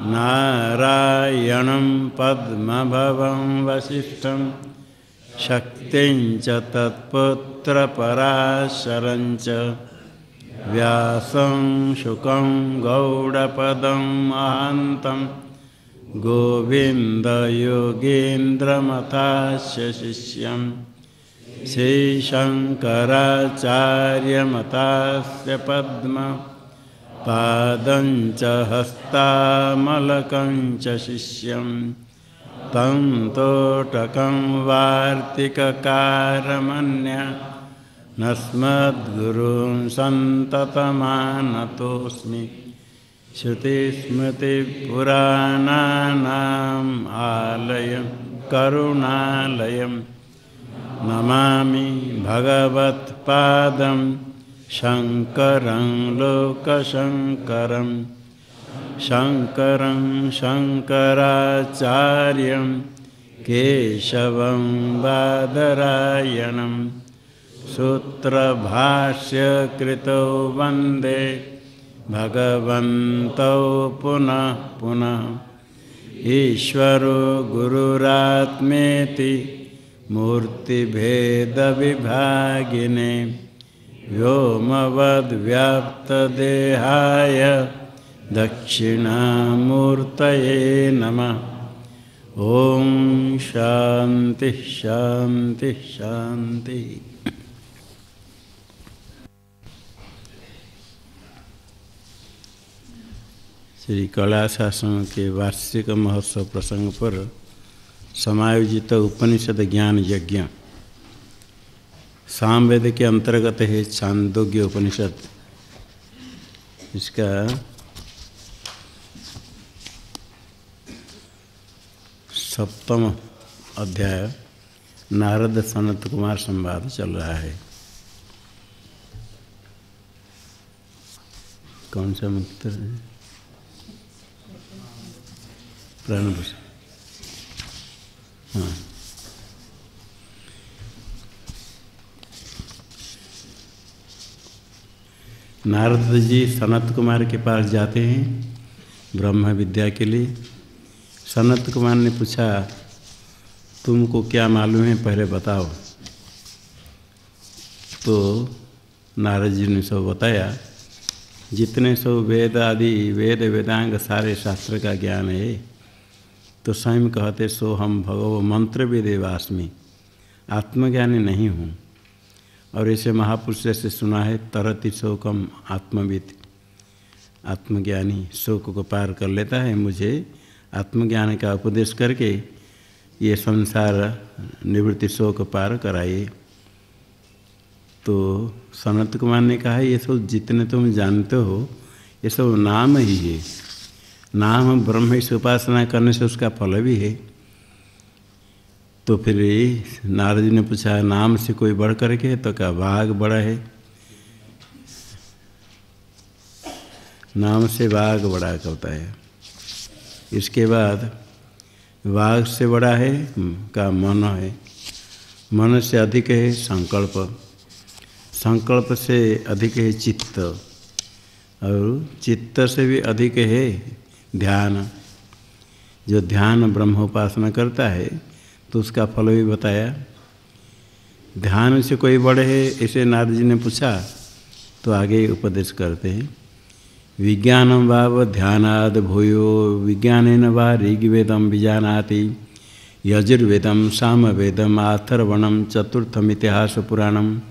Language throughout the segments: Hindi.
नारायणं पद्मभवं वसिष्ठं शक्तिं च तत्पुत्रपराशरं च व्यासं शुकं गौडपदं महान्तं गोविन्दयोगीन्द्रमथास्य शिष्यं श्रीशङ्कराचार्यमथास्य पद्मपादं च हस्तामलकं च शिष्यं तं तोटकं वार्तिककारमन्य नस्मद्गुरुं सन्ततमानतोऽस्मि श्रुतिस्मृतिपुराणानाम् आलयं करुणालयं नमामि भगवत्पादं शङ्करं लोकशङ्करं शङ्करं शङ्कराचार्यं केशवं बादरायणं सूत्रभाष्यकृतौ वन्दे भगवन्तौ पुनः पुनः ईश्वरो गुरुरात्मेति मूर्तिभेदविभागिने व्योमवद्व्याप्तदेहाय दक्षिणामूर्तये नमः। ॐ शान्ति शान्ति शान्ति। श्री कैलाश आश्रम के वार्षिक महोत्सव प्रसंग पर समायोजित उपनिषद ज्ञान यज्ञ सामवेद के अंतर्गत है छांदोग्य उपनिषद। इसका सप्तम अध्याय नारद सनत कुमार संवाद चल रहा है। कौन सा मंत्र है? प्राणभ। हाँ, नारद जी सनत कुमार के पास जाते हैं ब्रह्म विद्या के लिए। सनत कुमार ने पूछा, तुमको क्या मालूम है, पहले बताओ। तो नारद जी ने सब बताया। जितने सब वेद आदि वेद वेदांग सारे शास्त्र का ज्ञान है, तो स्वयं कहते सो हम भगव मंत्र वेदेवास्मि, आत्मज्ञानी नहीं हूँ। और ऐसे महापुरुष से सुना है, तरति शोकम आत्मविद, आत्मज्ञानी शोक को पार कर लेता है। मुझे आत्मज्ञान का उपदेश करके ये संसार निवृत्ति शोक पार कराइए। तो सनत कुमार ने कहा, ये सब जितने तुम जानते हो ये सब नाम ही है। नाम ब्रह्म से उपासना करने से उसका फल भी है। तो फिर नारद जी ने पूछा, नाम से कोई बढ़ करके? तो क्या बाघ बड़ा है? नाम से बाघ बड़ा होता है। इसके बाद बाघ से बड़ा है का मन है। मन से अधिक है संकल्प, संकल्प से अधिक है चित्त, और चित्त से भी अधिक है ध्यान। जो ध्यान ब्रह्म उपासना करता है तो उसका फल भी बताया। ध्यान से कोई बड़े है, ऐसे नारद जी ने पूछा। तो आगे उपदेश करते हैं, विज्ञानम वाव ध्यानाद भूयो विज्ञानेन वा ऋग्वेदम विजानाति यजुर्वेदम सामवेदम अथर्वणम चतुर्थमितिहास पुराणम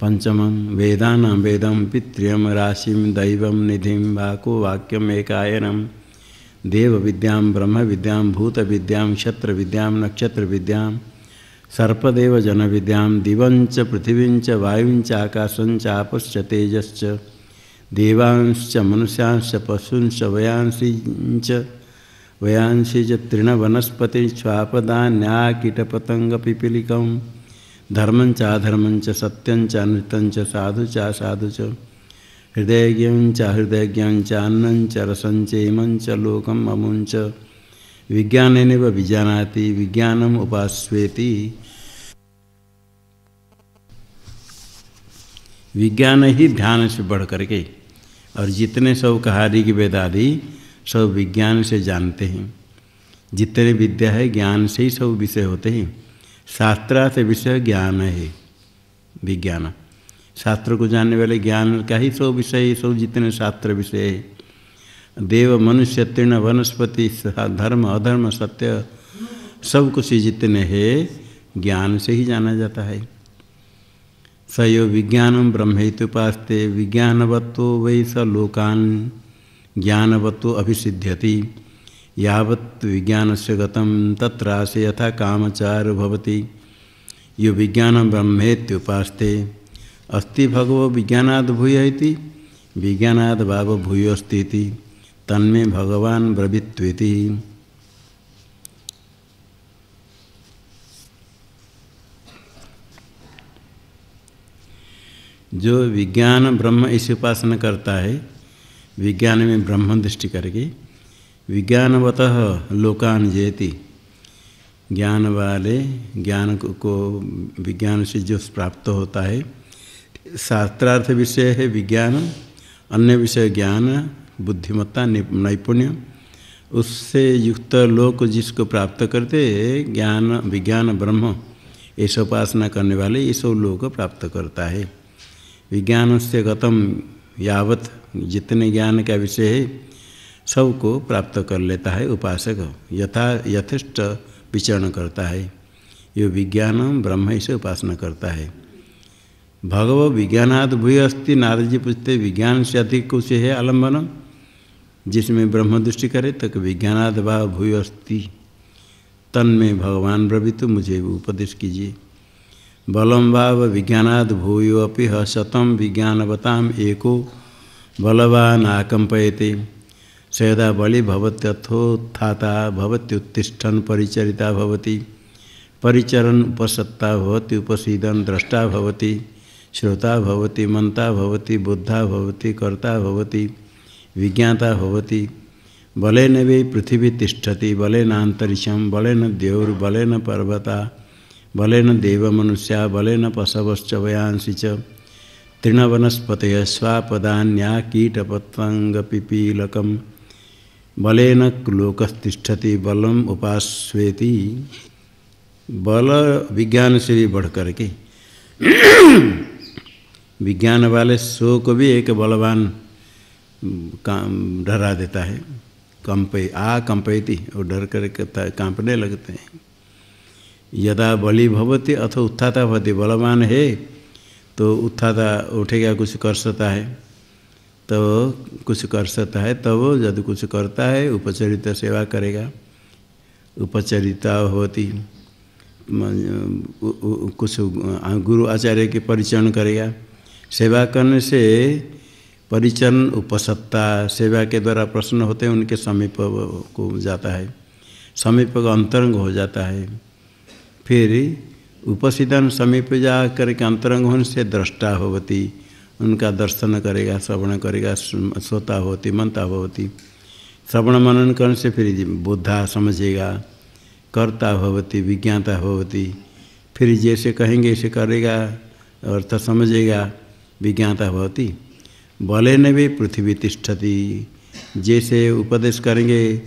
पंचमं वेदानां वेदं पितृयं राशिं दैवं निधिं वाको वाक्यम एकायनम देव विद्यां ब्रह्म विद्यां भूत विद्यां क्षत्र विद्यां नक्षत्र विद्यां सर्पदेव जन विद्यां दिवंच पृथिवींच वायुंच आकाशंच आपश्च तेजश्च देवांश्च मनुष्यांश्च पशूंश्च वयांसी च तृण वनस्पति स्वापदान्याकीटपतंगपिपीलिकं धर्मं च अधर्मं च सत्यं च अनृतं च साधु च असाधु च हृदयज्ञं च हृदयज्ञं च अन्नं च रसं च इमं च लोकम् अमुं च विज्ञानेनैव विजानाति विज्ञानम् उपास्वेति। विज्ञान ही ध्यान से बढ़ करके, और जितने सब कहा ऋग्वेद आदि सब विज्ञान से जानते हैं। जितने विद्या है ज्ञान से ही सब विषय होते हैं। शास्त्रार्थ विषय ज्ञान है, विज्ञान। शास्त्र को जानने वाले ज्ञान का ही सब विषय, सब जितने शास्त्र विषय है। देव मनुष्य तृण वनस्पति धर्म अधर्म सत्य सब कुछ जितने हैं ज्ञान से ही जाना जाता है। सयो विज्ञानम ब्रह्मेत्युपास्ते विज्ञानवत्तो वै स लोकान् ज्ञानवत्तो अभिसिध्यति यावत् विज्ञानस्य गतं तत्रास्य यथा कामचार भवति। यो विज्ञानं ब्रह्मेत्युपास्ते अस्ति भगवो विज्ञानाद् भूय इति विज्ञानाद् भाव भूयोऽस्ति इति तन्मे भगवान् ब्रवीत्वेति। जो विज्ञान ब्रह्म इस उपासना करता है, विज्ञान में ब्रह्म दृष्टि करके विज्ञानवतः लोकान जयति, ज्ञान वाले ज्ञान को विज्ञान से जो प्राप्त होता है। शास्त्रार्थ विषय है विज्ञान, अन्य विषय ज्ञान बुद्धिमत्ता नैपुण्य, उससे युक्त लोक जिसको प्राप्त करते ज्ञान विज्ञान ब्रह्म ऐसा उपासना करने वाले ये सब लोग प्राप्त करता है। विज्ञान से गतम यावत जितने ज्ञान का विषय है सबको प्राप्त कर लेता है उपासक, यथेष्ट विचरण करता है। ये विज्ञान ब्रह्म इसे उपासना करता है। भगवो विज्ञानाद भूय अस्ति, नारद जी पूछते विज्ञान से अधिक कुछ है आलम्बन, जिसमें ब्रह्म दृष्टि करे तक विज्ञानाद भाव भूय अस्ति तन्में भगवान ब्रवीतु, मुझे उपदेश कीजिए। बलम भाव विज्ञानाद भूयो अपि शतम विज्ञानवताम एको बलवान आकंपयते सयदा बलि भवत्यथोत्थाता भवत्युत्तिष्ठन् परिचरिता भवति परिचरन् उपसत्ता भवति उपसीदन् द्रष्टा भवति श्रोता भवति मंता भवति बुद्धा भवति कर्ता भवति विज्ञाता भवति। बलेन वै पृथिवी तिष्ठति बलेन अंतरिक्षं बलेन द्यौर्बलेन पर्वता बलेन देवमनुष्या बलेन पशवश्च वयांसि च तृणवनस्पतयः स्वापदान्या कीटपतंगपिपीलकम् बलेन लोकस्तिष्ठति बलम उपास्वेति। बल विज्ञान से भी बढ़ करके विज्ञान वाले सो को भी एक बलवान डरा देता है। कंपयति और डर करके कांपने लगते हैं। यदा बलि भवति अथवा उत्थाता भवति, बलवान है तो उत्थाता उठेगा, कुछ कर सकता है तो कुछ कर सकता है, तब यदि कुछ करता है उपचरित सेवा करेगा, उपचरिता होती कुछ गुरु आचार्य के परिचरण करेगा। सेवा करने से परिचरण उपसत्ता, सेवा के द्वारा प्रश्न होते हैं उनके समीप को जाता है, समीप का अंतरंग हो जाता है। फिर उपसीदन समीप जा करके अंतरंग होने से दृष्टा होती, उनका दर्शन करेगा, श्रवण करेगा, श्रोता होती मनता होती। श्रवण मनन करने से फिर बुद्धा समझेगा, कर्ता भवति विज्ञाता भवति, फिर जैसे कहेंगे ऐसे करेगा, अर्थ समझेगा, विज्ञाता भवति। बलेन भी पृथ्वी तिष्ठति, जैसे उपदेश करेंगे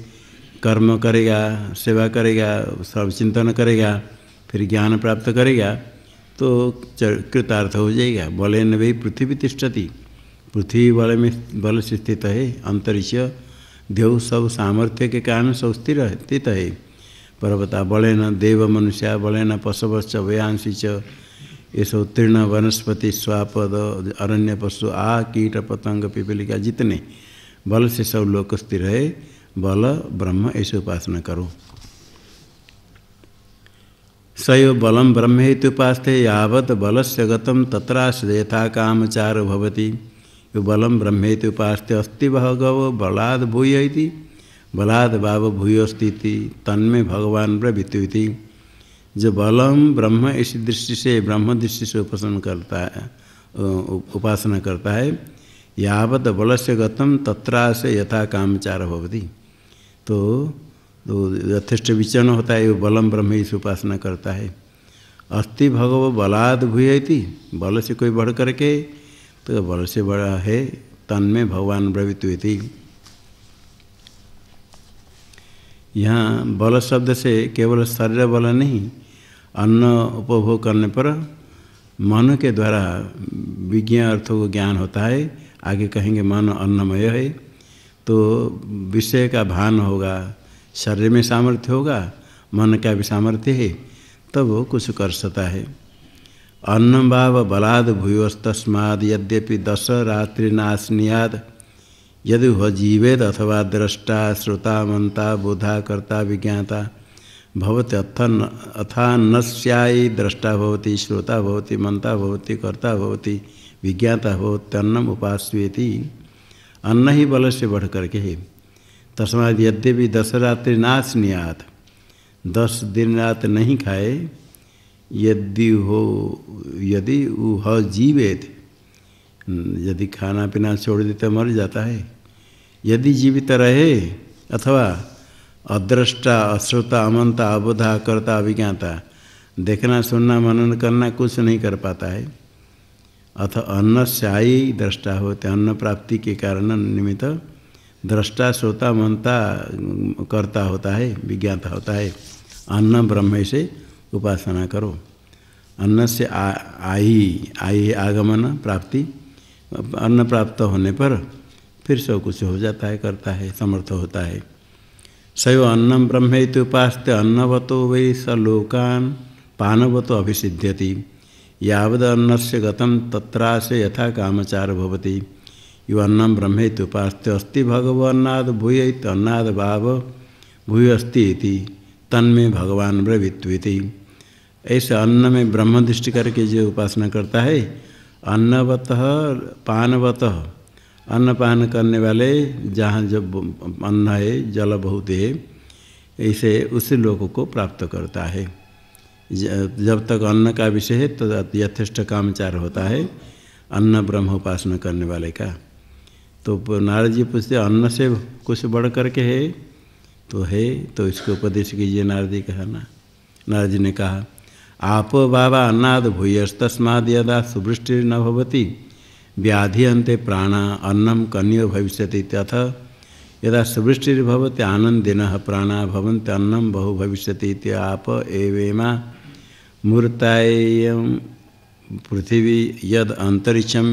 कर्म करेगा, सेवा करेगा, सर्व चिंतन करेगा, फिर ज्ञान प्राप्त करेगा तो कृतार्थ हो जाएगा। बलेन भी पृथ्वी तिष्ठति, पृथ्वी बल से स्थित है। अंतरिक्ष देव सब सामर्थ्य के कारण सब स्थित है। पर्वता बलेन देव मनुष्या बलेन पशवश्च वयांसि च, ये सब तृण वनस्पति स्वापद अरण्य पशु आ कीट पतंग पिपलिका जितने बल से सब लोग स्थिर है। बल ब्रह्म ऐसे उपासना करो। सयो बलम ब्रह्मेत्युपास्ते यावत् बलस्य गतं तत्रास्य यथा कामचार भवति। यो बलम ब्रह्मेत्युपास्ते अस्ति भगवो बलाद् भूय इति बलाद् भाव भूयोऽस्ति तन्मे भगवान ब्रवीतु इति। जो बलम ब्रह्म इस दृष्टि से ब्रह्म दृष्टि से उपासना करता है, यावत् बलस्य गतं तत्रास्य यथा कामचार भवति, तो यथेष्ट विचरण होता है। वो बलम ब्रह्म इस उपासना करता है। अस्ति भगवो बलाद् भूयति, बल से कोई बढ़ करके तो बल से बड़ा है, तन्मे भगवान ब्रवीतु इति। यहाँ बल शब्द से केवल शरीर बल नहीं, अन्न उपभोग करने पर मन के द्वारा विज्ञान अर्थों को ज्ञान होता है। आगे कहेंगे मन अन्नमय है, तो विषय का भान होगा, शरीर में सामर्थ्य होगा, मन का भी सामर्थ्य है, तब वो कुछ कर सकता है। अन्नम भाव बलाद भूयोस्तस्माद यद्यपि 10 रात्रिनाशनियाद यदि वह जीवेद अथवा दृष्टा श्रोता मंता बोधा कर्ता विज्ञाता भवति अथा न स्यायि दृष्टा भवति श्रोता भवति मंता भवति कर्ता भवति विज्ञाता भवत्यन्नम उपास्येति। अन्न ही बल से बढ़ करके है। तस्माद यद्यपि 10 रात्रि नाशनियात, 10 दिन रात नहीं खाए, यदि वह जीवेत, यदि खाना पीना छोड़ देते मर जाता है, यदि जीवित रहे अथवा अदृष्टा अश्रोता अमंता अबोधा कर्ता अभिज्ञाता, देखना सुनना मनन करना कुछ नहीं कर पाता है, अथ अन्न स्यायी दृष्टा होते, अन्न प्राप्ति के कारण निमित्त दृष्टा श्रोता मनता कर्ता होता है, विज्ञाता होता है। अन्न ब्रह्म से उपासना करो। अन्न से आई आगमन प्राप्ति, अन्न प्राप्त होने पर फिर सब कुछ हो जाता है, करता है, समर्थ होता है। सयो अन्नम ब्रह्मेति उपास्ते अन्नवतो वै स लोकान् पानवतो अभिसिध्यति यावद अन्नस्य गतं तत्रासे यथा कामचार भवति। यो अन्नम ब्रह्मेति उपास्ते अस्ति भगवन्नाद भूयैत अन्नाद भाव भूय अस्ति इति तन्मे भगवान ब्रवीत्विति। ऐसे अन्न में ब्रह्म दृष्टि करके जो उपासना करता है, अन्नवतः पानवतः, अन्न पान करने वाले जहाँ जब अन्न है जल बहुत है, ऐसे उस लोक को प्राप्त करता है। जब तक अन्न का विषय है तो यथेष्ट कामचार होता है अन्न ब्रह्म उपासना करने वाले का। तो नारद जी पूछते अन्न से कुछ बढ़ करके है, तो इसको उपदेश कीजिए। नारद जी कहा ना, नारद जी ने कहा आपो बाबा अन्नाद भूयस्तस्माद् यदा सुवृष्टिर् न भवति व्याधि अन्ते प्राणा अन्नम कन्यो भविष्यति अथ यदा सुवृष्टिर्भवति आनन्दिनः प्राणा भवन्ति अन्नम बहु भविष्यति इति आप एवेमा मूर्तायं पृथिवी यद अंतरिक्षम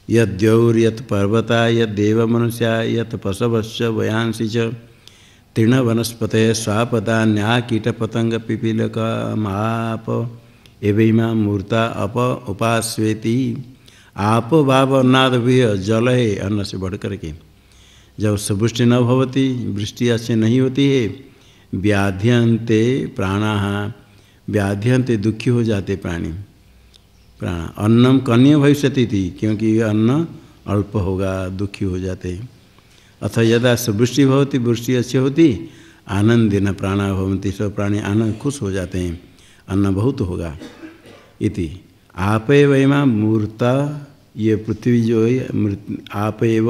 यद्यौर यत् पर्वता यद्देव मनुष्या यत् पशवश्च वयांसी च तीर्ण वनस्पतय स्वापदान्या कीटपतंग पिपीलकमाप एवं मूर्ता अप उपास्वेति। आप भाव अन्नाद भी जल है, अन्न से बढ़ करके। जब सुवृष्टि न भवती, वृष्टि अच्छे नहीं होती है, व्याध्यन्ते प्राणा, व्याध्यन्ते दुखी हो जाते प्राणी, प्राण अन्नम कन्य भविष्यति थी, क्योंकि अन्न अल्प होगा, दुखी हो जाते। अथ यदा सुवृष्टि भवती, वृष्टि अच्छी होती, आनंदिन प्राणा भवन्ति, सब प्राणी आनंद खुश हो जाते हैं, अन्न बहुत होगा। इति आप एवं मूर्ता, ये पृथ्वी जो है आप एव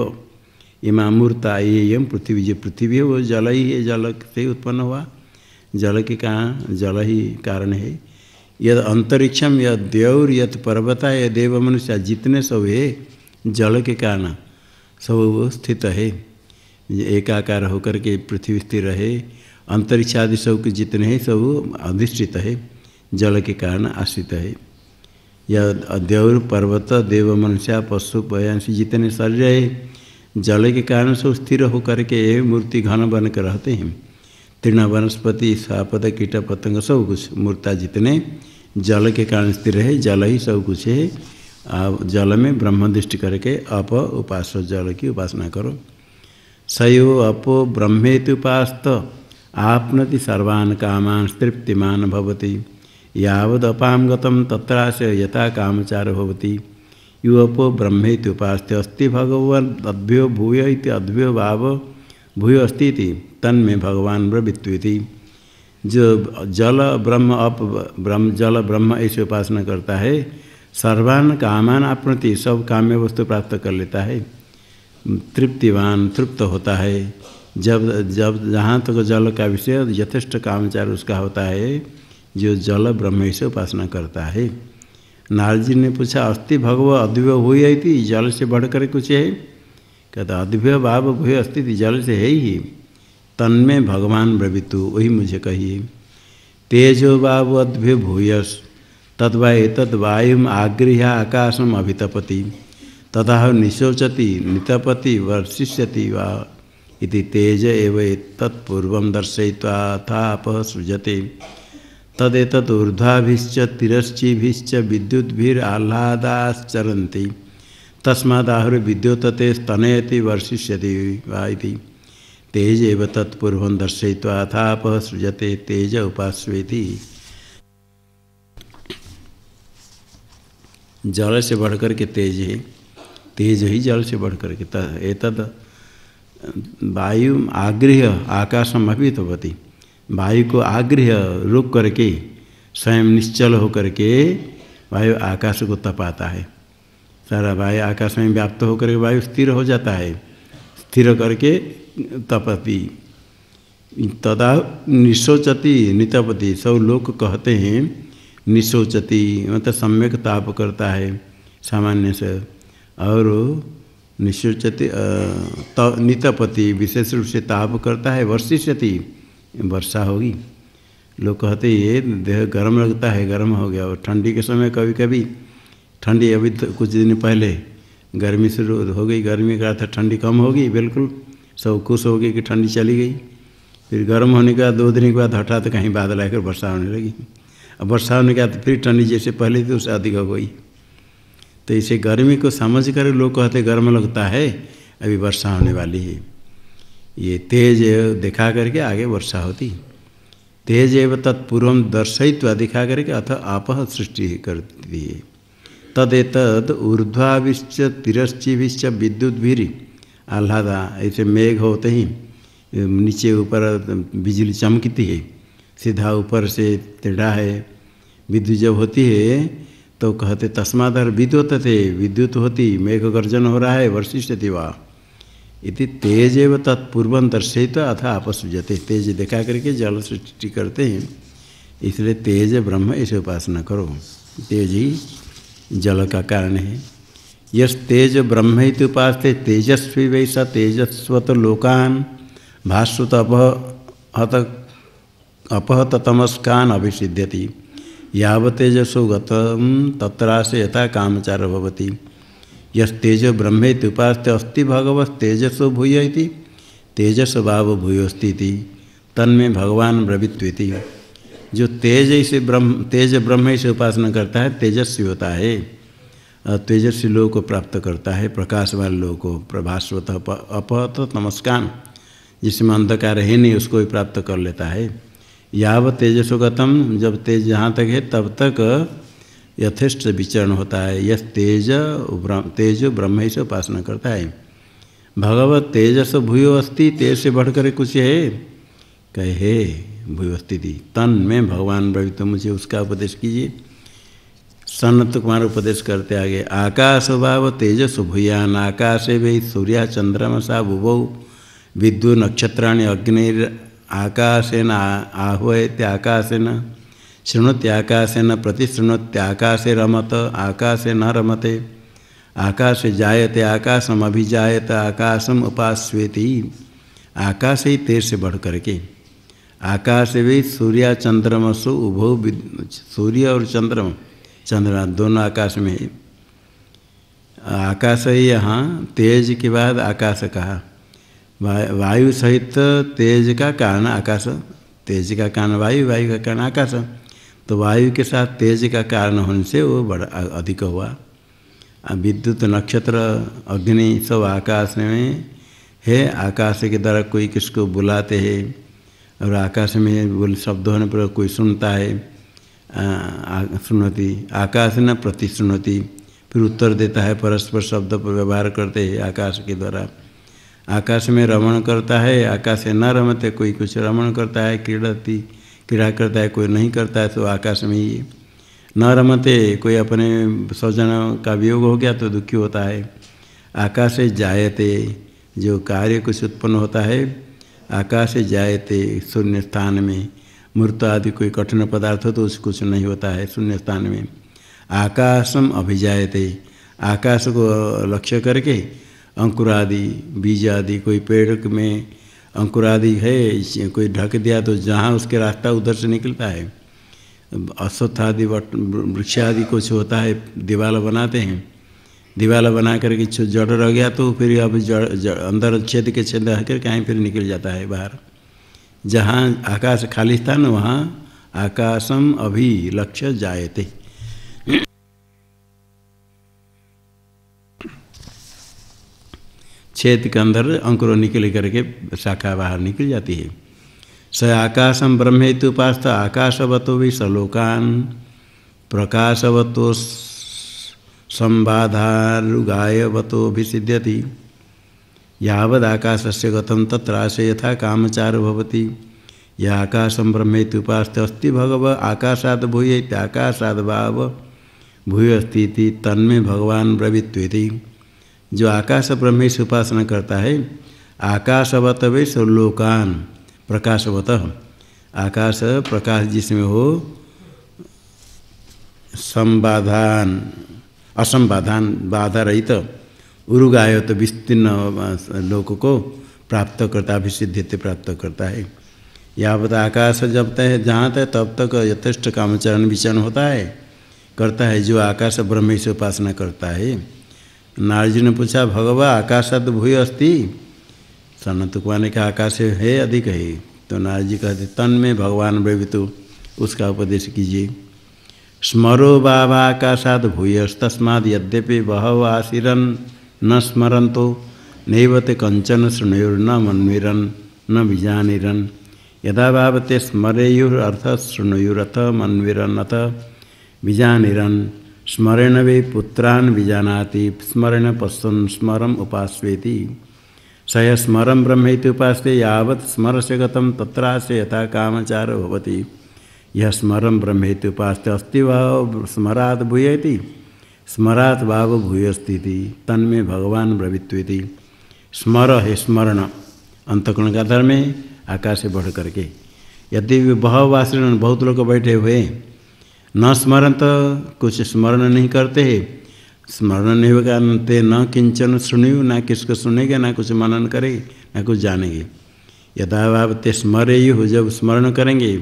इमा मूर्ता, ये पृथ्वी जो पृथ्वी है वो जल ही है, जल से उत्पन्न हुआ, जल के कारण, जल ही कारण है। यद अंतरिक्षम यद देवर यद पर्वता यद देव मनुष्य, जितने सब है जल के कारण सब स्थित है, एकाकार होकर के पृथ्वी स्थिर है। अंतरिक्ष आदि सब के जितने हैं सब अधिष्ठित है, जल के कारण आश्रित है। यह देवर पर्वत देव मनुष्य पशु पयांसी जितने शरीर है, जल के कारण सब स्थिर होकर के मूर्ति घन बन कर रहते हैं। तीर्ण वनस्पति सापद कीट पतंग सब कुछ मूर्ता जितने जल के कारण स्थिर है, जल ही सब कुछ है। आप जल में ब्रह्म दृष्टि करके अप उपास, जल की उपासना करो। सयो अपो ब्रह्मेति उपास्त आपनति सर्वान् कामान् तृप्तिमान भवति यावद अपाम गतम तत्रास्य यथा कामचार भवति। यो अपो ब्रह्मेति उपास्ते अस्ति भगवान अद्भ्यो भूय इति अद्भ्यो भाव भूय अस्ति इति तन्मे भगवान ब्रवीत्विति। जो जल ब्रह्म अप ब्रह्म जल ब्रह्म ऐसे उपासना करता है, सर्वान कामान आपनति, सब काम्य वस्तु प्राप्त कर लेता है, तृप्तिवान तृप्त होता है। जब जहाँ तक तो जल का विषय यथेष्ट कामचार उसका होता है, जो जल ब्रह्म से उपासना करता है। नारद जी ने पूछा अस्ति भगव अद्भ्य भूय इति, जल से बढ़कर कुछ है? कहता अद्भ्य भाव भूय अस्ति, जल से है ही, तन्मे भगवान ब्रवीतु, वही मुझे कहिए। तेजो वावद्भ्य भूयस तद्वा एतद् वायुम आगृह्य आकाशम अभितपति तथा निशोचति नितपति वर्षिष्यति वा इति तेज एव तत्पूर्वं दर्शयित्वा अथापः सृजते तदेतत् ऊर्ध्वाभिश्च तिरश्चिभिश्च विद्युद्भिराह्लादाश्चरन्ति तस्मादाहुर विद्योतते स्तनयति वर्षिष्यति वा इति तेज एव तत्पूर्वं दर्शयित्वा अथापः सृजते तेज उपास्वेति। जल से बढ़कर के तेज है, तेज ही जल से बढ़कर के। एतद वायु आगृह्य आकाशम अभितपति, वायु को आगृह्य रोक करके स्वयं निश्चल होकर के वायु आकाश को तपाता है। सारा वायु आकाश में व्याप्त होकर के वायु स्थिर हो जाता है, स्थिर करके तपति तदा निशोचति नितपति। सब लोग कहते हैं निशोचति मतलब सम्यक ताप करता है सामान्य से, और निशोचति नितपति विशेष रूप से ताप करता है। वर्षिष्यति वर्षा होगी। लोग कहते ये देह गर्म लगता है, गर्म हो गया। और ठंडी के समय कभी कभी ठंडी, अभी तो कुछ दिन पहले गर्मी शुरू हो गई, गर्मी का अर्थ ठंडी कम होगी, बिल्कुल सब खुश हो गई कि ठंडी चली गई। फिर गर्म होने के बाद 2 दिन के बाद हठात कहीं बादल आकर वर्षा होने लगी। अब वर्षा होने के बाद फिर ठंडी जैसे पहले थी उससे अधिक हो गई। तो इसे गर्मी को समझ कर लोग कहते गर्म लगता है, अभी वर्षा होने वाली है। ये तेज दिखा करके आगे वर्षा होती। तेज एव तत्पूर्व दर्शयित्वा दिखा करके अथ आपः सृष्टि करती है। तदेतद ऊर्ध्वाभिश्च तिरश्चिभिश्च विद्युद्भिर आह्लादा, ऐसे मेघ होते ही नीचे ऊपर बिजली चमकती है, सीधा ऊपर से टेढ़ा है। विद्युत जब होती है तो कहते तस्मादर विद्युत थे, विद्युत होती, मेघ गर्जन हो रहा है, वर्षिष्यति वा इति तेज एव तत्पूर्वं दर्शयित्वा अथा आपसृजते। तेज देखा करके जल सृष्टि करते हैं, इसलिए तेज ब्रह्म ऐसे उपासना करो। तेज ही जल का कारण है। यस तेज ब्रह्म इति उपासते तेजस्वी वैसा तेजस्वत लोकान भास्वत अपहत तमस्कान अभिसिध्यति याव तेजसो गतम तत्रासे यथा कामचार भवति। यस तेज ब्रह्मेति उपासते अस्ति भगवत तेजसो भूय इति तेजस भाव भूयोस्ति तन्मे भगवान ब्रवीत्वेति। जो तेज ब्रह्म से उपासना करता है तेजस्वी होता है, तेजस्वी लोगों को प्राप्त करता है, प्रकाश वाले लोगों को। प्रभास्वत अपहत नमस्कार, जिसमें अंधकार है नहीं उसको भी प्राप्त कर लेता है। याव तेजसो गतम, जब तेज जहाँ तक है तब तक यथेष्ट विचरण होता है। यह तेज ब्रह्म से उपासना करता है। भगवत तेजस भूयो अस्ति, तेज से बढ़कर कुछ है, कहे भूयो स्थिति तन में भगवान ब्रवीत, तो मुझे उसका उपदेश कीजिए। सनत कुमार उपदेश करते आगे। आकाश भाव तेजस भूयान आकाशे वै सूर्या चंद्रमसा बुभौ विद्यु नक्षत्राणि अग्निर आकाशेन आहूयत्याकाशेन शृणुत्याकाशेन प्रतिशृणुत्याकाशे रमत आकाशे न रमते आकाशे जायते आकाशम अभिजायत आकाशम उपास्वेति। आकाश ही तेज से बढ़ करके। आकाश भी सूर्या चंद्रमसु उभौ, सूर्य और चंद्रमा दोनों आकाश में है। आकाश ही यहाँ तेज के बाद आकाश कहा। वायु सहित तेज का कारण आकाश, तेज का कारण वायु, वायु का कारण आकाश। तो वायु के साथ तेज का कारण होने से वो बड़ा अधिक हुआ। विद्युत नक्षत्र अग्नि सब आकाश में है। आकाश के द्वारा कोई किसको बुलाते हैं, और आकाश में बोल शब्द होने पर कोई सुनता है। सुनती आकाश न प्रतिशृणति, फिर उत्तर देता है, परस्पर शब्द पर व्यवहार करते हैं आकाश के द्वारा। आकाश में रमण करता है, आकाश से न रमते, कोई कुछ रमण करता है, क्रीड़ा करता है, कोई नहीं करता है, तो आकाश में ही न रमते। कोई अपने स्वजन का वियोग हो गया तो दुखी होता है। आकाश से जायते, जो कार्य कुछ उत्पन्न होता है, आकाश से जायते शून्य स्थान में। मूर्त आदि कोई कठिन पदार्थ हो तो उसको कुछ नहीं होता है शून्य स्थान में। आकाशम अभिजायते, आकाश को लक्ष्य करके अंकुर आदि बीज आदि कोई पेड़ में अंकुरादि है, कोई ढक दिया तो जहाँ उसके रास्ता उधर से निकलता है। अश्वत्थादि वृक्ष आदि कुछ होता है, दीवार बनाते हैं, दीवार बना करके जड़ रह गया तो फिर अब अंदर छेद के छेद रहकर कहीं फिर निकल जाता है बाहर। जहाँ आकाश खाली स्थान वहाँ आकाशम अभिलक्ष्य जायते। छेद के अंदर अंकुर निकल करके शाखा बाहर निकल जाती है। स आकाशम ब्रह्मेति उपास्त आकाशवतो भी सलोकान प्रकाशवतो संबाधारुगायवतो भी सिद्ध्यति। यावद आकाशस्य गतं तत्रासे यथा कामचार भवति। यह आकाशम ब्रह्मेति उपास्त अस्ति भगव आकाशाद भूय इत्याकाशाद भाव भूय अस्ति इति तन्मे भगवान ब्रवीत्वेति। जो आकाश ब्रह्म से उपासना करता है, आकाशवत वे लोकान प्रकाशवत, आकाश प्रकाश जिसमें हो, संबाधान असंबाधान बाधा रहित उरुगायत विस्तीर्ण लोक को प्राप्त करता, अभिसिद्धित प्राप्त करता है। यावत आकाश जब तक जहाँ तक तब तक यथेष्ट कामचरण विचरण होता है, करता है जो आकाश ब्रह्म से उपासना करता है। नारद जी ने पूछा भगवा आकाशाद भूय अस्ति, सनत कुमार ने कहा आकाश है अधिक है। तो नारद जी कहते तन में भगवान ब्रवीतु, उसका उपदेश कीजिए। स्मरो बाबाकाशाद भूयस्तस्माद् यद्यपि बहव आशिरन् न स्मरन्तो नैवते कंचन शृणुर्न मन्विरन् न विजानिरन्। यदा भावते स्मरेयुरर्थ शृणुयुरथ मन्विरन्नथ विजानिरन्। स्मरेण वे पुत्रान् विजानाति स्मरेण पश्यन् स्मरम् उपास्वेति। स स्मरं ब्रह्मेति उपास्ते यावत् स्मरस्य गतं तत्रास्य यथा कामचारो भवति। यह स्मरं ब्रह्मेति उपास्ते अस्ति भाव स्मरात् भूयेति स्मरात् भाव भूयस्तीति तन्मे भगवान ब्रवीत्वेति। स्मर है स्मरण, अंतःकरण का धर्म है, आकाश से बढ़ करके। यदि बहु आश्रय बहुत लोग बैठे हुए न स्मरण तो कुछ स्मरण नहीं करते हैं, स्मरण नहीं होगा ते न किंचन सुनियो, ना किसको सुनेंगे ना कुछ मनन करेंगे ना कुछ जानेंगे। यदा भावते स्मरेयु, जब स्मरण करेंगे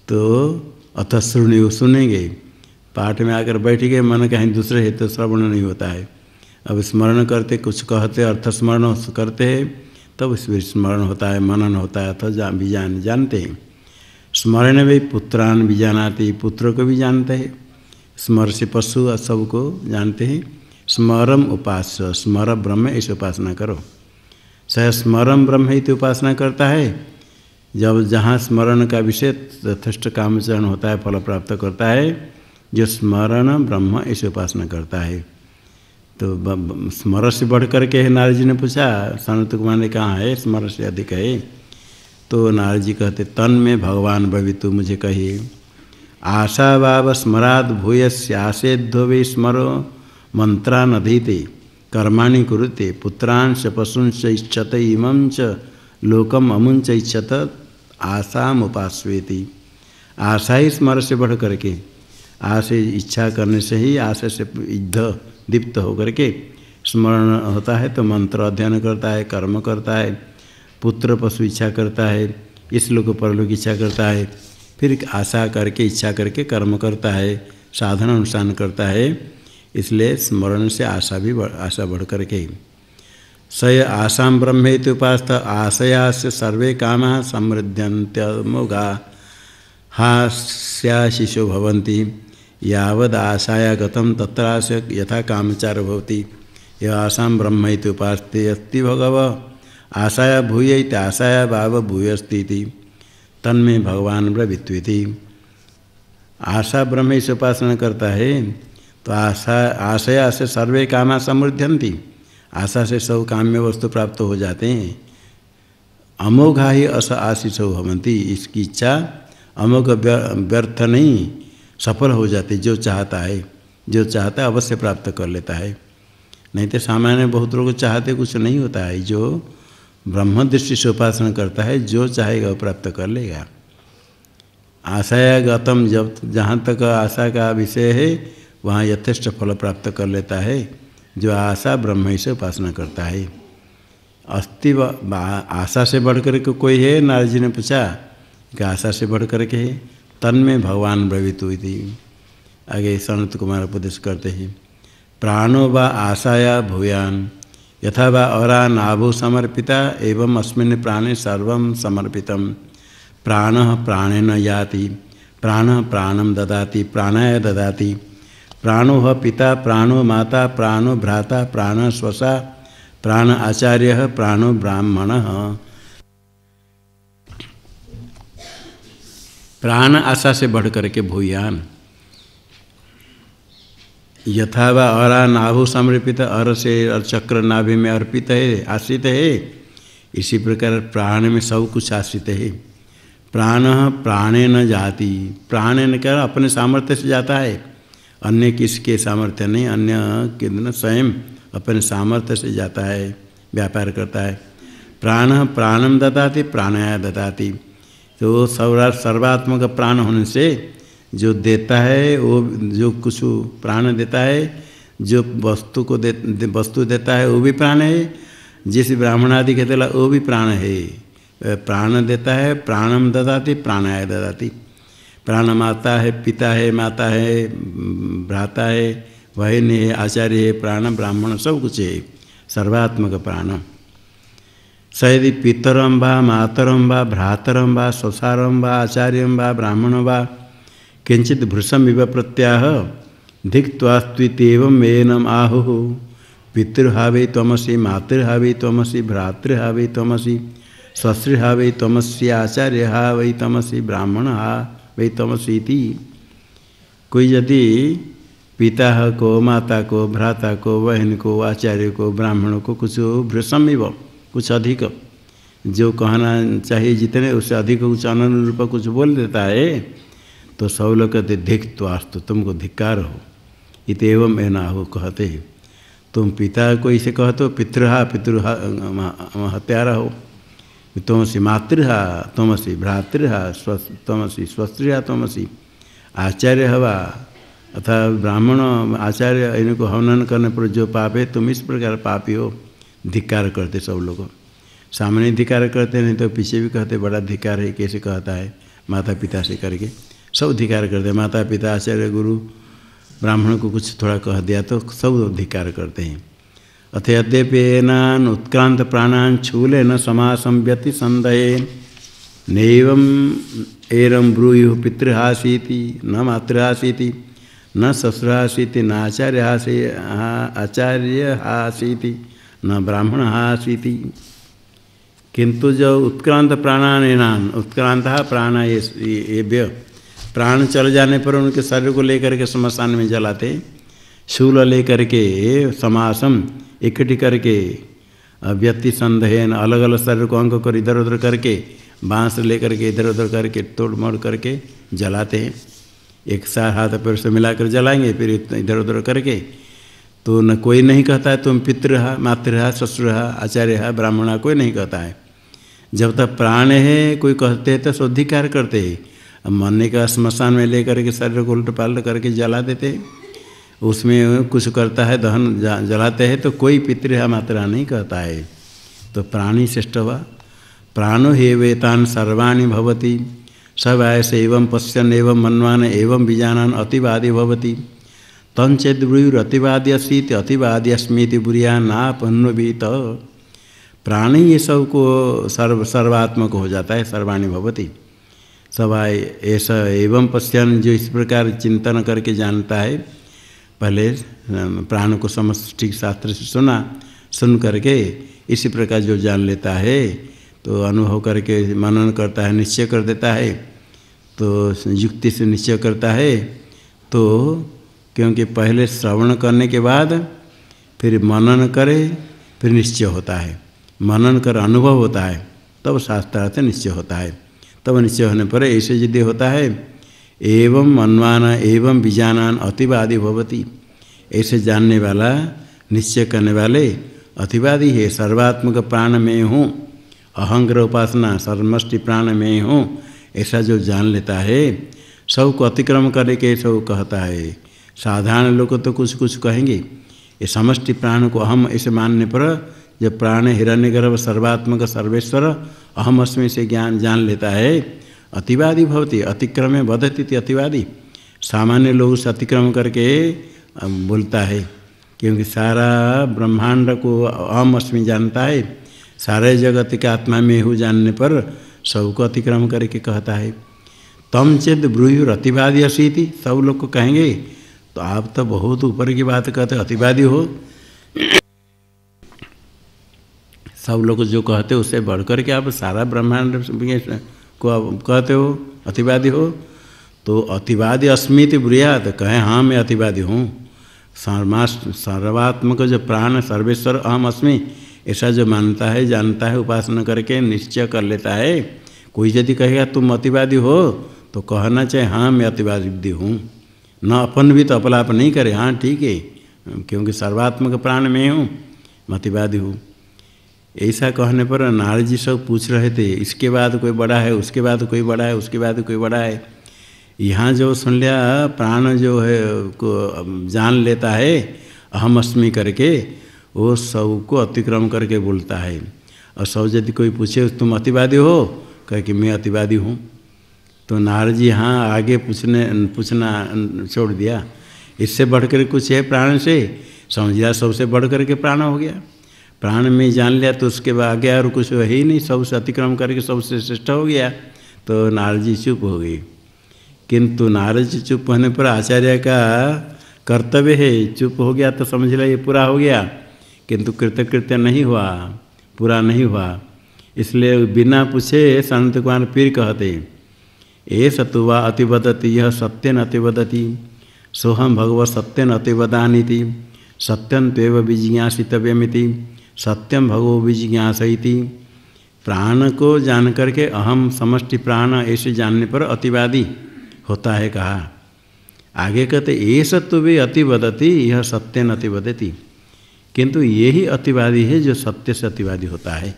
तो अथ श्रृणु सुनेंगे, पाठ में आकर बैठ गए मन कहीं दूसरे है तो श्रवण नहीं होता है। अब स्मरण करते कुछ कहते अर्थ स्मरण करते हैं तब इसमें स्मरण होता है, मनन होता है, अथ बीजान जानते हैं। स्मरण भी पुत्रान बीजानाति, पुत्र को भी जानते हैं, स्मर से पशु सबको जानते हैं। स्मरम उपास्य, स्मर ब्रह्म ऐसे उपासना करो। सह स्मरम ब्रह्म इति उपासना करता है। जब जहाँ स्मरण का विषय यथेष्ट कामचरण होता है, फल प्राप्त करता है, जो स्मरण ब्रह्म ऐसे उपासना करता है। तो स्मर से बढ़ करके है, नारद जी ने पूछा, सनत कुमार ने कहा है स्मर से अधिक है। तो नारद जी कहते तन में भगवान भवितु, मुझे कहिए। आशा भाव स्मराद भूयस्यासेध्यो वे स्मरो मंत्रान अधीते कर्माणि कुरुते पुत्रांश पशुंश इच्छत इमं च लोकम अमुंच इच्छत आशाम उपास्वेति। आशा ही स्मर से बढ़ करके, आशा इच्छा करने से ही आशा से दीप्त होकर के स्मरण होता है। तो मंत्र अध्ययन करता है, कर्म करता है, पुत्र पशु इच्छा करता है, इस लोक परलोक इच्छा करता है, फिर आशा करके इच्छा करके कर्म करता है, साधन अनुष्ठान करता है। इसलिए स्मरण से आशा भी आशा बढ़ करके। स आशा ब्रह्मेति उपास्त आशया से सर्वे कामाः समृद्ध्यन्त्यमोघा हास्याशिशो भवन्ति। यावद आशाया गतं तत्रास्य यथा कामचार भवति। यह आशा ब्रह्म इति उपास्ते अस्ति भगव आशाया भूय इति आशाया भाव भूयस्ति इति तन्मे भगवान ब्रवीत्वेति। आशा ब्रह्म से उपासना करता है तो आशया से सर्वे कामा समृद्ध्यन्ति, आशा से सब काम्य वस्तु प्राप्त हो जाते हैं। अमोघा ही अस आशीषो भवन्ति, इसकी इच्छा अमोघ व्यर्थ नहीं सफल हो जाती। जो चाहता है, जो चाहता है अवश्य प्राप्त कर लेता है। नहीं तो सामान्य बहुत लोग चाहते कुछ नहीं होता है। जो ब्रह्म दृष्टि से उपासना करता है, जो चाहेगा वो प्राप्त कर लेगा। आशाया गतम, जब जहाँ तक आशा का विषय है वहाँ यथेष्ट फल प्राप्त कर लेता है जो आशा ब्रह्म से उपासना करता है। अस्ति आशा से बढ़ कर के कोई है? नारद जी ने पूछा कि आशा से बढ़ कर के है। तन्में भगवान ब्रवीत हुई थी। आगे सनत कुमार उपदेश करते हैं, प्राणो वा आशाया भूयान यथा वा औरा नाभो समर्पिता एवं अस्मिन् प्राणे सर्वं समर्पितम्। प्राणः प्राणेन याति, प्राणः प्राणं ददाति, प्राणाय ददाति। प्राणो ह पिता, प्राणो माता, प्राणो भ्राता, प्राणः स्वसा, प्राण आचार्यः, प्राणो ब्राह्मणः। प्राण आशा से बढ़ करके भूयान यथा वा औरा नाभु समर्पित, और से चक्र नाभि में अर्पित है, आश्रित है, इसी प्रकार प्राण में सब कुछ आश्रित है। प्राण प्राणे न जाति, प्राणे न कर अपने सामर्थ्य से जाता है, अन्य किसके सामर्थ्य नहीं, अन्य के न स्वयं अपने सामर्थ्य से जाता है, व्यापार करता है। प्राण प्राणम ददाति, प्राणाय ददाति। तो सर्वात्मक प्राण होने से जो देता है वो, जो कुछ प्राण देता है, जो वस्तु देता है वो भी प्राण है, जिस ब्राह्मण आदि के द्वारा वो भी प्राण है। प्राण देता है, प्राणम ददाति, प्राणाय ददाति। प्राण माता है, पिता है, माता है, भ्राता है, बहन है, आचार्य है, प्राण ब्राह्मण सब कुछ है, सर्वात्मक प्राण। स यदि पितरम वा मातरम वा भ्रातरम वा स्वसारम वा आचार्यम वा ब्राह्मण वा किंचित भृशम इव प्रत्याह धिक्त्वास्त्वित्येवं एनम आहुः। पितृहावै त्वमसि, मातृहावै त्वमसि, भ्रातृहावै त्वमसि, स्वश्रीहावै त्वमसि, आचार्यहावै त्वमसि, ब्राह्मणहावै त्वमसि इति। कोई यदि पिता को, माता को, भ्राता को, बहन को, आचार्य को, ब्राह्मण को कुछ भृशम इव, कुछ अधिक जो कहना चाहिए जितने उससे अधिक कुछ अनुरूप कुछ बोल देता है, तो सब लोग कहते धिक्त्वास्तु, तुमको धिक्कार हो। इत्येवं एनाहु कहते हैं, तुम पिता को इसे कहते हो पितृहा, पितृहा हत्यारा हो। त्वमसि मातृहा, त्वमसि भ्रातृहा, त्वमसि स्वस्त्रिहा, त्वमसि आचार्य हवा अथा ब्राह्मण आचार्य, इनको हनन करने पर जो पाप है तुम इस प्रकार पापी हो। धिक्कार करते सब लोग, सामने धिक्कार करते, नहीं तो पीछे भी कहते बड़ा धिक्कार है, कैसे कहता है माता पिता से करके सब धिक्कार करते। माता पिता आचार्य गुरु ब्राह्मण को कुछ थोड़ा कह दिया तो सब धिक्कार करते हैं। अथ यद्यपेनान उत्क्रांत प्राणान छूलेन समासं व्यति संदयेन नैवं एरं ब्रूयुः पितृहासीति न मातृहासीति न ससुरासीति न आचार्यहासीति न ब्राह्मणहासीति। किंतु जो उत्क्रांत प्राणान, उत्क्रांत प्राण ये प्राण चल जाने पर उनके शरीर को लेकर के श्मशान में जलाते, शूल लेकर के समासम इकट्ठी करके व्यक्ति संदेहन अलग अलग शरीर को अंग कर इधर उधर करके बाँस लेकर के इधर उधर करके तोड़ मोड़ करके जलाते हैं। एक साथ हाथ पैर से मिलाकर जलाएंगे, फिर इधर उधर करके। तो न कोई नहीं कहता है तुम पितृहा, मातृहा, ससुरहा, आचार्यहा, ब्राह्मणा, कोई नहीं कहता है। जब तक प्राण है कोई कहते हैं तो शुद्धिकार करते हैं। अब मरने का श्मशान में लेकर के शरीर को उल्ट पाल्ट करके जला देते, उसमें कुछ करता है दहन जलाते हैं, तो कोई पितृहा मातृहा नहीं कहता है। तो प्राणी श्रेष्ठ हुआ। प्राणो हे वेतान सर्वाणि भवति सब ऐसे एवं पश्यन एवं मन्वान एवं बीजानान अतिवादी भवति तंचेद ब्रूयुरतिवादी अस्मीत अतिवादी अस्मीति बुरिया नापन्नवीत। प्राणी ये सब को सर्वात्मक हो जाता है, सर्वाणि भवति सब ऐसा एवं पश्यन, जो इस प्रकार चिंतन करके जानता है। पहले प्राण को समष्टि शास्त्र से सुन करके इसी प्रकार जो जान लेता है तो अनुभव करके मनन करता है, निश्चय कर देता है, तो युक्ति से निश्चय करता है। तो क्योंकि पहले श्रवण करने के बाद फिर मनन करे, फिर निश्चय होता है, मनन कर अनुभव होता है, तब शास्त्रार्थ निश्चय होता है। तब निश्चय होने पर ऐसे यदि होता है एवं मन्वाना एवं बीजानान अतिवादी भवति, ऐसे जानने वाला निश्चय करने वाले अतिवादी है। सर्वात्मक प्राण में हूँ, अहंग्रह उपासना सर्वमष्टि प्राण में हूँ, ऐसा जो जान लेता है सब को अतिक्रम करके सब कहता है। साधारण लोग तो कुछ कुछ कहेंगे, ये समष्टि प्राण को अहम ऐसे मानने पर जो प्राण हिरण्यगर्भ सर्वात्मक सर्वेश्वर अहम अस्मि से ज्ञान जान लेता है, अतिवादी भवति, अतिक्रमे वदति इति अतिवादी। सामान्य लोग उस अतिक्रम करके बोलता है, क्योंकि सारा ब्रह्मांड को अहम अस्मि जानता है, सारे जगत के आत्मा में हूँ जानने पर सबको अतिक्रम करके कहता है। तम चेद ब्रूयुर अतिवादी असीति, सब लोग को कहेंगे तो आप तो बहुत ऊपर की बात कहते, अतिवादी हो। सब लोग जो कहते हो उससे बढ़ कर के आप सारा ब्रह्मांड को कहते हो अतिवादी हो। तो अतिवादी अस्मिति ब्रूयात, कहें हाँ मैं अतिवादी हूँ। सर्वात्मक जो प्राण सर्वेश्वर अहम अस्मि ऐसा जो मानता है जानता है, उपासना करके निश्चय कर लेता है। कोई यदि कहेगा तुम अतिवादी हो तो कहना चाहिए हाँ मैं अतिवादी हूँ, न अपन भी तो अपलाप नहीं करे, हाँ ठीक है क्योंकि सर्वात्मक प्राण में हूँ, मैं अतिवादी हूँ। ऐसा कहने पर नारद जी सब पूछ रहे थे, इसके बाद कोई बड़ा है, उसके बाद कोई बड़ा है, उसके बाद कोई बड़ा है। यहाँ जो सुन लिया प्राण जो है को जान लेता है अहम अस्मि करके, वो सब को अतिक्रम करके बोलता है। और सब यदि कोई पूछे तुम अतिवादी हो, कहे कि मैं अतिवादी हूँ, तो नारद जी यहाँ आगे पूछना छोड़ दिया। इससे बढ़कर कुछ है प्राण से, समझ लिया सबसे बढ़ करके प्राण हो गया। प्राण में जान लिया तो उसके बाद आगे और कुछ है ही नहीं, सबसे अतिक्रम करके सबसे श्रेष्ठ हो गया। तो नारद जी चुप हो गई। किंतु नारद जी चुप होने पर आचार्य का कर्तव्य है, चुप हो गया तो समझ लिया ये पूरा हो गया, किंतु कृतकृत्य नहीं हुआ, पूरा नहीं हुआ। इसलिए बिना पूछे संत कुमार फिर कहते, ए सतुवा अतिवदति यह सत्यन अतिवदति, सोहम भगवत सत्यन अतिवदानीति, सत्यं त्वेव विजिज्ञासितव्यमिति, सत्यम भगवो विजिज्ञासइति। प्राण को जान करके अहम समष्टि प्राण ऐसे जानने पर अतिवादी होता है कहा। आगे कहते ये सत्व भी अतिवदति यह सत्यन अतिवदति, किंतु यही अतिवादी है जो सत्य से अतिवादी होता है।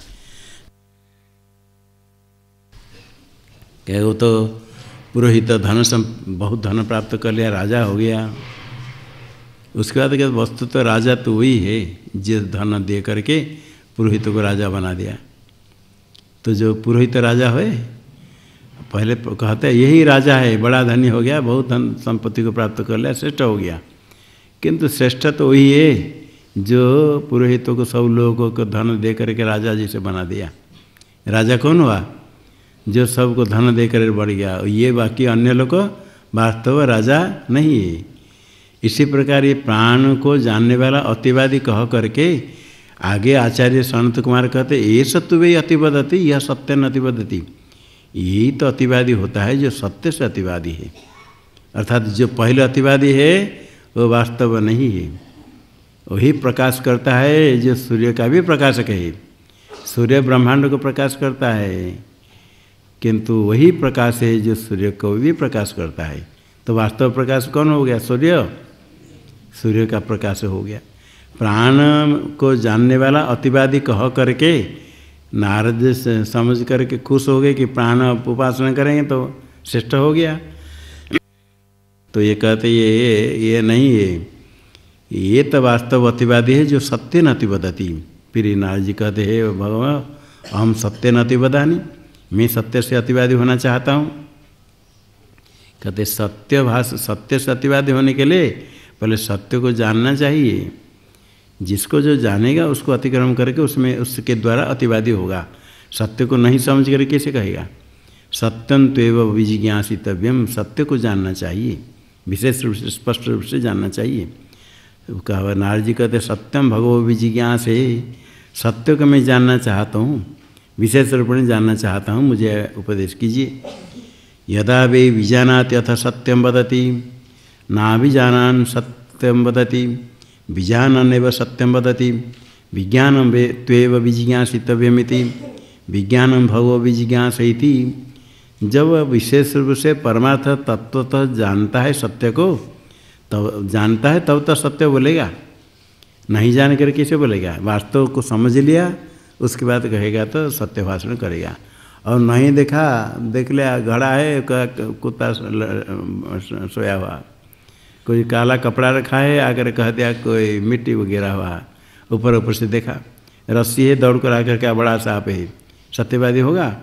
क्या वो तो पुरोहित बहुत धन प्राप्त कर लिया, राजा हो गया, उसके बाद क्या वस्तु तो राजा तो वही है जिस धन दे करके पुरोहित को राजा बना दिया। तो जो पुरोहित राजा हुए पहले कहते हैं यही राजा है, बड़ा धनी हो गया, बहुत धन संपत्ति को प्राप्त कर लिया, श्रेष्ठ हो गया। किंतु श्रेष्ठ तो वही है जो पुरोहितों को सब लोगों को धन दे करके राजा जैसे बना दिया। राजा कौन हुआ? जो सबको धन दे कर बढ़ गया। ये बाकी अन्य लोग वास्तव राजा नहीं है। इसी प्रकार ये प्राण को जानने वाला अतिवादी कह करके आगे आचार्य संत कुमार कहते ये सत्व भी अतिवदति यह सत्य न अतिवदति। यही तो अतिवादी होता है जो सत्य से अतिवादी है, अर्थात जो पहले अतिवादी है वो वास्तव नहीं है। वही प्रकाश करता है जो सूर्य का भी प्रकाशक है। सूर्य ब्रह्मांड को प्रकाश करता है, किंतु वही प्रकाश है जो सूर्य को भी प्रकाश करता है। तो वास्तव प्रकाश कौन हो गया? सूर्य। सूर्य का प्रकाश हो गया। प्राण को जानने वाला अतिवादी कह करके नारद समझ करके खुश हो गए कि प्राण उपासना करेंगे तो श्रेष्ठ हो गया। तो ये कहते ये नहीं है, ये तो वास्तव अतिवादी है जो सत्य न अतिवदति। फिर नारद जी कहते हैं भगवान हम सत्य न अतिवदानी, मैं सत्य से अतिवादी होना चाहता हूँ। कहते सत्य से अतिवादी होने के लिए पहले सत्य को जानना चाहिए। जिसको जो जानेगा उसको अतिक्रमण करके उसमें उसके द्वारा अतिवादी होगा। सत्य को नहीं समझ कर कैसे कहेगा? सत्यं त्वेव विजिज्ञासितव्यम, सत्य को जानना चाहिए, विशेष रूप से स्पष्ट रूप से जानना चाहिए। कहा नारद जी कहते सत्यम भगवो विजिज्ञास है, सत्य को मैं जानना चाहता हूँ, विशेष रूप में जानना चाहता हूँ, मुझे उपदेश कीजिए। यदा वे विजानाति अथ सत्यम वदति नाभिजानान सत्यम वदति विजाननेव सत्यम वदति विज्ञानम वे त्वेव विजिज्ञासितव्यमिति विज्ञानम भगवो विजिज्ञासइति। जब विशेष रूप से परमार्थ तत्वतः जानता है सत्य को, तब जानता है तब तो सत्य बोलेगा, नहीं जान कर कैसे बोलेगा? वास्तव को समझ लिया उसके बाद कहेगा तो सत्य भाषण करेगा। और नहीं देख लिया घड़ा है, कुत्ता सोया हुआ, कोई काला कपड़ा रखा है, आकर कह दिया कोई मिट्टी वगैरह हुआ, ऊपर से देखा, रस्सी है, दौड़ कर आकर क्या बड़ा सांप है, सत्यवादी होगा?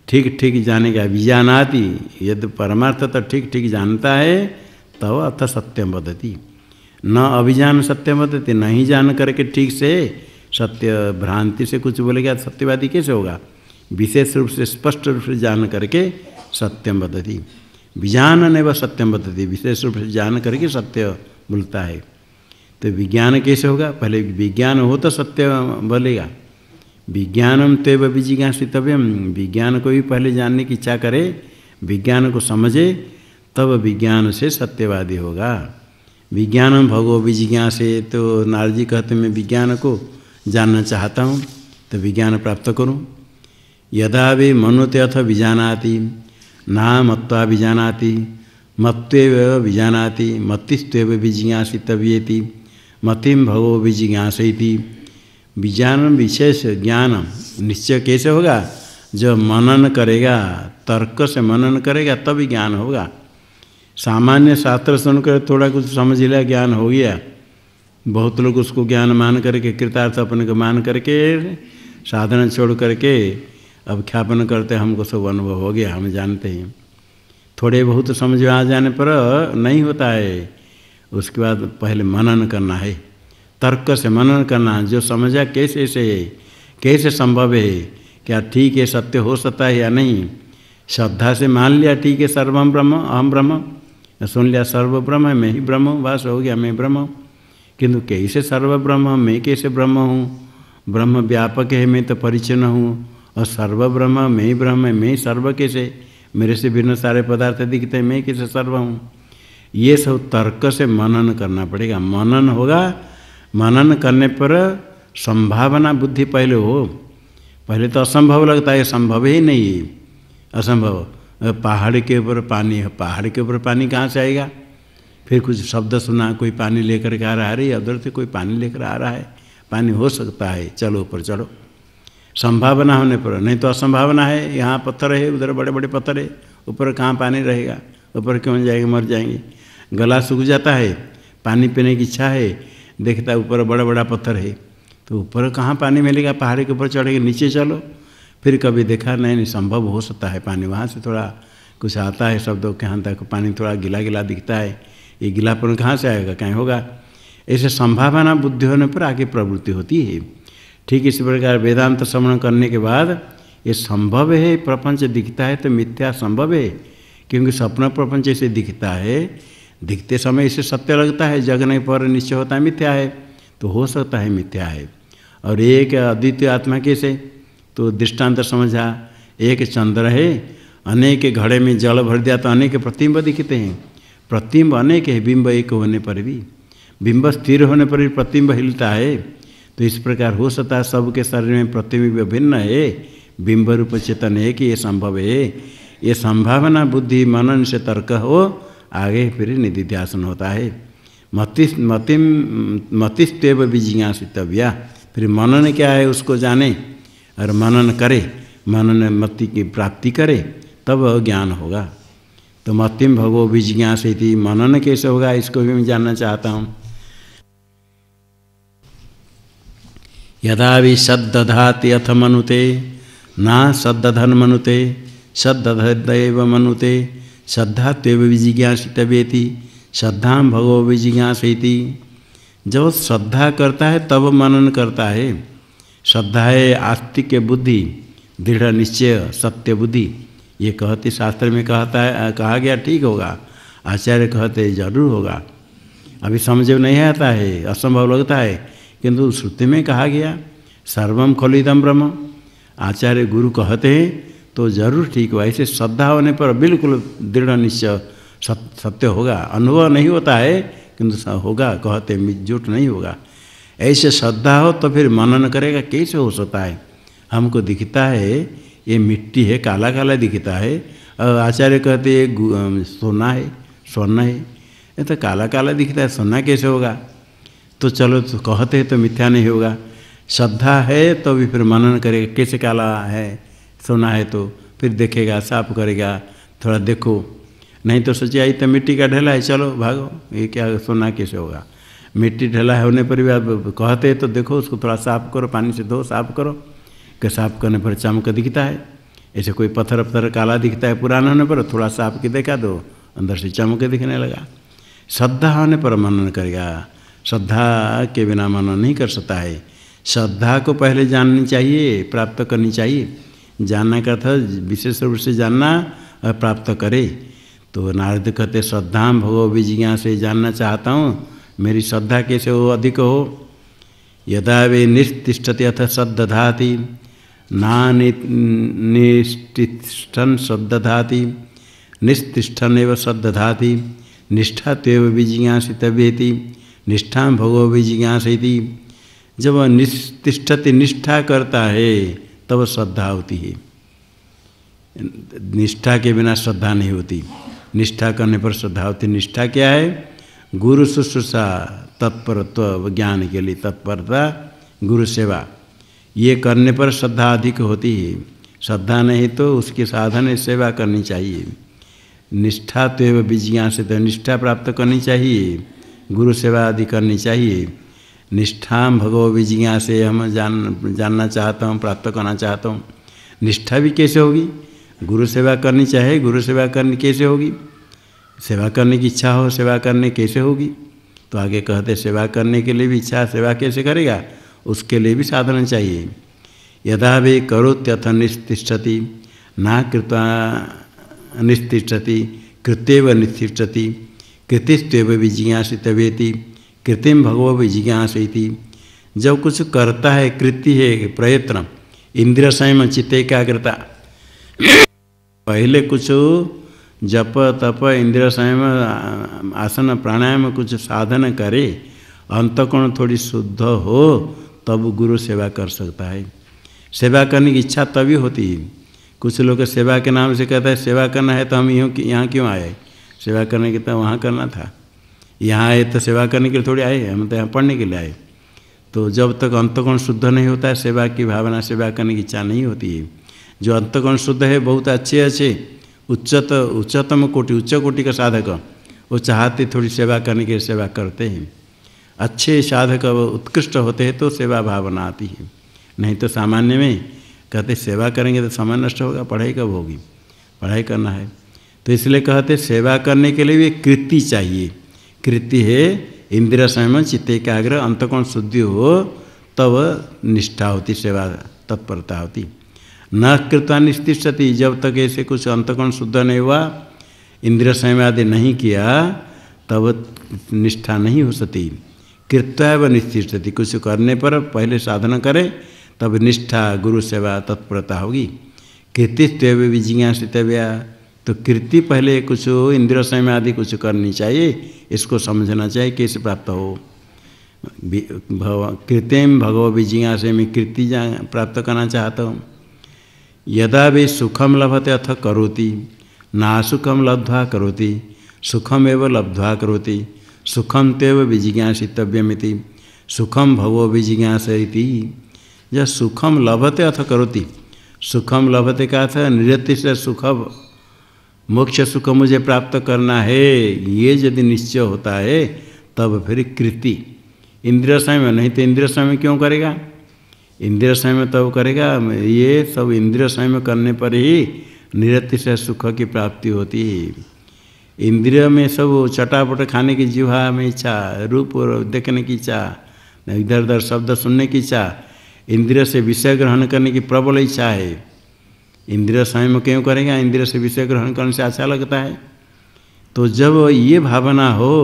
ठीक ठीक जानेगा, विजानाति, यदि परमार्थ तो ठीक ठीक जानता है तब अथ सत्यम वदति, न अभिजान सत्यम वदति, नहीं जान करके ठीक से सत्य भ्रांति से कुछ बोलेगा सत्यवादी कैसे होगा? विशेष रूप से स्पष्ट रूप से जान करके सत्यम वदति, विजान नैव सत्यम वदति, विशेष रूप से जान करके सत्य बोलता है। तो विज्ञान कैसे होगा? पहले विज्ञान हो तो सत्य बोलेगा। विज्ञानम तेव विजिज्ञासितव्यम, विज्ञान को भी पहले जानने की इच्छा करे, विज्ञान को समझे, तब विज्ञान से सत्यवादी होगा। विज्ञानम भगो विजिज्ञासे, तो नारजी कहते मैं विज्ञान को जानना चाहता हूँ तो विज्ञान प्राप्त करूँ। यदा वे मनुते अथ विजानाति, ना मत्वा विजानाति, मत्वेव विजानाति, मतिस्त्वेव विजिज्ञासितव्येति, मतिम भगो विजिज्ञासयति। विज्ञान विशेष ज्ञान निश्चय कैसे होगा? जब मनन करेगा, तर्क से मनन करेगा तब ज्ञान होगा। सामान्य शास्त्र सुनकर थोड़ा कुछ समझ लिया, ज्ञान हो गया। बहुत लोग उसको ज्ञान मान करके, कृतार्थ अपने को मान करके साधना छोड़ करके अब ख्यापन करते हमको सब अनुभव हो गया, हम जानते हैं। थोड़े बहुत समझ में आ जाने पर नहीं होता है, उसके बाद पहले मनन करना है, तर्क से मनन करना, जो समझा कैसे से है, कैसे संभव है, क्या ठीक है, सत्य हो सकता है या नहीं। श्रद्धा से मान लिया ठीक है, सर्वम ब्रह्म अहम ब्रह्म, सुन लिया सर्व ब्रह्म है, मैं ही ब्रह्म हूँ, बस हो गया, मैं ब्रह्म हूँ। किंतु कैसे सर्व ब्रह्म, मैं कैसे ब्रह्म हूँ? ब्रह्म व्यापक है, मैं तो परिचिन्न हूँ, और सर्व ब्रह्म मैं ही ब्रह्म है, मैं सर्व कैसे? मेरे से भिन्न सारे पदार्थ दिखते हैं, मैं कैसे सर्व हूँ? ये सब तर्क से मनन करना पड़ेगा। मनन होगा, मनन करने पर संभावना बुद्धि पहले हो। पहले तो असंभव लगता है, संभव ही नहीं है, असंभव। पहाड़ के ऊपर पानी है, पहाड़ के ऊपर पानी कहाँ से आएगा? फिर कुछ शब्द सुना, कोई पानी लेकर के आ रहा है, अरे उधर से कोई पानी लेकर आ रहा है, पानी हो सकता है, चलो ऊपर चढ़ो। संभावना होने पर, नहीं तो असंभावना है, यहाँ पत्थर है, उधर बड़े बड़े पत्थर है, ऊपर कहाँ पानी रहेगा? ऊपर क्यों जाएंगे? मर जाएंगे। गला सूख जाता है, पानी पीने की इच्छा है, देखता है ऊपर बड़ा बड़ा पत्थर है, तो ऊपर कहाँ पानी मिलेगा? पहाड़ी के ऊपर चढ़ेंगे, नीचे चलो। फिर कभी देखा नहीं संभव हो सकता है पानी, वहाँ से थोड़ा कुछ आता है शब्दों के यहाँ तक, पानी थोड़ा गिला गिला दिखता है, ये गिलापन कहाँ से आएगा? कहीं होगा। ऐसे संभावना बुद्धि होने पर आगे प्रवृत्ति होती है। ठीक इसी प्रकार वेदांत श्रवण करने के बाद ये संभव है, प्रपंच दिखता है तो मिथ्या संभव है, क्योंकि स्वप्न प्रपंच ऐसे दिखता है, दिखते समय इसे सत्य लगता है, जगने पर निश्चय होता है मिथ्या है, तो हो सकता है मिथ्या है। और एक अद्वितीय आत्मा कैसे? तो दृष्टांत समझा, एक चंद्र है, अनेक घड़े में जल भर दिया तो अनेक प्रतिबिंब दिखते हैं, प्रतिबिंब अनेक है, बिंब एक होने पर भी, बिंब स्थिर होने पर भी प्रतिबिंब हिलता है। तो इस प्रकार हो सकता है सबके शरीर में प्रतिबिंब भिन्न है, बिंब रूप चेतन है कि ये संभव है। ये संभावना बुद्धि मनन से तर्क हो, आगे फिर निधिध्यासन होता है। मतिस्त्वेव विजिज्ञासितव्या, फिर मनन क्या है उसको जाने और मनन करे, मनन मति की प्राप्ति करे, तब ज्ञान होगा। तो मतिम भगो विजिज्ञासिति, मनन कैसे होगा इसको भी मैं जानना चाहता हूँ। यदा भी सद्दधाति अथ मनुते, ना सद्दधन मनुते, सद्दधैव मनुते, श्रद्धा तेव विजिज्ञासितव्येति, श्रद्धां भगो विजिज्ञासिति। जब श्रद्धा करता है तब मनन करता है। श्रद्धा है आस्तिक बुद्धि, दृढ़ निश्चय, सत्य बुद्धि, ये कहते शास्त्र में कहता है, कहा गया ठीक होगा, आचार्य कहते जरूर होगा। अभी समझ में नहीं आता है, असंभव लगता है, किंतु श्रुति में कहा गया सर्वम खलु ब्रह्म, आचार्य गुरु कहते हैं तो जरूर ठीक हुआ। ऐसे श्रद्धा होने पर बिल्कुल दृढ़ निश्चय सत्य होगा। अनुभव नहीं होता है किंतु होगा, कहते झूठ नहीं होगा। ऐसे श्रद्धा हो तो फिर मनन करेगा, कैसे हो सकता है? हमको दिखता है ये मिट्टी है, काला काला दिखता है, और आचार्य कहते ये सोना है, स्वर्ण है, ये तो काला काला दिखता है, सोना कैसे होगा? तो चलो तो कहते हैं तो मिथ्या नहीं होगा। श्रद्धा है तो भी फिर मनन करेगा, कैसे काला है, सोना है, तो फिर देखेगा, साफ करेगा, थोड़ा देखो, नहीं तो सोचिए आई तो मिट्टी का ढेला है, चलो भागो, ये क्या सोना कैसे होगा? मिट्टी ढला होने पर भी आप कहते तो देखो उसको थोड़ा साफ करो, पानी से धो साफ करो, कि साफ करने पर चमक दिखता है। ऐसे कोई पत्थर काला दिखता है पुराना होने पर, थोड़ा साफ की देखा दो अंदर से चमक दिखने लगा। श्रद्धा होने पर मनन करेगा, श्रद्धा के बिना मनन नहीं कर सकता है। श्रद्धा को पहले जाननी चाहिए, प्राप्त करनी चाहिए। जानना का था विशेष रूप से जानना और प्राप्त करे। तो नारद कहते श्रद्धा भगवो विजिज्ञा से जानना चाहता हूँ, मेरी श्रद्धा कैसे हो, अधिक हो। यदा वे निष्तिष्ठति अथ श्रद्दधाति निष्ठन श्रद्दधाति निस्तिष्ठन एवं श्रद्दधाति निष्ठा त्वेव विजिज्ञासितव्येति निष्ठा भगवो विजिज्ञासेति। जब निस्तिष्ठति निष्ठा करता है तब श्रद्धा होती है। निष्ठा के बिना श्रद्धा नहीं होती, निष्ठा करने पर श्रद्धा होती। निष्ठा क्या है? गुरु शुश्रूषा, तत्परत्व, ज्ञान के लिए तत्परता, गुरु सेवा, ये करने पर श्रद्धा अधिक होती है। श्रद्धा नहीं तो उसके साधन सेवा करनी चाहिए। निष्ठा तो एवं विजिज्ञा से तो निष्ठा प्राप्त करनी चाहिए, गुरु सेवा आदि करनी चाहिए। निष्ठा भगवो विजिज्ञा से हम जानना चाहता हूँ, प्राप्त करना चाहता हूँ। निष्ठा भी कैसे होगी? गुरु सेवा करनी चाहिए, गुरु सेवा करनी कैसे होगी? सेवा करने की इच्छा हो, सेवा करने कैसे होगी? तो आगे कहते सेवा करने के लिए भी इच्छा, सेवा कैसे करेगा? उसके लिए भी साधन चाहिए। यदा वे करोत्यथ निस्तिष्ठति ना कृत्वा निस्तिष्ठति कृत्येव निस्तिष्ठति कृतिस्त्वेव विजिज्ञासितव्येति कृतिम भगवो विजिज्ञासेति। जब कुछ करता है, कृति है प्रयत्न, इंद्रिय संयम चित्त एकाग्रता, पहले कुछ जप तप इंद्रिय संयम आसन प्राणायाम कुछ साधन करे, अंतःकरण थोड़ी शुद्ध हो तब गुरु सेवा कर सकता है। सेवा करने की इच्छा तभी होती है। कुछ लोग सेवा के नाम से कहता है सेवा करना है तो हम यहाँ क्यों आए? सेवा करने के तो वहाँ करना था, यहाँ आए तो सेवा करने के लिए थोड़ी आए, हम तो यहाँ पढ़ने के लिए आए। तो जब तक अंतःकरण शुद्ध नहीं होता है, सेवा की भावना, सेवा करने की इच्छा नहीं होती है। जो अंतःकरण शुद्ध है, बहुत अच्छे उच्चतम कोटि, उच्च कोटि का साधक, वो चाहते थोड़ी सेवा करने के लिए सेवा करते हैं। अच्छे साधक उत्कृष्ट होते हैं तो सेवा भावना आती है। नहीं तो सामान्य में कहते सेवा करेंगे तो समय नष्ट होगा, पढ़ाई कब होगी? पढ़ाई करना है। तो इसलिए कहते सेवा करने के लिए भी कृति चाहिए। कृति है इंद्रिय संयम चित्त एकाग्र, अंतःकरण शुद्धि हो तब निष्ठा होती, सेवा तत्परता होती। न कृत्वा निस्तिष्ठति, जब तक ऐसे कुछ अंतःकरण शुद्ध नहीं हुआ, इंद्रिय संयम आदि नहीं किया, तब निष्ठा नहीं हो सकती। कृत्वा व निस्तिष्ठति, कुछ करने पर पहले साधन करे तब निष्ठा गुरु सेवा तत्परता होगी। कृतिस्त्वेव विजिज्ञासितव्या, तो कृति पहले कुछ इंद्रिय संयम आदि कुछ करनी चाहिए, इसको समझना चाहिए कैसे प्राप्त हो। कृतिम भगवो विजिज्ञासे में कृति प्राप्त करना चाहता हूँ। यदा वे सुखम लभते अथ करोति ना सुखम लब्ध्वा करोति सुखम एव लब्ध्वा करोति सुखम तेव विजिज्ञासितव्यमिति सुखम भगवो विजिज्ञासेति। जब सुखम लभते अथ करोति, सुखम लभते का अर्थ निरति से सुख, मोक्ष सुख मुझे प्राप्त करना है, ये यदि निश्चय होता है तब फिर कृति, इंद्रिय संयम, नहीं तो इंद्रिय संयम क्यों करेगा? इंद्रिय संयम तब करेगा, ये सब इंद्रिय संयम करने पर ही निरति से सुख की प्राप्ति होती है। इंद्रिय में सब चटापट खाने की, जिह्वा में इच्छा, रूप देखने की इच्छा, इधर उधर शब्द सुनने की इच्छा, इंद्रिय से विषय ग्रहण करने की प्रबल इच्छा है। इंद्रिय संयम क्यों करेगा? इंद्रिय से विषय ग्रहण करने से अच्छा लगता है। तो जब ये भावना हो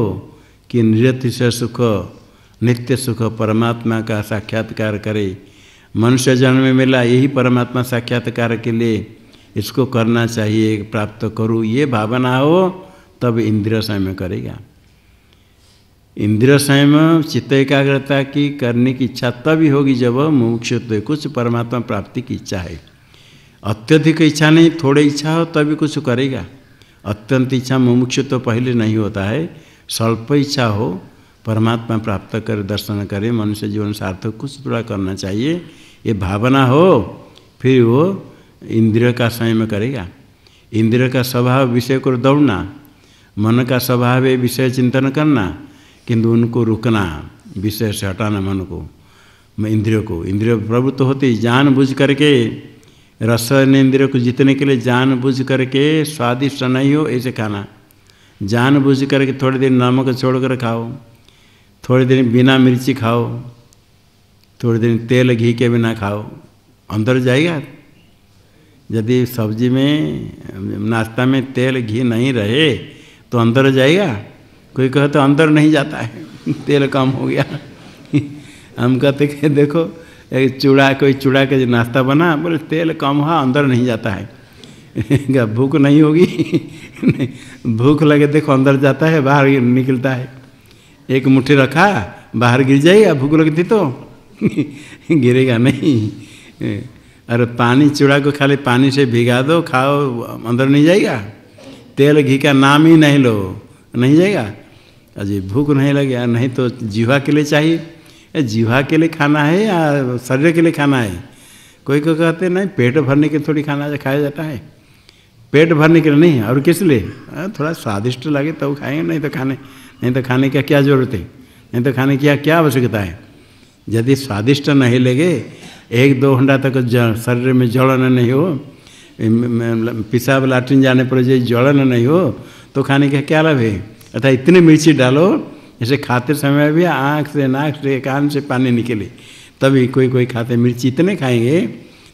कि निरति से सुख, नित्य सुख, परमात्मा का साक्षात्कार करे, मनुष्य जन्म में मिला यही परमात्मा साक्षात्कार के लिए इसको करना चाहिए, प्राप्त करूँ, ये भावना हो तब इंद्रिय संयम करेगा। इंद्रिय संयम चित्त एकाग्रता की करने की इच्छा तभी होगी जब मुमुक्षुत्व, कुछ परमात्मा प्राप्ति की इच्छा है। अत्यधिक इच्छा नहीं, थोड़ी इच्छा हो तभी कुछ करेगा। अत्यंत इच्छा मुमुक्षुत्व पहले नहीं होता है। स्वल्प इच्छा हो, परमात्मा प्राप्त करे, दर्शन करे, मनुष्य जीवन सार्थक कुछ थोड़ा करना चाहिए, ये भावना हो, फिर वो इंद्रिय का संयम करेगा। इंद्रिय का स्वभाव विषय को दौड़ना, मन का स्वभाव है विषय चिंतन करना, किंतु उनको रुकना, विषय से हटाना मन को, इंद्रियों को। इंद्रिय प्रभुत्व होती जानबूझ करके रसन इंद्रिय को जीतने के लिए जानबूझ करके स्वादिष्ट नहीं हो ऐसे खाना, जानबूझ करके थोड़े दिन नमक छोड़कर खाओ, थोड़े दिन बिना मिर्ची खाओ, थोड़े दिन तेल घी के बिना खाओ, अंदर जाएगा। यदि सब्जी में नाश्ता में तेल घी नहीं रहे तो अंदर जाएगा? कोई कहे तो अंदर नहीं जाता है तेल कम हो गया। हम कहते कि देखो एक चूड़ा, कोई चूड़ा का नाश्ता बना, बोले तेल कम हुआ, अंदर नहीं जाता है। क्या भूख नहीं होगी? भूख लगे देखो अंदर जाता है, बाहर निकलता है। एक मुट्ठी रखा बाहर गिर जाएगा, भूख लगती तो गिरेगा नहीं। अरे पानी, चूड़ा को खाली पानी से भिगा दो, खाओ, अंदर नहीं जाएगा। तेल घी का नाम ही नहीं लो, नहीं जाएगा। अजी भूख नहीं लगे, नहीं तो जीवा के लिए चाहिए। जीवा के लिए खाना है या शरीर के लिए खाना है? कोई को कहते नहीं, पेट भरने के थोड़ी खाना खाया जाता है, पेट भरने के लिए नहीं। और किस लिए? थोड़ा स्वादिष्ट लगे तब खाएंगे, नहीं तो खाने की क्या जरूरत है? नहीं तो खाने की क्या आवश्यकता है? यदि स्वादिष्ट नहीं लगे, 1-2 घंटा तक शरीर में जलन नहीं हो, पेशाब लाट्रिन जाने पर जो जलन नहीं हो, तो खाने का क्या लाभ है? अर्थात इतनी मिर्ची डालो जैसे खाते समय भी आँख से, नाक से, कान से पानी निकले। तभी कोई खाते मिर्ची इतने खाएंगे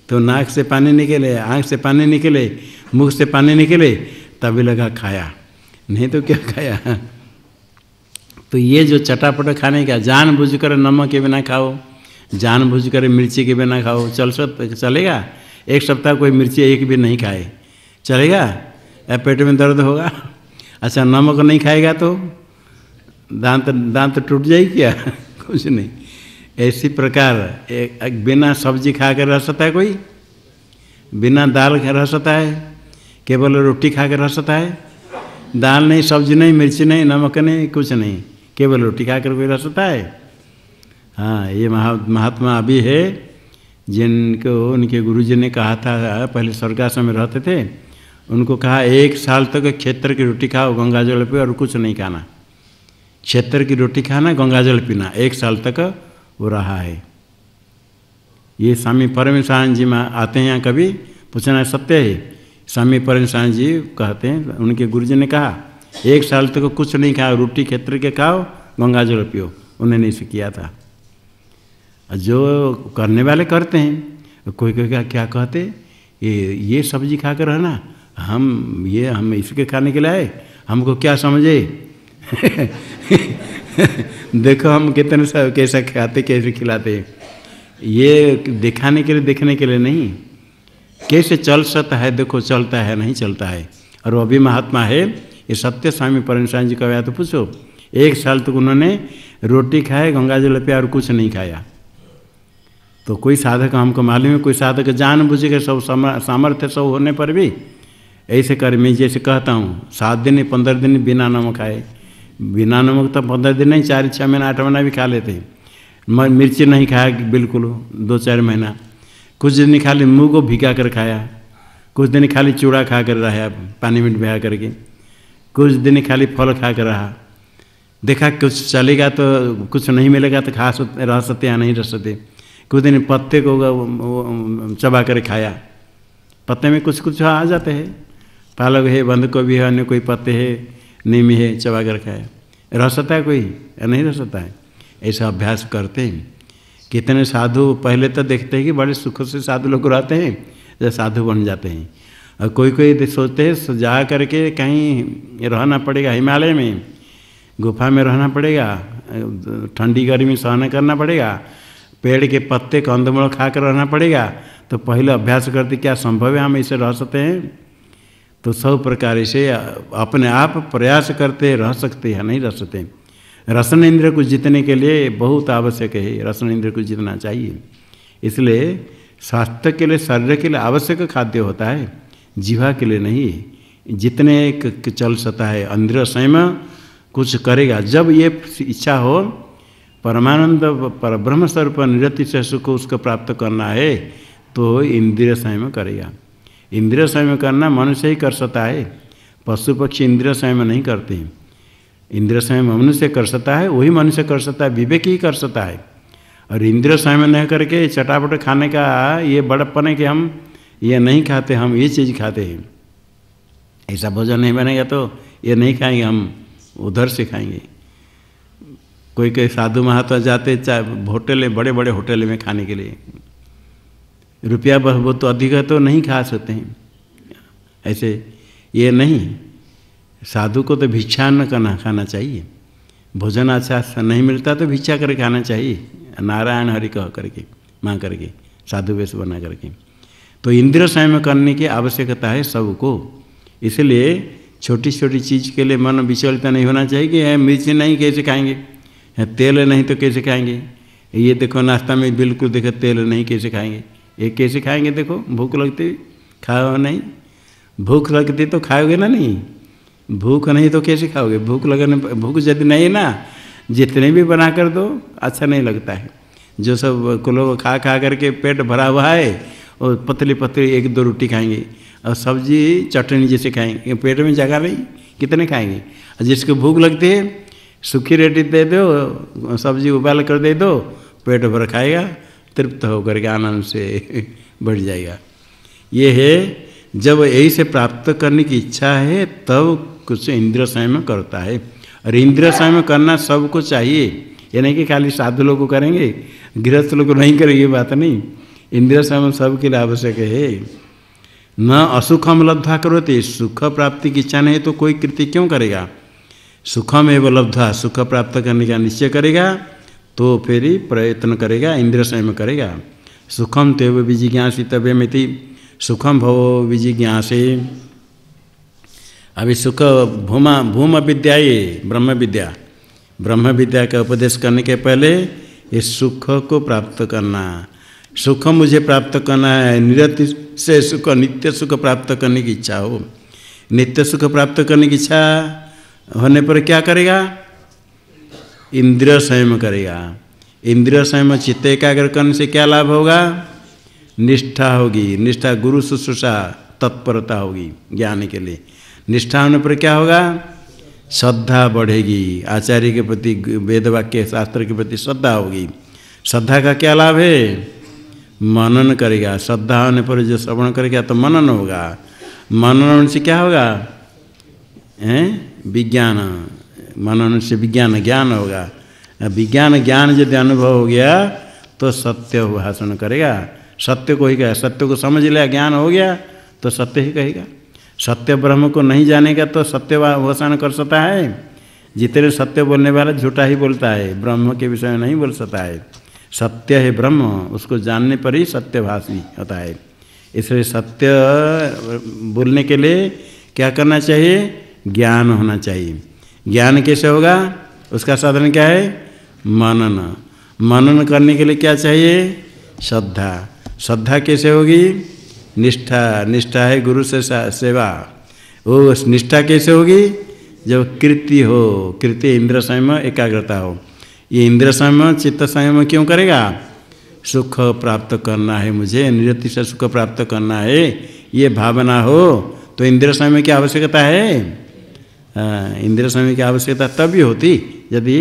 तो नाक से पानी निकले, आँख से पानी निकले, मुख से पानी निकले, तभी लगा खाया, नहीं तो क्या खाया। तो ये जो चटापट खाने का, जानबूझकर नमक के बिना खाओ, जानबूझकर मिर्ची के बिना खाओ, चलेगा? एक सप्ताह कोई मिर्ची एक भी नहीं खाए, चलेगा? या पेट में दर्द होगा? अच्छा नमक नहीं खाएगा तो दांत टूट जाएगी क्या? कुछ नहीं। ऐसी प्रकार बिना सब्जी खा कर रह सकता है कोई? बिना दाल रह सकता है? केवल रोटी खा कर रह सकता है? दाल नहीं, सब्जी नहीं, मिर्ची नहीं, नमक नहीं, कुछ नहीं, केवल रोटी खा कर कोई रह सकता है? हाँ, ये महात्मा अभी है जिनको उनके गुरुजी ने कहा था, पहले स्वर्गाश्रम में रहते थे, उनको कहा 1 साल तक क्षेत्र की रोटी खाओ, गंगा जल पे, और कुछ नहीं खाना। क्षेत्र की रोटी खाना, गंगा जल पीना, 1 साल तक वो रहा है। ये स्वामी परमेश्वरानंद जी आते हैं यहाँ, कभी पूछना सत्य है। स्वामी परमेश्वरानंद जी कहते हैं, उनके गुरुजी ने कहा 1 साल तक कुछ नहीं खाओ, रोटी क्षेत्र के खाओ, गंगा जल पियो। उन्होंने इसे किया था। जो करने वाले करते हैं, कोई क्या कहते, ये सब्जी खा कर रहना, हम इसके खाने के लिए आए, हमको क्या समझे? देखो हम कितने कैसा खाते, कैसे खिलाते हैं। ये दिखाने के लिए, देखने के लिए नहीं, कैसे चल सकता है, देखो चलता है नहीं चलता है। और वो भी महात्मा है, ये सत्य स्वामी परमेश्वरानंद जी का या तो पूछो। 1 साल तक उन्होंने रोटी खाए, गंगा जल पिया और कुछ नहीं खाया। तो कोई साधक, हमको मालूम है, कोई साधक जानबूझ के सब सामर्थ्य सब होने पर भी ऐसे कर। मैं जैसे कहता हूँ 7 दिन 15 दिन बिना नमक खाए, बिना नमक तो 15 दिन नहीं, 4-6 महीना 8 महीना भी खा लेते हैं। मिर्ची नहीं खाया बिल्कुल 2-4 महीना, कुछ दिन खाली मुँह को भिगा कर खाया, कुछ दिन खाली चूड़ा खा कर रहा पानी में भिगा करके, कुछ दिन खाली फल खा कर रहा। देखा कुछ चलेगा तो कुछ नहीं मिलेगा तो खा सकते, रह सकते या नहीं रह सकते। कुछ दिन पत्ते को चबा कर खाया, पत्ते में कुछ आ जाते हैं, पालक है, बंद गोभी है, अन्य कोई पत्ते है, नीम है, चबा कर खाया। रह सकता है कोई या नहीं रह सकता है? ऐसा अभ्यास करते हैं। कितने साधु पहले तो देखते हैं कि बड़े सुख से साधु लोग रहते हैं, जब साधु बन जाते हैं। और कोई सोचते हैं जा करके कहीं रहना पड़ेगा, हिमालय में गुफा में रहना पड़ेगा, ठंडी गर्मी सहन करना पड़ेगा, पेड़ के पत्ते कंदमूल खा कर रहना पड़ेगा। तो पहले अभ्यास करते क्या संभव है हम इसे रह सकते हैं? तो सब प्रकार से अपने आप प्रयास करते रह सकते हैं, नहीं रह सकते। रसन इंद्र को जीतने के लिए बहुत आवश्यक है, रसन इंद्र को जीतना चाहिए। इसलिए स्वास्थ्य के लिए, शरीर के लिए आवश्यक खाद्य होता है, जीवा के लिए नहीं। जितने चल सकता है इंद्रिय संयम कुछ करेगा। जब ये इच्छा हो परमानंद पर ब्रह्म स्वरूप निरति से सुख उसको प्राप्त करना है तो इंद्रिय संयम करेगा। इंद्रिय संयम करना मनुष्य ही कर सकता है, पशु पक्षी इंद्रिय संयम नहीं करते हैं। इंद्रिय संयम मनुष्य कर सकता है, वही मनुष्य कर सकता है, विवेक ही कर सकता है। और इंद्रिय संयम नहीं करके चटापट खाने का ये बड़प्पन है कि हम ये नहीं खाते, हम ये चीज़ खाते हैं, ऐसा भोजन नहीं बनेगा तो ये नहीं खाएंगे, हम उधर से खाएंगे। कोई साधु महात्मा जाते होटल में, बड़े बड़े होटल में खाने के लिए, रुपया वो तो अधिक है तो नहीं खा सकते हैं, ऐसे ये नहीं। साधु को तो भिक्षा न करना खाना चाहिए, भोजन अच्छा नहीं मिलता तो भिक्षा करके खाना चाहिए, नारायण हरि कह करके माँ करके साधु वेश बना करके। तो इंद्रिय संयम करने की आवश्यकता है सबको। इसलिए छोटी छोटी चीज़ के लिए मन विचलित नहीं होना चाहिए कि मिर्ची नहीं कैसे खाएंगे, तेल नहीं तो कैसे खाएंगे, ये देखो नाश्ता में बिल्कुल देखो तेल नहीं कैसे खाएंगे, ये कैसे खाएंगे, देखो भूख लगती खाओ नहीं, भूख लगती तो खाओगे ना, नहीं भूख नहीं तो कैसे खाओगे, भूख लगने भूख यदि नहीं ना जितने भी बना कर दो अच्छा नहीं लगता है। जो सब लोग खा खा करके पेट भरा हुआ है और पतली पतली एक दो रोटी खाएंगे और सब्जी चटनी जैसे खाएंगे, पेट में जगह नहीं, कितने खाएंगे। और जिसको भूख लगती है सूखी रोटी दे दो, सब्जी उबाल कर दे दो, पेट भर खाएगा, तृप्त होकर के आनंद से बढ़ जाएगा। ये है जब यही से प्राप्त करने की इच्छा है तब कुछ इंद्रिय संयम करता है। और इंद्रिय संयम करना सबको चाहिए, ये नहीं कि खाली साधु लोग को करेंगे गृहस्थ लोग को नहीं करेंगे, ये बात नहीं। इंद्रिय संयम सबके लिए आवश्यक है। न असुखम लब्धा करोते, सुख प्राप्ति की इच्छा नहीं तो कोई कृति क्यों करेगा। सुखम एवं लब्धा, सुख प्राप्त करने का निश्चय करेगा तो फिर ही प्रयत्न करेगा, इंद्रिय संयम करेगा। सुखम तेव विजिज्ञासितव्यमिति, सुखम भवो विजिज्ञासे। अभी सुख भूम विद्या, ये ब्रह्म विद्या का उपदेश करने के पहले इस सुख को प्राप्त करना, सुख मुझे प्राप्त करना है, निरति से सुख, नित्य सुख प्राप्त करने की इच्छा हो। नित्य सुख प्राप्त करने की इच्छा होने पर क्या करेगा, इंद्रिय संयम करेगा। इंद्रिय संयम चित्त एकाग्र करने से क्या लाभ होगा, निष्ठा होगी, निष्ठा गुरु शुश्रूषा तत्परता होगी ज्ञान के लिए। निष्ठा होने पर क्या होगा, श्रद्धा बढ़ेगी, आचार्य के प्रति, वेद वाक्य शास्त्र के प्रति श्रद्धा होगी। श्रद्धा का क्या लाभ है, मनन करेगा। श्रद्धा होने पर जो श्रवण करेगा तो मनन होगा, मनन से क्या होगा, विज्ञान, मनन से विज्ञान ज्ञान होगा। विज्ञान ज्ञान यदि अनुभव हो गया तो सत्य भाषण करेगा, सत्य को ही कहेगा। सत्य को समझ लिया, ज्ञान हो गया तो सत्य ही कहेगा। सत्य ब्रह्म को नहीं जानेगा तो सत्य भाषण कर सकता है। जितने सत्य बोलने वाला झूठा ही बोलता है, ब्रह्म के विषय में नहीं बोल सकता है। सत्य है ब्रह्म, उसको जानने पर ही सत्यभाषी होता है। इसलिए सत्य बोलने के लिए क्या करना चाहिए, ज्ञान होना चाहिए। ज्ञान कैसे होगा, उसका साधन क्या है, मनन। मनन करने के लिए क्या चाहिए, श्रद्धा। श्रद्धा कैसे होगी, निष्ठा। निष्ठा है गुरु से सेवा। वो निष्ठा कैसे होगी, जब कृति हो, कृति इंद्रिय संयम एकाग्रता हो। ये इंद्रिय संयम चित्त संयम क्यों करेगा, सुख प्राप्त करना है मुझे, निरति से सुख प्राप्त करना है, ये भावना हो तो इंद्रिय संयम की आवश्यकता है। इंद्रिय संयम की आवश्यकता तभी होती यदि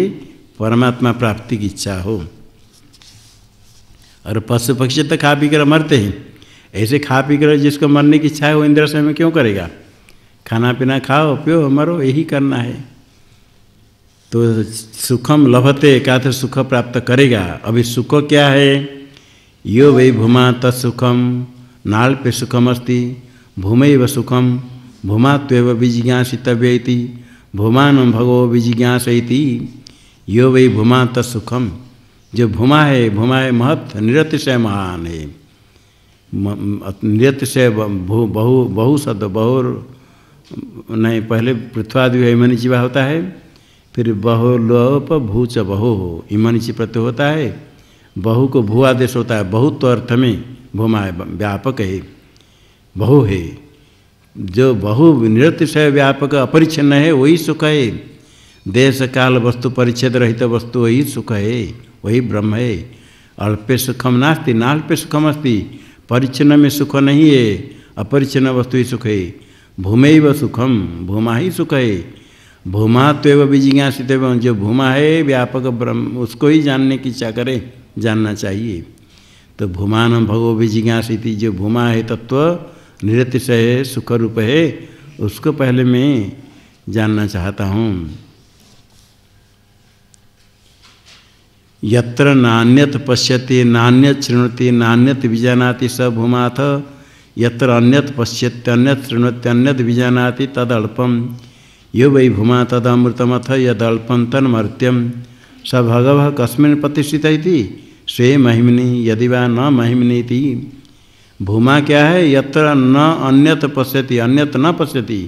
परमात्मा प्राप्ति की इच्छा हो। और पशु पक्षी तो खा पी कर मरते हैं, ऐसे खा पी कर जिसको मरने की इच्छा है वो इंद्रिय संयम क्यों करेगा। खाना पीना खाओ पियो मरो, यही करना है। तो सुखम लभते का तो सुख प्राप्त करेगा। अभी सुख क्या है, यो वै भूमा तत्सुखम, नाल पे सुखम अस्ति, भूमैव सुखम, भूमा त्वेव विजिज्ञासितव्य इति, भूमान भगवो विजिज्ञासयति। यो वै भूमा तत्सुखम, जो भूमा है महत्, निरतिशय महान है। निरतिशय बहु शब्द, बहु नहीं, पहले पृथ्वादि इमनिचिवा होता है, फिर बहुलोप भूच बहु हो, इमनिचि प्रत्यय होता है। बहु को भू आदेश होता है, बहुत तो अर्थ में भूमा है, व्यापक है, बहु है। जो बहु निरतिशय व्यापक अपरिच्छिन्न है वही सुख है। देश काल वस्तु परिच्छेद रहित वस्तु वही सुख है, वही ब्रह्म है। अल्पे सुखम नास्ति नाल्पे सुखम अस्ति, परिच्छिन्न में सुख नहीं है, अपरिच्छिन्न वस्तु ही सुख है। भूमैव सुखम, भूमा ही सुख है। भूमा त्वेव विजिज्ञासित, जो भूमा है व्यापक ब्रह्म उसको ही जानने की इच्छा करे, जानना चाहिए। तो भूमान भगो विजिज्ञासिति, जो भूमा है तत्व निरतिशय है, सुख रूप है, उसको पहले मैं जानना चाहता हूँ। यत्र नान्यत पश्यति नान्यत शृणोति नान्यत विजानाति स भूमाथ, यत्र अन्यत पश्यति अन्यत शृणोति अन्यत विजानाति तदल्पम, यो वै भूमा तदमृतमथ यदल्पम तन्मर्त्यम, स भगवः कस्मिन् प्रतिष्ठित इति स्वे महिमनि यदि वा न महिमनि इति। भूमा क्या है? यत्र न अन्यत पश्यति, अन्यत न पश्यति,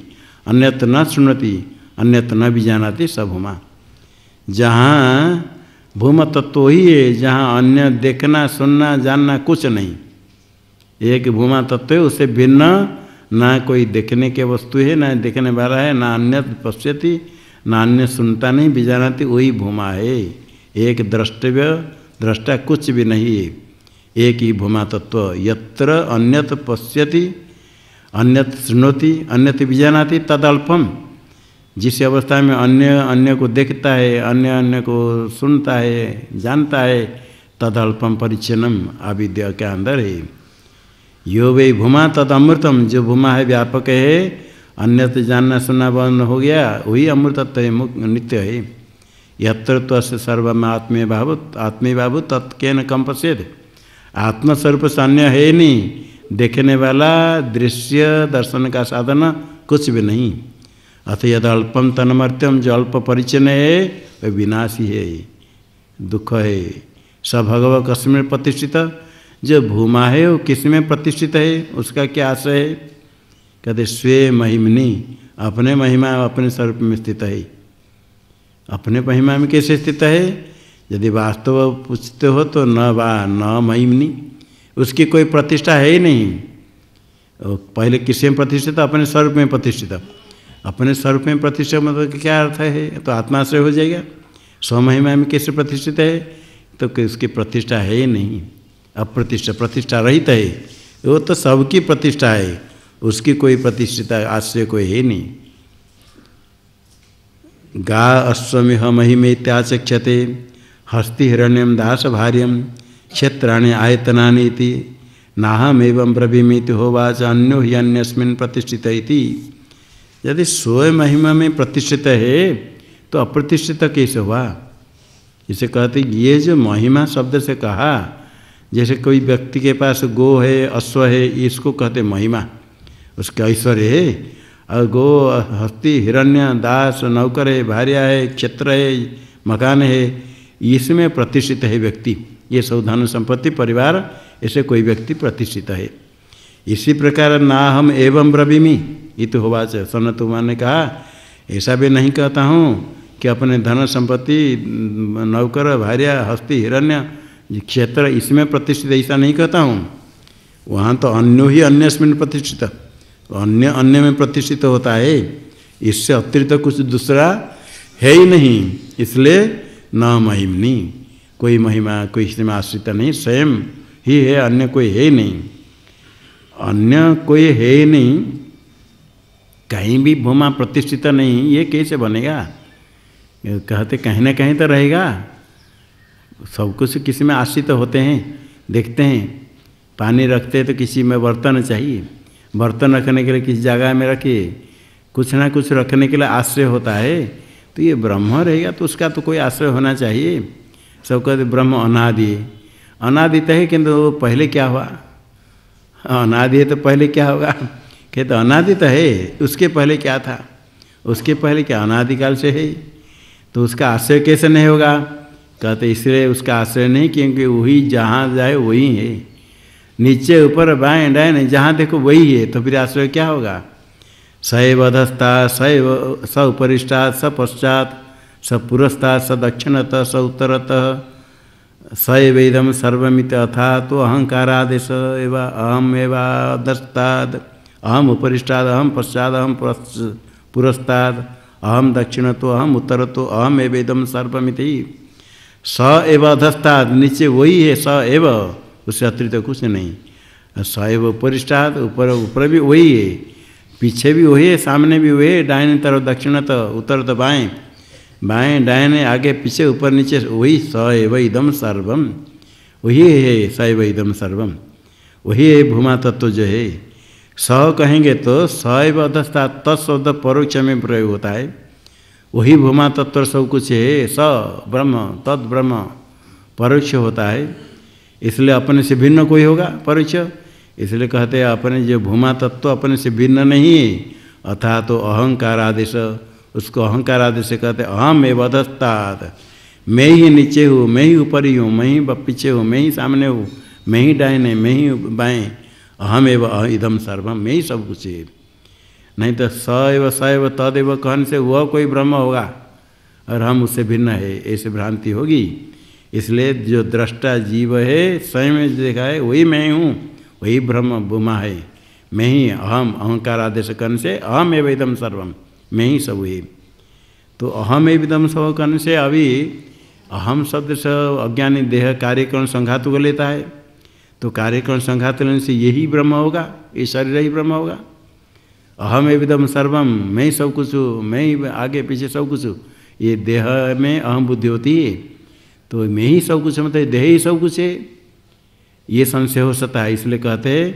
अन्यत न शृणोति, अन्यत न विजानाति स भूमा। जहाँ भूम तत्व ही है, जहाँ अन्य देखना सुनना जानना कुछ नहीं, एक भूमा तत्व है, उससे भिन्न ना कोई देखने के वस्तु है, ना देखने वाला है, ना अन्य पश्यति, ना अन्य सुनता नहीं, विजानाति, वही भूमा है। एक द्रष्टव्य दृष्टा कुछ भी नहीं है, एक ही भूमा तत्व। यत्र अन्यत पश्यति अन्यत शृणोति अन्यत विजानाति तदल्पम, जिस अवस्था में अन्य को देखता है, अन्य को सुनता है, जानता है, तदल्पम परिच्छिन्नम अविद्या के अंदर है। यो वै भूमा तद अमृतम, जो भूमा है व्यापक है, अन्यत जानना सुनना बंद हो गया, वही अमृतत्व है, नित्य है। यत्र त्वस्य सर्वम आत्मीय भाव तत्केन कम पश्येत्, आत्मस्वरूप से अन्य है नहीं, देखने वाला दृश्य दर्शन का साधन कुछ भी नहीं। अथ यद अल्पम तन्मर्त्यम, जो अल्प परिचन्न है वह विनाशी है, दुख है। स भगव कस्मिन् प्रतिष्ठित, जो भूमा है वो किस में प्रतिष्ठित है, उसका क्या आशय है? कहते स्वे महिमनि, अपने महिमा अपने स्वरूप में स्थित है। अपने महिमा में कैसे स्थित है? यदि वास्तव पूछते हो तो न महिमनि, उसकी कोई प्रतिष्ठा है ही नहीं। पहले किसी में प्रतिष्ठित? अपने स्वरूप में प्रतिष्ठित। अपने स्वरूप में प्रतिष्ठा मतलब क्या अर्थ है? तो आत्माश्रय हो जाएगा। स्वमहिमा में कैसे प्रतिष्ठित है? तो उसकी प्रतिष्ठा है ही नहीं, अप्रतिष्ठा, प्रतिष्ठा रहित है। वो तो सबकी प्रतिष्ठा है, उसकी कोई प्रतिष्ठिता आश्रय कोई है नहीं। गा अश्वमिह महिमे त्याचक्षते, हस्ति हिरण्यम दास भार्यम, क्षेत्राणि आयतनानि इति, नाहमेवं ब्रवीमीति होवाच अन्यो हि अन्यस्मिन् प्रतिष्ठित इति। यदि स्वयं महिमा में प्रतिष्ठित है तो अप्रतिष्ठित कैसे हुआ? इसे कहते ये जो महिमा शब्द से कहा, जैसे कोई व्यक्ति के पास गो है, अश्व है, इसको कहते महिमा, उसका ऐश्वर्य है। और गो, हस्ती, हिरण्य, दास, नौकर है, भार्या है, क्षेत्र है, मकान है, इसमें प्रतिष्ठित है व्यक्ति। ये सब धन संपत्ति परिवार, ऐसे कोई व्यक्ति प्रतिष्ठित है। इसी प्रकार ना हम एवं ब्रवीमि इत होवाच, सनतकुमार ने कहा ऐसा भी नहीं कहता हूँ कि अपने धन संपत्ति, नौकर, भार्या, हस्ती, हिरण्य, क्षेत्र इसमें प्रतिष्ठित, ऐसा नहीं कहता हूँ। वहाँ तो अन्यो ही अन्यस्मिन् प्रतिष्ठित, अन्य में प्रतिष्ठित होता है, इससे अतिरिक्त कुछ दूसरा है ही नहीं। इसलिए न महिमनि, कोई महिमा कोई इसमें आश्रित नहीं, स्वयं ही है, अन्य कोई है ही नहीं। अन्य कोई है ही नहीं, कहीं भी भूमा प्रतिष्ठित नहीं, ये कैसे बनेगा? कहते कहीं ना कहीं तो रहेगा। सब कुछ किसी में आश्रित होते हैं, देखते हैं। पानी रखते हैं तो किसी में बर्तन चाहिए, बर्तन रखने के लिए किसी जगह में रखिए, कुछ ना कुछ रखने के लिए आश्रय होता है। तो ये ब्रह्म रहेगा तो उसका तो कोई आश्रय होना चाहिए। सब कहते ब्रह्म अनादि है, अनादि तो है, किंतु पहले क्या हुआ? अनादि है तो पहले क्या होगा? कहते अनादि तो है, उसके पहले क्या था? उसके पहले क्या अनादिकाल से है, तो उसका आश्रय कैसे नहीं होगा? कहते इसलिए उसका आश्रय नहीं, क्योंकि वही जहाँ जाए वही है, नीचे ऊपर बाएं डाएं जहाँ देखो वही है, तो फिर आश्रय क्या होगा? सैव अधस्तात् सैव स उपरिष्टात् स पश्चात् स पुरस्तात् स दक्षिणतः स उत्तरतः सैवेदं सर्वमिति अथा तो अहंकारादेश एव अहम एव अधस्तात् अहम उपरिष्टात् अहम पश्चात् अहम पुरस्तात् अहम दक्षिणतो अहम उत्तरतो अहम एवेदं सर्वमिति। स एव अधस्तात्, नीचे वही है, स एव, उससे अतिरिक्त कुछ नहीं। स एव उपरिष्टात्, ऊपर भी वही है, पीछे भी वही है, सामने भी वही है, दाहिने तरफ दक्षिण तो उत्तर तो बाएं, बाएं दाहिने आगे पीछे ऊपर नीचे वही स एव इदम सर्वम, वही है स एव इदम सर्वम, वही है भूमा तत्व जो है। स कहेंगे तो स एव अधस्ता, तत्शब्द परोक्ष में प्रयोग होता है, वही भूमा तत्व सब कुछ है, स ब्रह्म तद ब्रह्म परोक्ष होता है, इसलिए अपने से भिन्न कोई होगा परोक्ष, इसलिए कहते हैं अपने जो भूमा तत्व अपने से भिन्न नहीं है, अर्थात तो अहंकार आदेश, उसको अहंकार आदेश से कहते अहम एव अधस्तात्, मैं ही नीचे हूँ, मैं ही ऊपर ही हूँ, मैं ही पीछे हूँ, मैं ही सामने हूँ, मैं ही दाहिने, मैं ही बाएँ, अहम एव इदम सर्वम, मैं ही सब कुछ है। नहीं तो स एव तदेव कहने से वह कोई ब्रह्म होगा और हम उससे भिन्न है, ऐसे भ्रांति होगी। इसलिए जो दृष्टा जीव है स्वयं देखा है वही मैं हूँ, वही ब्रह्म भूमा है, मैं ही अहम, अहंकार आदेश करने से अहम एव इदम सर्वम, मैं ही सब हुई। तो अहम एव इदम सर्वम करने से अभी अहम शब्द से अज्ञानी देह कार्यक्रम संघात को लेता है, तो कार्यक्रम संघात लेने से यही ब्रह्म होगा, ये शरीर ही ब्रह्म होगा। अहम एव इदम सर्वम, मैं ही सब कुछ हूँ, मैं ही आगे पीछे सब कुछ हूँ, ये देह में अहम बुद्धि होती है, तो मैं ही सब कुछ मतलब देह ही सब कुछ है, ये संशय हो सकता है। इसलिए कहते हैं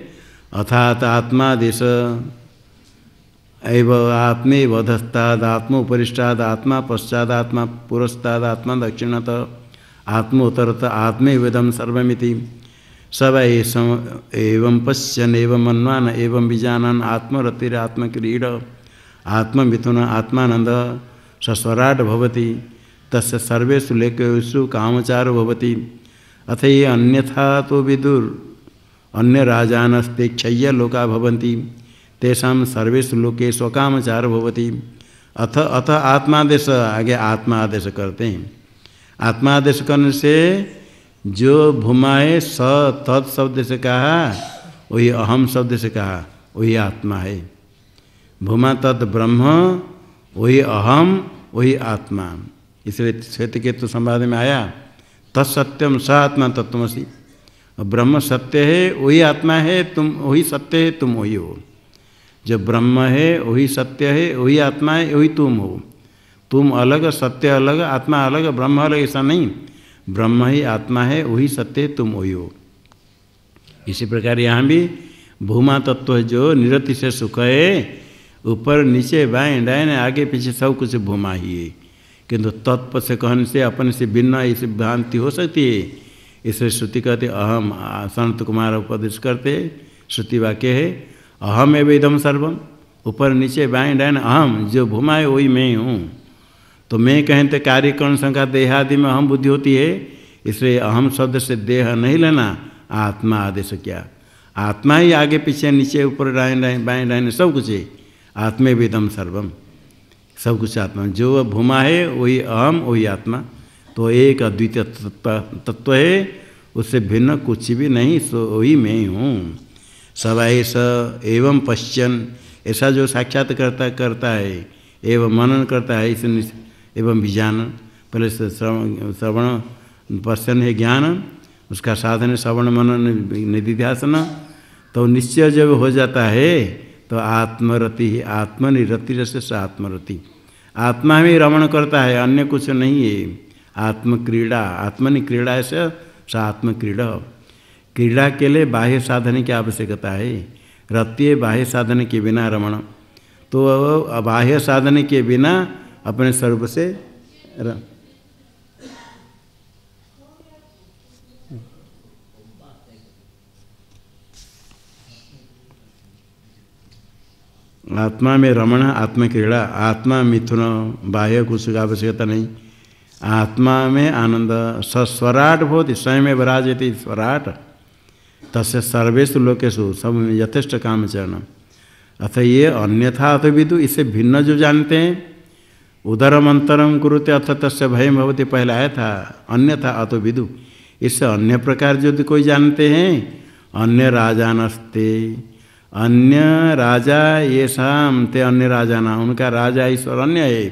अर्थात आत्मादेश एव आत्मेव अधस्ताद, आत्मा उपरिष्टाद, आत्मा पश्चाद, आत्मा पुरस्ताद, आत्मा दक्षिणत, आत्मा उत्तरत, आत्मेवेदम सर्वमिति सब एवं पश्यन एवं मन्वान एवं विजानन आत्मरतिर आत्मक्रीड आत्ममिथुन आत्मानंद सस्वराट भवति, तस्य सर्वेषु लोकेषु कामचारो भवति। अथ ये अन्यथा तो विदुर अन्य राजानस्ते क्षय्य लोका भवन्ति, तेषां सर्वेषु लोकेषु अकामचारो भवति। अथ आत्मादेश, आगे आत्मा आदेश करते हैं। आत्मा आदेश करने से जो भूमा है स तत् शब्द से कहा, वही अहम शब्द से कहा, वही आत्मा है। भूमा तत् ब्रह्म, वही अहम, वही आत्मा। इसलिए श्वेत केतु संवाद में आया तत्सत्यम स आत्मा तत्वमसि, ब्रह्म सत्य है, वही आत्मा है, तुम वही सत्य है, तुम वही हो। जो ब्रह्म है वही सत्य है, वही आत्मा है, वही तुम हो। तुम अलग, सत्य अलग, आत्मा अलग, ब्रह्म अलग, ऐसा नहीं। ब्रह्म ही आत्मा है, वही सत्य है, तुम वही हो। इसी प्रकार यहाँ भी भूमा तत्व जो निरति से सुख है, ऊपर नीचे बाएं दाएं आगे पीछे सब कुछ भूमा ही है, किंतु तत्व से कहने से अपने से भिन्न ऐसी भ्रांति हो सकती है। इसलिए श्रुति कहते अहम, संत कुमार उपदेश करते, श्रुति वाक्य है अहम एव इदम सर्वम, ऊपर नीचे बाएं दाएं अहम, जो भूमा है वही मैं हूँ। तो मैं कहते कार्यकरण संख्या देहादि में अहम बुद्धि होती है, इसलिए अहम शब्द से देह नहीं लेना, आत्मा आदेश क्या, आत्मा ही आगे पीछे नीचे ऊपर दाएं बाएं दाएं सब कुछ है, आत्मे वेदम सर्वम, सब कुछ आत्मा। जो भूमा है वही अहम, वही आत्मा। तो एक अद्वितीय तत्व है, उससे भिन्न कुछ भी नहीं, सो वही मैं हूँ। सब ऐसा एवं पश्चन, ऐसा जो साक्षात करता है एवं मनन करता है, इस एवं विजान, पहले श्रवण पश्चन है ज्ञान, उसका साधन है श्रवण मनन निधिध्यासन, तो निश्चय जब हो जाता है तो आत्मरति ही, आत्मनिरति से आत्मरति, आत्मा में रमण करता है, अन्य कुछ नहीं है। आत्मक्रीड़ा, आत्मनि क्रीड़ा से आत्मक्रीड़ा, क्रीड़ा के लिए बाह्य साधन की आवश्यकता है, रति बाह्य साधन के बिना रमण, तो बाह्य साधन के बिना अपने स्वरूप से आत्मा में रमण, आत्मक्रीड़ा, आत्मा मिथुन, बाह्य कुछ का आवश्यकता नहीं। आत्मा में आनंद, स्वराट भवति, स्वयं में विराजति स्वराट, तस्य सर्वेषु लोकेषु, सब में यथेष्ट कामचरण। अथ ये अन्यथा अथ विदु, इससे भिन्न जो जानते हैं, उदरम अंतरम कुरुते अथ तस्य भयम भवति, पहले आया था अन्यथा अथ विदु, इससे अन्य प्रकार जो कोई जानते हैं, अन्य राजानस्ते, अन्य राजा ये शाम ते, अन्य राजा ना, उनका राजा ईश्वर अन्य है,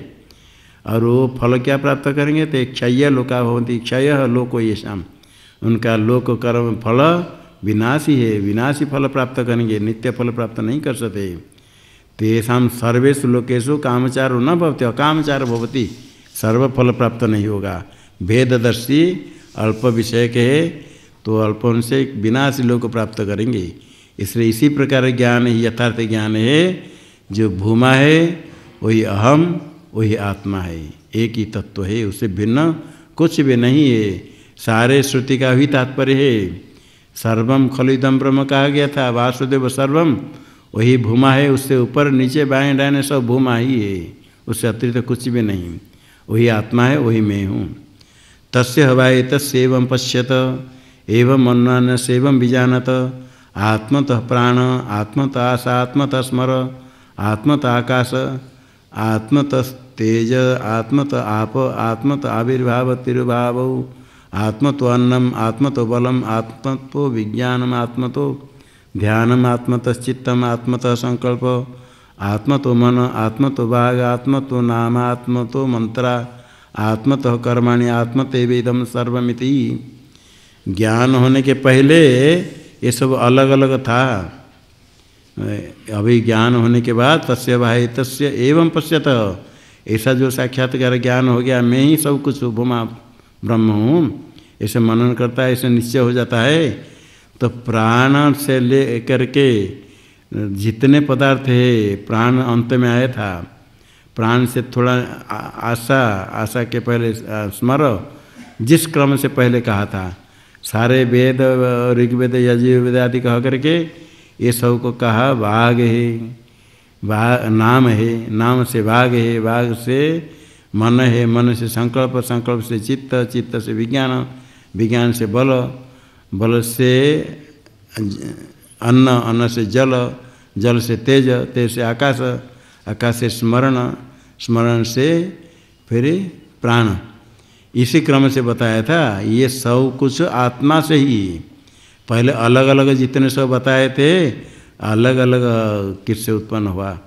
और वो फल क्या प्राप्त करेंगे, तो क्षय लोका भवन्ति, क्षय लोको ये शाम, उनका लोक कर्म फल विनाशी है, विनाशी फल प्राप्त करेंगे, नित्य फल प्राप्त नहीं कर सकते। तेषां सर्वेषु लोकेषु कामचारो न भवति, अकामचार भवति, सर्वफल प्राप्त नहीं होगा। भेददर्शी अल्प विषय के है तो अल्प से विनाशी लोग प्राप्त करेंगे। इसलिए इसी प्रकार ज्ञान ही यथार्थ ज्ञान है। जो भूमा है वही अहम, वही आत्मा है, एक ही तत्व है, उससे भिन्न कुछ भी नहीं है। सारे श्रुति का भी तात्पर्य है। सर्वम खलुदम ब्रह्म कहा गया था, वासुदेव सर्वम, वही भूमा है, उससे ऊपर नीचे बाएं दाएं सब भूमा ही है, उससे अतिरिक्त कुछ भी नहीं। वही आत्मा है, वही मैं हूँ। तस्य हवाए तस्यैवं पश्यत एवं मन्वान सेवं विजानत आत्मतः प्राण आत्मतः आशा आत्मतः स्मर आत्मतः आकाश आत्मतः तेज आत्मतः आप आत्मतः आविर्भाव तिरुभाव आत्मतो अन्नम आत्मतो बलम आत्मतो विज्ञानम आत्मतो ध्यानम आत्मतः चित्तम आत्मतः संकल्प आत्मतो मन आत्मतो भाग आत्मतो नाम आत्मतो मंत्रा आत्मतः कर्माणि आत्मतेवेदम सर्वमिति। ज्ञान होने के पहले ये सब अलग अलग था। अभी ज्ञान होने के बाद तस्य भाई तस्य एवं पश्यत, ऐसा जो साक्षात्कार ज्ञान हो गया, मैं ही सब कुछ भूमा ब्रह्म हूँ, ऐसे मनन करता है, ऐसे निश्चय हो जाता है। तो प्राण से ले करके जितने पदार्थ है, प्राण अंत में आया था, प्राण से थोड़ा आशा के पहले स्मर, जिस क्रम से पहले कहा था, सारे वेद ऋग्वेद यजुर्वेद आदि कह करके ये सब को कहा। वाघ है, नाम है, नाम से वाघ है, वाघ से मन है, मन से संकल्प, संकल्प से चित्त, चित्त से विज्ञान, विज्ञान से बल, बल से अन्न, अन्न से जल, जल से तेज, तेज से आकाश, आकाश से स्मरण, स्मरण से फिर प्राण। इसी क्रम से बताया था। ये सब कुछ आत्मा से ही, पहले अलग अलग जितने सब बताए थे, अलग अलग किससे उत्पन्न हुआ,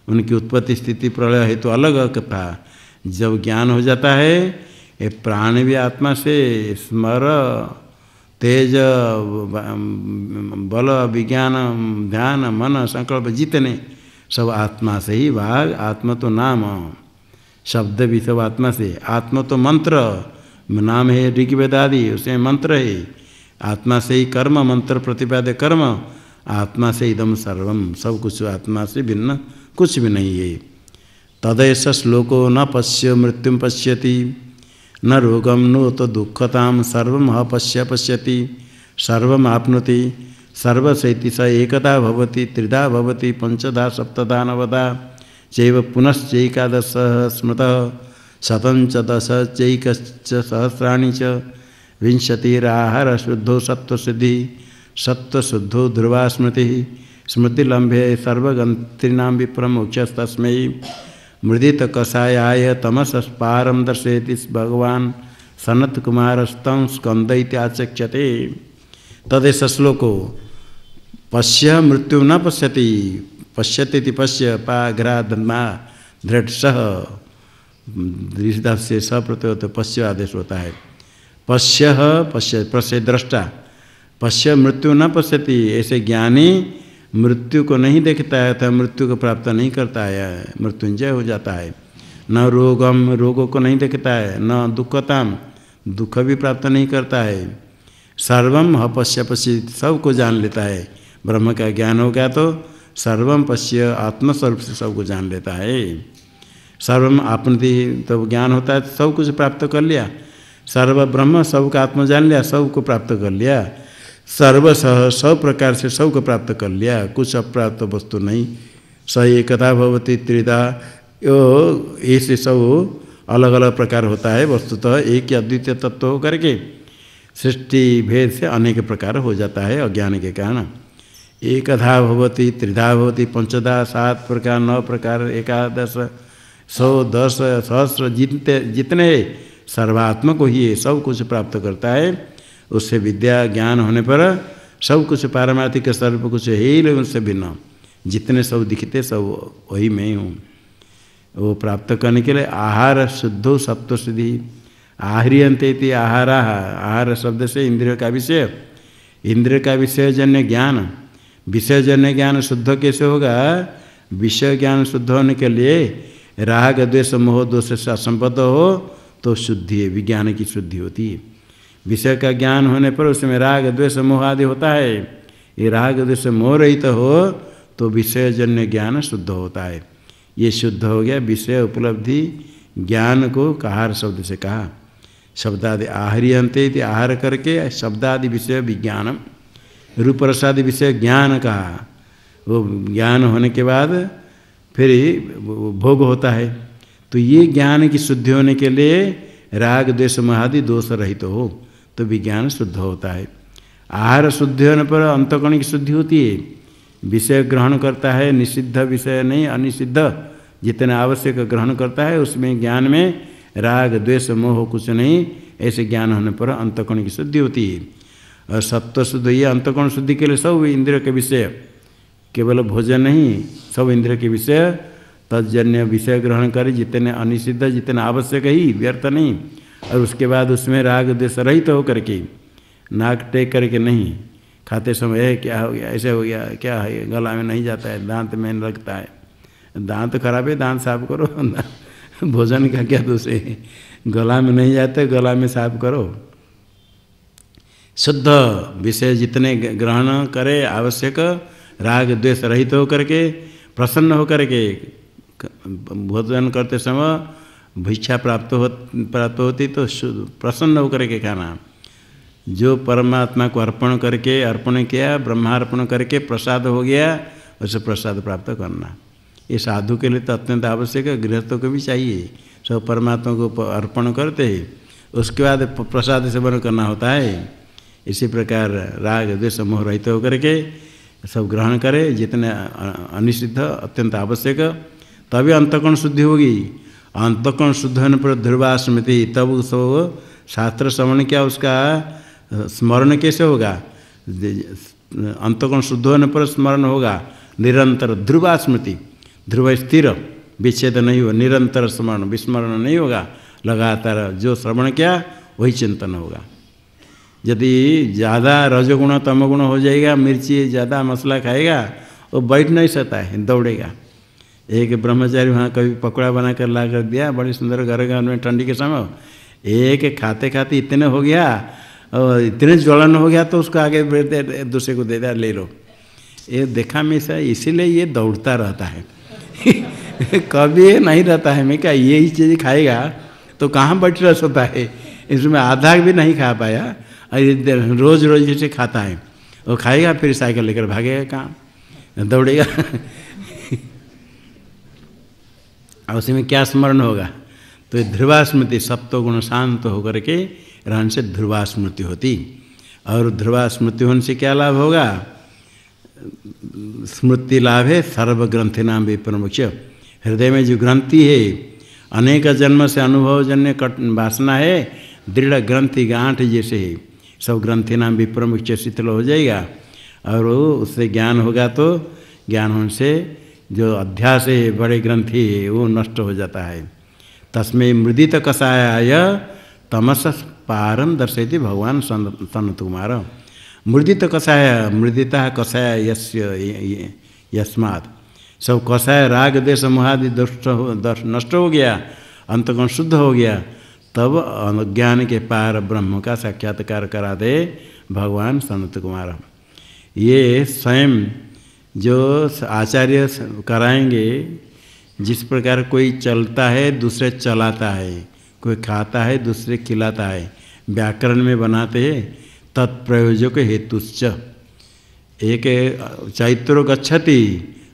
उनकी उत्पत्ति स्थिति प्रलय है तो अलग था। जब ज्ञान हो जाता है, ये प्राण भी आत्मा से, स्मर, तेज, बल, विज्ञान, ध्यान, मन, संकल्प जितने सब आत्मा से ही। वाघ आत्मा तो नाम, शब्द भी सब आत्मा से। आत्मा तो मंत्र, नाम है ऋग्वेद आदि, उसमें मंत्र है। आत्मा से ही कर्म, मंत्र प्रतिपाद्य कर्म, आत्मा से इदम सर्वम, सब कुछ आत्मा से भिन्न कुछ भी नहीं है। तदैष श्लोको न पश्य मृत्युम पश्यति न रोगम नो तो दुःखताम सर्वम अपश्य पश्यति सर्वम आपनोति सर्वसैति स एकदा भवति त्रिधा भवति पंचधा सप्तधा नवधा चैव पुनश्चैकादश स्मृतः शतं च दश चैकश्च सहस्राणि च विंशतिराहार शुद्धो सत्वसिद्धि सत्वशुद्धो ध्रुवा स्मृति स्मृतिलंभे सर्वगंत्रिणां विप्रमोक्षस्तस्मै मृदित कषायाय तमसस्पारम दर्शयति भगवान सनत कुमारस्तं स्कंदइत्याचक्षते। तदेष श्लोको पश्य मृत्यु न पश्यति, पश्यति पश्य पाघ्राधमा दृढ़ दृढ़ से सप्रत्यय होता, पश्य आदेश होता है। पश्य पश्य पश्य दृष्टा, पश्य मृत्यु न पश्यति, ऐसे ज्ञानी मृत्यु को नहीं देखता है तो मृत्यु को प्राप्त नहीं करता है, मृत्युंजय हो जाता है। न रोगम, रोगों को नहीं देखता है, न दुखताम, दुख भी प्राप्त नहीं करता है। सर्वम पश्य पश्य, सबको जान लेता है। ब्रह्म का ज्ञान हो गया तो सर्वम पश्य, आत्मस्वरूप से सबको जान लेता है। सर्वम आपनति, तब ज्ञान होता है, सब कुछ प्राप्त कर लिया। सर्व ब्रह्म, सबका आत्मा जान लिया, सबको प्राप्त कर लिया। सर्वसह, सब प्रकार से सबको प्राप्त कर लिया, कुछ अप्राप्त वस्तु नहीं। स एकता भवति त्रिधा, ऐसे सब अलग अलग प्रकार होता है, वस्तुतः एक या अद्वितीय तत्व हो करके सृष्टि भेद से अनेक प्रकार हो जाता है अज्ञान के कारण। एकधा भवति त्रिधा भवति पंचधा, 7 प्रकार 9 प्रकार 11 100 10 सहस्र, जितने सर्वात्मक ही है, सब कुछ प्राप्त करता है। उससे विद्या ज्ञान होने पर सब कुछ पारमार्थिक स्वरूप कुछ है ही, उनसे भिन्न जितने सब दिखते सब वही मैं हूँ। वो प्राप्त करने के लिए आहार शुद्धो सत्व सिद्धि, आह्रियंते इति आहारा, आहार शब्द से इंद्रिय का विषय, इंद्रिय का विषयजन्य ज्ञान, विषयजन्य ज्ञान शुद्ध कैसे होगा? विषय ज्ञान शुद्ध होने के लिए राग द्वेष मोह दोष से असंबद्ध हो तो शुद्धि है, विज्ञान की शुद्धि होती है। विषय का ज्ञान होने पर उसमें राग द्वेष मोह आदि होता है। ये राग द्वेष मोह रहित हो तो विषयजन्य ज्ञान शुद्ध होता है। ये शुद्ध हो गया विषय उपलब्धि ज्ञान को आहार शब्द से कहा। शब्दादि आहरियंते इति आहार करके शब्दादि विषय विज्ञानम, रूप रसादि विषय ज्ञान कहा। वो ज्ञान होने के बाद फिर भोग होता है। तो ये ज्ञान की शुद्धि होने के लिए राग द्वेष मोहादि दोष रहित हो तो विज्ञान शुद्ध होता है। आहार शुद्धि होने पर अंतःकरण की शुद्धि होती है। विषय ग्रहण करता है, निषिद्ध विषय नहीं, अनिषिद्ध जितना आवश्यक ग्रहण करता है, उसमें ज्ञान में राग द्वेष मोह कुछ नहीं। ऐसे ज्ञान होने पर अंतःकरण की शुद्धि होती है। और सत्व शुद्ध, ये अंतःकरण शुद्धि के लिए सब इंद्रिय के विषय, केवल भोजन नहीं, सब इंद्रिय के विषय तजन्य विषय ग्रहण करे, जितने अनिषिद्ध जितने आवश्यक ही, व्यर्थ नहीं। और उसके बाद उसमें राग द्वेष रहित होकर के, नाक टेक करके नहीं खाते समय क्या हो गया, ऐसे हो गया, क्या है, गला में नहीं जाता है, दांत में लगता है, दांत खराब है, दांत साफ करो। भोजन का क्या दोष है, गला में नहीं जाता, गला में साफ करो। शुद्ध विषय जितने ग्रहण करे आवश्यक, राग द्वेष रहित होकर के, प्रसन्न होकर के भोजन करते समय भिक्षा प्राप्त होती तो प्रसन्न होकर के खाना। जो परमात्मा को अर्पण करके, अर्पण किया, ब्रह्मार्पण करके प्रसाद हो गया, उसे प्रसाद प्राप्त करना। ये साधु के लिए तो अत्यंत आवश्यक है, गृहस्थों को भी चाहिए। सब परमात्मा को अर्पण करते हैं, उसके बाद प्रसाद सेवन करना होता है। इसी प्रकार राग द्वेष मोह रहित होकर के सब ग्रहण करे, जितने अनिषिद्ध अत्यंत आवश्यक, तभी अंतःकरण शुद्धि होगी। अंतःकरण शुद्ध होने पर ध्रुवा स्मृति, तब सब शास्त्र श्रवण क्या, उसका स्मरण कैसे होगा। अंतःकरण शुद्ध होने पर स्मरण होगा निरंतर, ध्रुवा स्मृति, ध्रुव स्थिर, विच्छेद नहीं हो, निरंतर स्मरण, विस्मरण नहीं होगा, लगातार जो श्रवण किया वही चिंतन होगा। यदि ज़्यादा रजोगुण तमोगुण हो जाएगा, मिर्ची ज़्यादा मसाला खाएगा, वो बैठ नहीं सकता है, दौड़ेगा। एक ब्रह्मचारी वहाँ कभी पकौड़ा बना कर ला कर दिया, बड़ी सुंदर, घर में ठंडी के समय, एक खाते खाते इतने हो गया और इतने ज्वलन हो गया, तो उसको आगे दूसरे को दे दिया, ले लो। ये देखा मैं ऐसा, इसीलिए ये दौड़ता रहता है। कभी नहीं रहता है, मैं क्या यही चीज़ खाएगा तो कहाँ बैठ रह सकता है। इसमें आधा भी नहीं खा पाया, और रोज रोज जैसे खाता है, वो खाएगा फिर साइकिल लेकर भागेगा, कहाँ दौड़ेगा। और उसी में क्या स्मरण होगा, तो ध्रुवा स्मृति, सत्वगुण शांत होकर के रहने से ध्रुवा स्मृति होती। और ध्रुवा स्मृति होने से क्या लाभ होगा, स्मृति लाभ है सर्वग्रंथि नाम विप्रमुच्य। हृदय में जो ग्रंथि है, अनेक जन्म से अनुभवजन्य वासना है, दृढ़ ग्रंथि गांठ जैसे है, सब ग्रंथि नाम विप्रमुच्य शिथिल हो जाएगा। और उससे ज्ञान होगा तो ज्ञान होने से जो अध्यास है, बड़े ग्रंथि है, वो नष्ट हो जाता है। तस्मै मृदित कषायाय तमस पारम दर्शयति भगवान सनत कुमार। मृदित कषाय, मृदिता कषाय यस्य यस्मात्, सब कषाय राग देश मोहादि नष्ट हो गया, अंतःकरण शुद्ध हो गया, तब अज्ञान के पार ब्रह्म का साक्षात्कार करा दे भगवान सनत कुमार। ये स्वयं जो आचार्य कराएंगे, जिस प्रकार कोई चलता है दूसरे चलाता है, कोई खाता है दूसरे खिलाता है, व्याकरण में बनाते हैं तत्प्रयोजक हेतुश्च। एक चैत्रो गच्छति,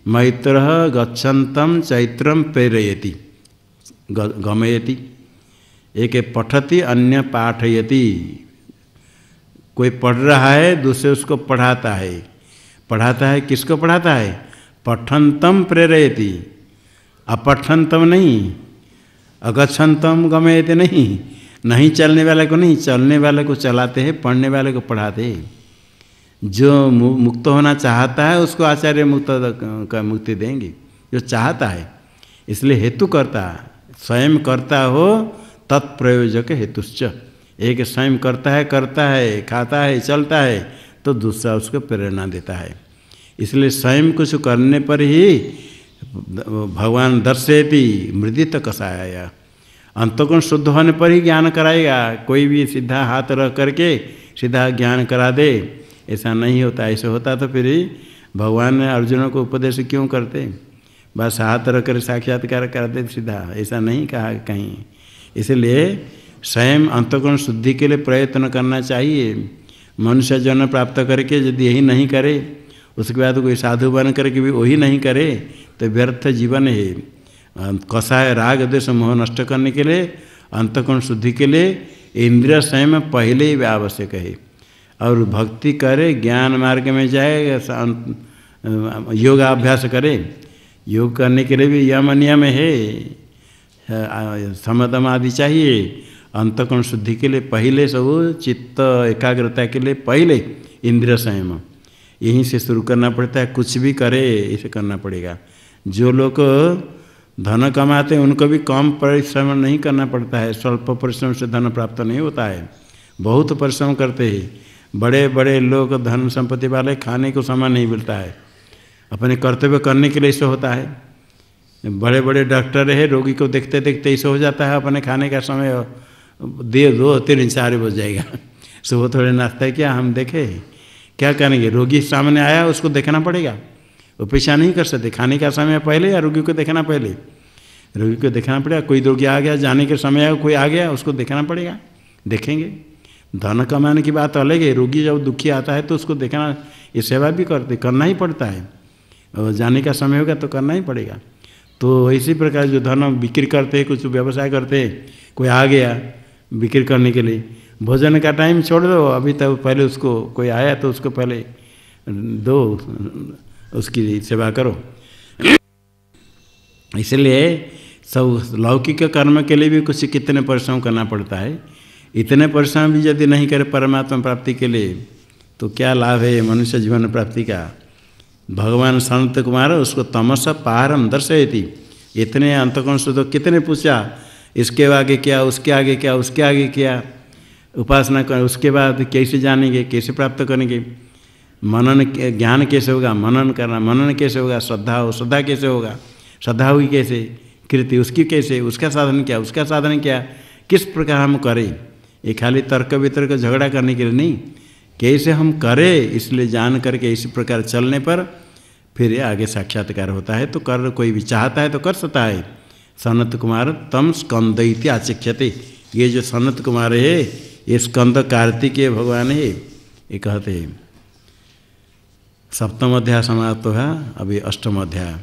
मैत्रः गच्छन्तं चैत्रम प्रेरयति गमयति। एक पठति, अन्य पाठयति। कोई पढ़ रहा है, दूसरे उसको पढ़ाता है। पढ़ाता है, किसको पढ़ाता है, पठन्तम प्रेरयति, अपठन्तम नहीं, अगच्छन्तम गमयति नहीं, नहीं चलने वाले को नहीं, चलने वाले को चलाते हैं, पढ़ने वाले को पढ़ाते हैं। जो मुक्त होना चाहता है उसको आचार्य मुक्ति देंगे, जो चाहता है। इसलिए हेतु करता, स्वयं करता हो तत्प्रयोजक हेतुश्च। एक स्वयं करता है, खाता है, चलता है, तो दूसरा उसको प्रेरणा देता है। इसलिए स्वयं कुछ करने पर ही भगवान दर्शयति मृदित कषाया, अंतकोण शुद्ध होने पर ही ज्ञान कराएगा। कोई भी सीधा हाथ रख करके सीधा ज्ञान करा दे, ऐसा नहीं होता। ऐसा होता तो फिर भगवान ने अर्जुन को उपदेश क्यों करते? बस हाथ रख कर साक्षात्कार कर दे सीधा, ऐसा नहीं कहा कहीं। इसलिए स्वयं अंतकोण शुद्धि के लिए प्रयत्न करना चाहिए। मनुष्य जन्म प्राप्त करके यदि यही नहीं करे, उसके बाद कोई साधु बन करके भी वही नहीं करे तो व्यर्थ जीवन है। कषाय राग द्वेष मोह नष्ट करने के लिए, अंतकोण शुद्धि के लिए इंद्रिय संयम पहले ही आवश्यक है। और भक्ति करे, ज्ञान मार्ग में जाए, योगाभ्यास करे। योग करने के लिए भी यम नियम है, समदम आदि चाहिए। अंतकोण शुद्धि के लिए पहले सब चित्त एकाग्रता के लिए पहले इंद्रिय संयम, यहीं से शुरू करना पड़ता है। कुछ भी करे इसे करना पड़ेगा। जो लोग धन कमाते हैं उनको भी कम परिश्रम नहीं करना पड़ता है। स्वल्प परिश्रम से धन प्राप्त नहीं होता है, बहुत परिश्रम करते हैं। बड़े बड़े लोग धन संपत्ति वाले, खाने को समय नहीं मिलता है, अपने कर्तव्य करने के लिए ऐसा होता है। बड़े बड़े डॉक्टर है, रोगी को देखते देखते ऐसा हो जाता है, अपने खाने का समय 2, 3, 4 बज जाएगा। सुबह थोड़े नाश्ता किया, हम देखे क्या करेंगे? रोगी सामने आया, उसको देखना पड़ेगा, वो पीछा नहीं कर सकते। खाने का समय पहले या रोगी को देखना पहले? रोगी को देखना पड़ेगा। कोई रोगी आ गया, जाने के समय आया, कोई आ गया, उसको देखना पड़ेगा, देखेंगे। धन कमाने की बात अलग है, रोगी जब दुखी आता है तो उसको देखना, ये सेवा भी करना ही पड़ता है। और जाने का समय होगा तो करना ही पड़ेगा। तो इसी प्रकार जो धन बिक्री करते हैं, कुछ व्यवसाय करते हैं, कोई आ गया बिक्री करने के लिए, भोजन का टाइम छोड़ दो, अभी तक पहले उसको कोई आया तो उसको पहले दो, उसकी सेवा करो। इसलिए सब लौकिक कर्म के लिए भी कुछ कितने परिश्रम करना पड़ता है। इतने परिश्रम भी यदि नहीं करे परमात्मा प्राप्ति के लिए तो क्या लाभ है मनुष्य जीवन प्राप्ति का? भगवान सनत कुमार उसको तमस पारम दर्शयति। इतने अंतकोण से तो कितने पूछा, इसके आगे क्या, उसके आगे क्या, उसके आगे क्या, उपासना कर, उसके बाद कैसे जानेंगे, कैसे प्राप्त करेंगे? मनन ज्ञान कैसे होगा? मनन करना, मनन कैसे होगा? श्रद्धा हो, श्रद्धा कैसे होगा? श्रद्धा हुई कैसे? कृति उसकी कैसे? उसका साधन क्या, उसका साधन क्या, किस प्रकार हम करें? ये खाली तर्क वितर्क झगड़ा करने के लिए नहीं, कैसे हम करें, इसलिए जान करके इसी प्रकार चलने पर फिर आगे साक्षात्कार होता है। तो कर, कोई भी चाहता है तो कर सकता है। सनत कुमार तम स्कंद इति आचक्षते। ये जो सनत कुमार है ये स्कंद कार्तिकेय भगवान है, ये कहते हैं। सप्तम अध्याय समाप्त है, अभी अष्टम अध्याय।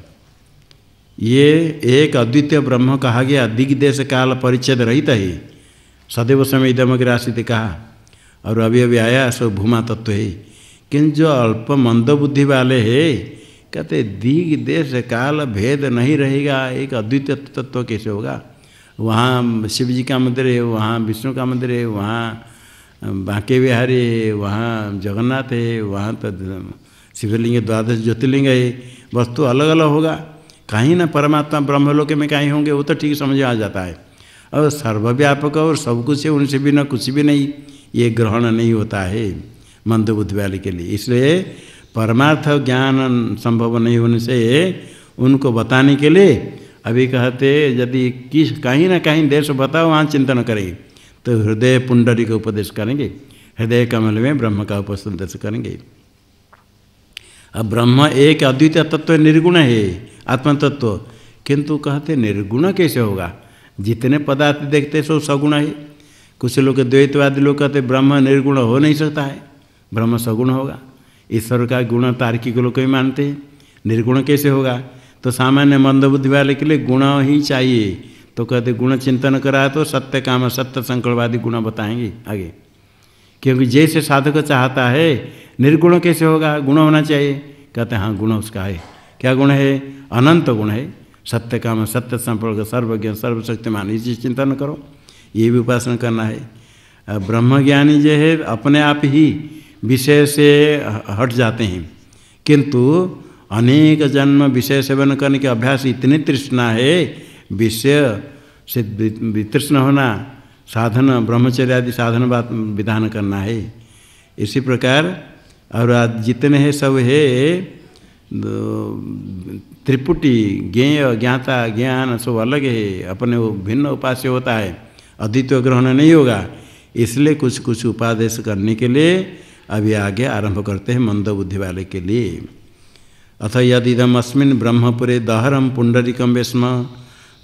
ये एक अद्वितीय ब्रह्म कहा गया, दिग्देश काल परिच्छेद रहित है। सदैव समय इदमग्र आसित कहा, और अभी अभी आया सो भूमा तत्व है। किंतु जो अल्प मंद बुद्धि वाले हैं कहते दिग देश काल भेद नहीं रहेगा, एक अद्वितीय तत्व कैसे होगा? वहाँ शिव जी का मंदिर है, वहाँ विष्णु का मंदिर है, वहाँ बांके बिहारी है, वहाँ जगन्नाथ है, वहाँ तो शिवलिंग 12 ज्योतिर्लिंग है। वस्तु अलग अलग होगा, कहीं ना परमात्मा ब्रह्मलोक में कहीं होंगे, वो तो ठीक समझ आ जाता है। और सर्वव्यापक और सब कुछ है, उनसे बिना कुछ भी नहीं, ये ग्रहण नहीं होता है मंद बुद्धि वाले के लिए। इसलिए परमार्थ ज्ञान संभव नहीं होने से उनको बताने के लिए अभी कहते यदि किस कहीं ना कहीं देश बताओ वहाँ चिंतन करें तो हृदय पुंडरी का उपदेश करेंगे, हृदय कमल में ब्रह्म का उपदेश करेंगे। अब ब्रह्म एक अद्वितीय तत्व निर्गुण है, आत्म तत्व, किंतु कहते निर्गुण कैसे होगा? जितने पदार्थ देखते सो सगुण है। कुछ लोग द्वैतवादी लोग कहते ब्रह्म निर्गुण हो नहीं सकता है, ब्रह्म सगुण होगा। ईश्वर का गुण तार्किक लोग ही मानते हैं, निर्गुण कैसे होगा? तो सामान्य मंदबुद्धि वाले के लिए गुण ही चाहिए। तो कहते गुण चिंतन करा तो सत्य काम सत्य संकल्पवादी गुण बताएंगे आगे, क्योंकि जैसे साधक चाहता है निर्गुण कैसे होगा? गुण होना चाहिए। कहते हाँ गुण उसका है। क्या गुण है? अनंत गुण है। सत्य काम सत्य संपर्क सर्वज्ञ सर्वशक्तिमान, इसी चिंतन करो, ये भी उपासना करना है। ब्रह्मज्ञानी जो है अपने आप ही विषय से हट जाते हैं, किंतु अनेक जन्म विषय सेवन करने के अभ्यास इतनी तृष्णा है, विषय से वितृष्ण होना, साधन ब्रह्मचर्य आदि साधन बात विधान करना है। इसी प्रकार और आज जितने हैं सब है त्रिपुटी ज्ञेय ज्ञाता ज्ञान सब अलग है, अपने वो भिन्न उपास्य होता है, अद्वितीय ग्रहण नहीं होगा। इसलिए कुछ कुछ उपादेश करने के लिए अभी आगे आरंभ करते हैं मंद बुद्धि वाले के लिए। अथ यदिदम अस्मिन् ब्रह्मपुरे दहरम पुंडरीकम वेश्म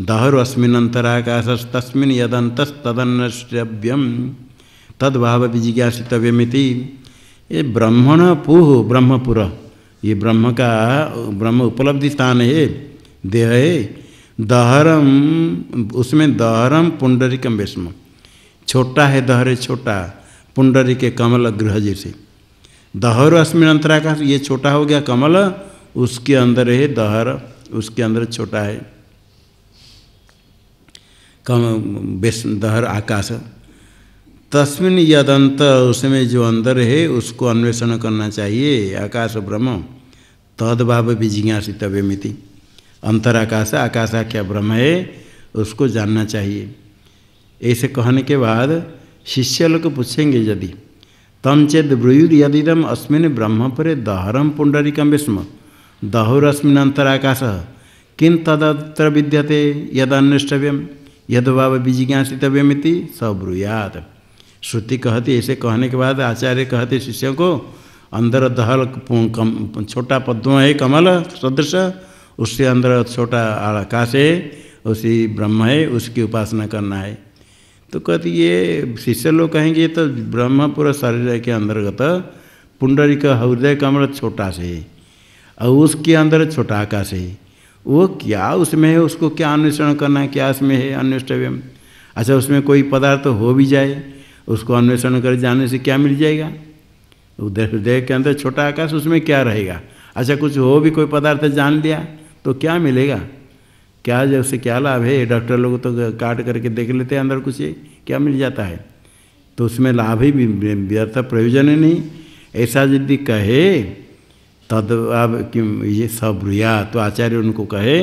दहरो अस्मिन् अंतराकाशस्तस्मिन् यदन्तस्तदन्नश्रव्यम तद्भाव विजिज्ञासितव्यमिति। ये ब्रह्मण पुह ब्रह्मपुर, ये ब्रह्म का ब्रह्म उपलब्धि स्थान है, देह है। दहरम, उसमें दहरम पुंडरीकम वेश्म, छोटा है दहर, छोटा पुंडरी के कमल गृह जैसे। दहरो अस्मिन् अंतराकाश, ये छोटा हो गया कमल, उसके अंदर है दहर, उसके अंदर छोटा है दहर आकाश। तस्मिन् यदंत, उसमें जो अंदर है उसको अन्वेषण करना चाहिए, आकाश ब्रह्म। तद्भाव विजिज्ञासितव्यमिति, अंतराकाश आकाशाख्या ब्रह्म है, उसको जानना चाहिए। ऐसे कहने के बाद शिष्य लोग पूछेंगे, यदि तम चेद ब्रूयुर यदिदम अस्मिन् ब्रह्मपुरे दहरम पुंडरीकम विस्म दहुरस्मिन् अंतराकाश किं तदत्र विद्यते यदन्वेष्टव्यम यद्भाव विजिज्ञासितव्यमिति स ब्रूयात्। श्रुति कहती, ऐसे कहने के बाद आचार्य कहते शिष्यों को, अंदर दहल छोटा पद्म है कमल सदृश, उसके अंदर छोटा आकाश है, उसी ब्रह्म है, उसकी उपासना करना है। तो कहती ये शिष्य लोग कहेंगे तो ब्रह्मपुर शरीर के अंतर्गत पुंडरी का हृदय कमल छोटा से है और उसके अंदर छोटा आकाश है, वो क्या उसमें है, उसको क्या अन्वेषण करना है, क्या उसमें है अन्वेष्टव्यम। अच्छा उसमें कोई पदार्थ हो भी जाए, उसको अन्वेषण कर जाने से क्या मिल जाएगा, उधर हृदय के अंदर छोटा आकाश, उसमें क्या रहेगा। अच्छा कुछ हो भी कोई पदार्थ जान लिया तो क्या मिलेगा, क्या जैसे क्या लाभ है। डॉक्टर लोग तो काट करके देख लेते हैं अंदर कुछ है, क्या मिल जाता है, तो उसमें लाभ ही व्यर्थ प्रयोजन ही नहीं। ऐसा यदि कहे तद अब ये सब ब्रूया, तो आचार्य उनको कहे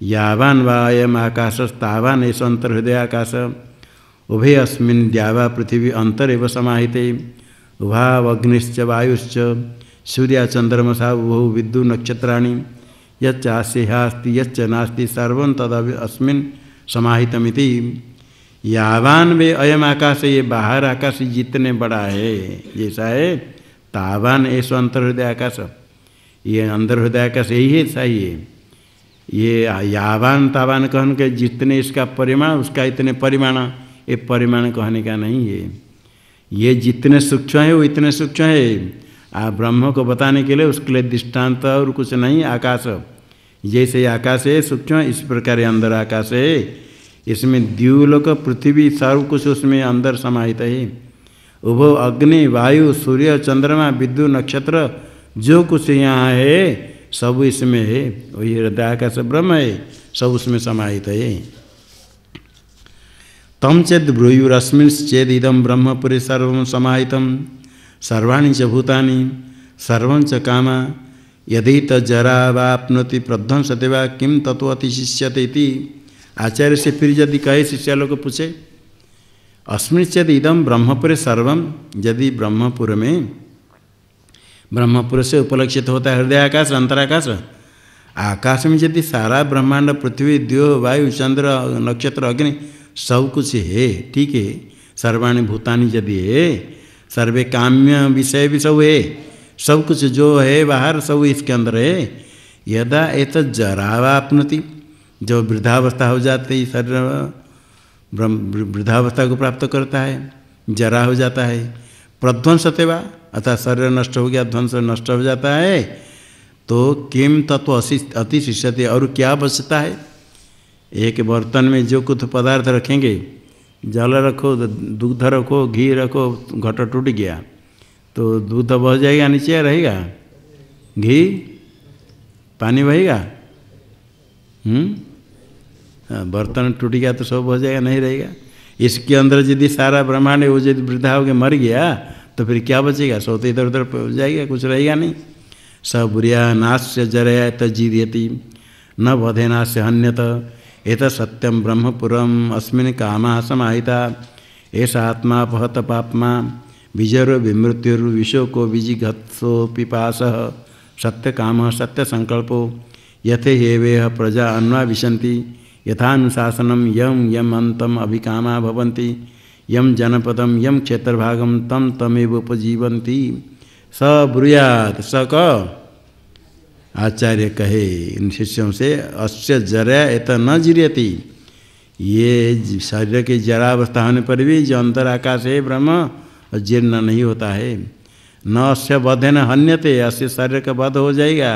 यावान वायम आकाशस्तावान ऐसा अंतर्हृदय आकाश उभे अस्मिन् द्यावा पृथ्वी अंतर एव समाहिते उभावग्निश्च वायुश्च सूर्या चंद्रमसा उभौ विद्युत् नक्षत्राणि यच्चास्ति यच्च नास्ति सर्वं तद अस्मिन् समाहितमिति। यावान वे अयम आकाश, ये बाहर आकाश जितने बड़ा है जैसा है, तावान ऐसा अंतर्हृदय आकाश, ये अंदर हृदय आकाश यही है, सही है। ये यावान तावान कहने के जितने इसका परिमाण उसका इतने परिमाण, ये परिमाण कहने का नहीं है। ये जितने सूक्ष्म है वो इतने सूक्ष्म है। ब्रह्म को बताने के लिए उसके लिए दृष्टांत और कुछ नहीं। आकाश जैसे आकाश है सूक्ष्म, इस प्रकार अंदर आकाश है, इसमें द्यूलोक पृथ्वी सर्व कुछ उसमें अंदर समाहित है। उभो अग्नि वायु सूर्य चंद्रमा विद्युत नक्षत्र जो कुछ यहाँ है सब इसमें है, वही हृदय आकाश ब्रह्म है, सब उसमें समाहित है। तम चेद ब्रूयुरस्मिंश्चेद इदम ब्रह्मपुरे सर्वं समाहितं सर्वाणि च भूतानि सर्वं च कामा यदि तजरा वाप्नोति प्रध्वंसते वा किम ततो अतिशिष्यते इति। आचार्य से फिर यदि कहे शिष्य लोग पूछे अस्मिंश्चेद इदम ब्रह्मपुरे सर्वं, यदि ब्रह्मपुर में ब्रह्मपुर से उपलक्षित होता है हृदय आकाश अंतराकाश, आकाश में यदि सारा ब्रह्मांड पृथ्वी द्यो वायु चंद्र नक्षत्र अग्नि सब कुछ है, ठीक है, सर्वाणि भूतानि यदि है, सर्वे काम्य विषय भी सब है, सब कुछ जो है बाहर सब इसके अंदर है। यदा एतत् जरावाप्नोति, जो वृद्धावस्था हो जाती है शरीर वृद्धावस्था को प्राप्त करता है, जरा हो जाता है, प्रध्वंसते वा अर्थात शरीर नष्ट हो गया, ध्वंस नष्ट हो जाता है, तो किम तत्व अतिशिष्यते, और क्या बचता है। एक बर्तन में जो कुछ पदार्थ रखेंगे, जल रखो, दूध रखो, घी रखो, घट टूट गया तो दूध बह जाएगा, नीचे रहेगा, घी पानी बहेगा, बर्तन टूट गया तो सब बह जाएगा, नहीं रहेगा। इसके अंदर यदि सारा ब्रह्मांड वो यदि वृद्धा होकर मर गया तो फिर क्या बचेगा, सब तो इधर उधर जाएगा, कुछ रहेगा नहीं। स बुरिया नाश्य जरया तजीर्यति न बधे नाश्य हन्यत एत सत्यम ब्रह्मपुरम अस्मिन् कामा समाहिता ऐसा आत्मा अपहत पापमा विजरो विमृत्युर्विशोको विजिघत्सो पिपासः सत्य काम सत्य संकल्पो यथे हेवेह प्रजा अन्वा विशन्ति यथानुशासनम यम यम अंतम अभिकामा भवन्ति यम जनपदम यम क्षेत्रभागम तम तमेव उपजीवन्ति स ब्रूयात् स क आचार्य कहे इन शिष्यों से अस्य जरा एत न जीर्यति। ये शरीर के जरावस्था होने पर भी जो अंतर आकाश है ब्रह्म जीर्ण नहीं होता है। न अस्य वधेन हन्यते, अस्य शरीर का वध हो जाएगा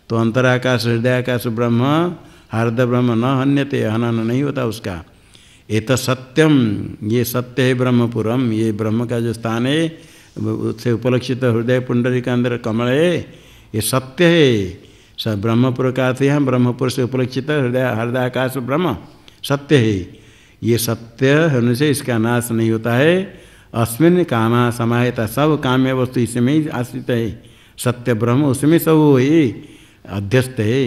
तो अंतराकाश हृदयाकाश ब्रह्म हार्द ब्रह्म न हन्यते, हनन नहीं होता उसका। एत सत्यम, ये सत्य है ब्रह्मपुरम, ये ब्रह्म का जो स्थान है उससे उपलक्षित हृदय पुंडरी के अंदर कमल है, ये सत्य है। सब ब्रह्मपुर का अर्थ है ब्रह्मपुर से उपलक्षित हृदयाकाश ब्रह्म सत्य है। ये सत्य होने से इसका नाश नहीं होता है। अस्मिन् कामा समाहिता, सब काम्य वस्तु इसमें ही आश्रित है। सत्य ब्रह्म उसमें सब ही अध्यस्त है।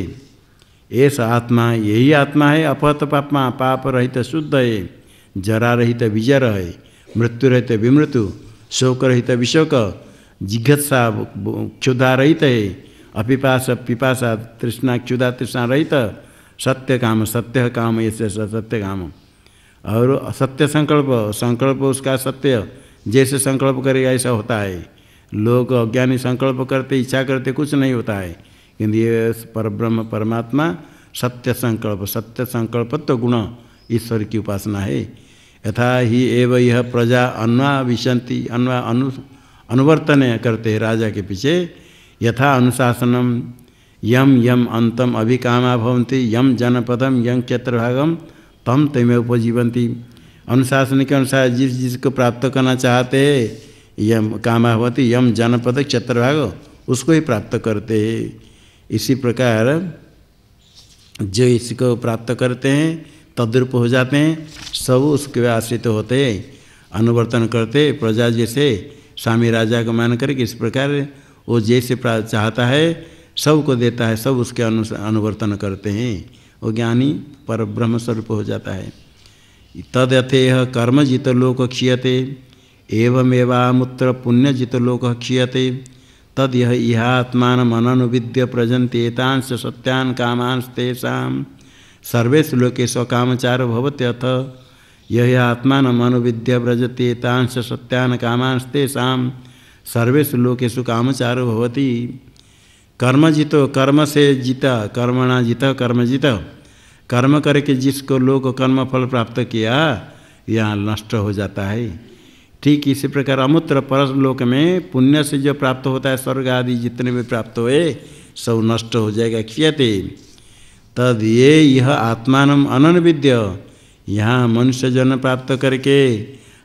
ऐसा आत्मा, यही आत्मा है अपहत पापमा, पाप रहित शुद्ध है, जरा रहित विजर है, मृत्यु रहित विमृत्यु, शोक रहित विशोक, जिघत्सा क्षुधा रहित है, अपिपास पिपासा तृष्णा क्षुधा तृष्णा रहित, सत्य काम, सत्य काम ऐसे सत्य काम। और सत्य संकल्प, संकल्प उसका सत्य, जैसे संकल्प करेगा ऐसा होता है। लोग अज्ञानी संकल्प करते इच्छा करते कुछ नहीं होता है, किंतु ये परब्रह्म परमात्मा सत्य संकल्पत्व गुण ईश्वर की उपासना है। यथा ही एव यह प्रजा अन्वा विशन्ति, अन्वा अनुवर्तन करते हैं राजा के पीछे। यथा अनुशासनम यम यम अंतम अभिकामा भवन्ति यम जनपदम यम क्षेत्रभागम तम तमेव उपजीवन्ति। अनुशासन के अनुसार जिस जिसको प्राप्त करना चाहते हैं, यम कामा भवति यम जनपद क्षेत्रभाग, उसको ही प्राप्त करते हैं। इसी प्रकार जो इसको प्राप्त करते हैं तद्रूप हो जाते हैं, सब उसके आश्रित होते हैं, अनुवर्तन करते। प्रजा जैसे स्वामी राजा को मान करके इस प्रकार वो जैसे चाहता है सबको देता है, सब उसके अनुवर्तन करते हैं। वो ज्ञानी पर ब्रह्म स्वरूप हो जाता है। तदयथेह कर्मजित लोक क्षीयते एवमेवामुत्र पुण्यजित लोक क्षीयते तद यह इहात्मान अननुविद्य प्रजन्तेतांश सत्यान कामांस्तेषां सर्वेषु लोकेषु कामचारो भवति। अथ यह आत्मान अनुविद्य व्रजतेतांश सत्यान कामांस्तेषां सर्वेषु लोकेषु कामचारो भवति। कर्मजितो, कर्म से जीता, कर्मणा जीता कर्मजित, कर्म करके जिसको लोग कर्म फल प्राप्त किया यहाँ नष्ट हो जाता है। ठीक इसी प्रकार अमूत्र परलोक में पुण्य से जो प्राप्त होता है, स्वर्ग आदि जितने भी प्राप्त हुए सब नष्ट हो जाएगा, क्षीयते। तद ये यह आत्मान अनन्विद्य, यहाँ मनुष्य जन्म प्राप्त करके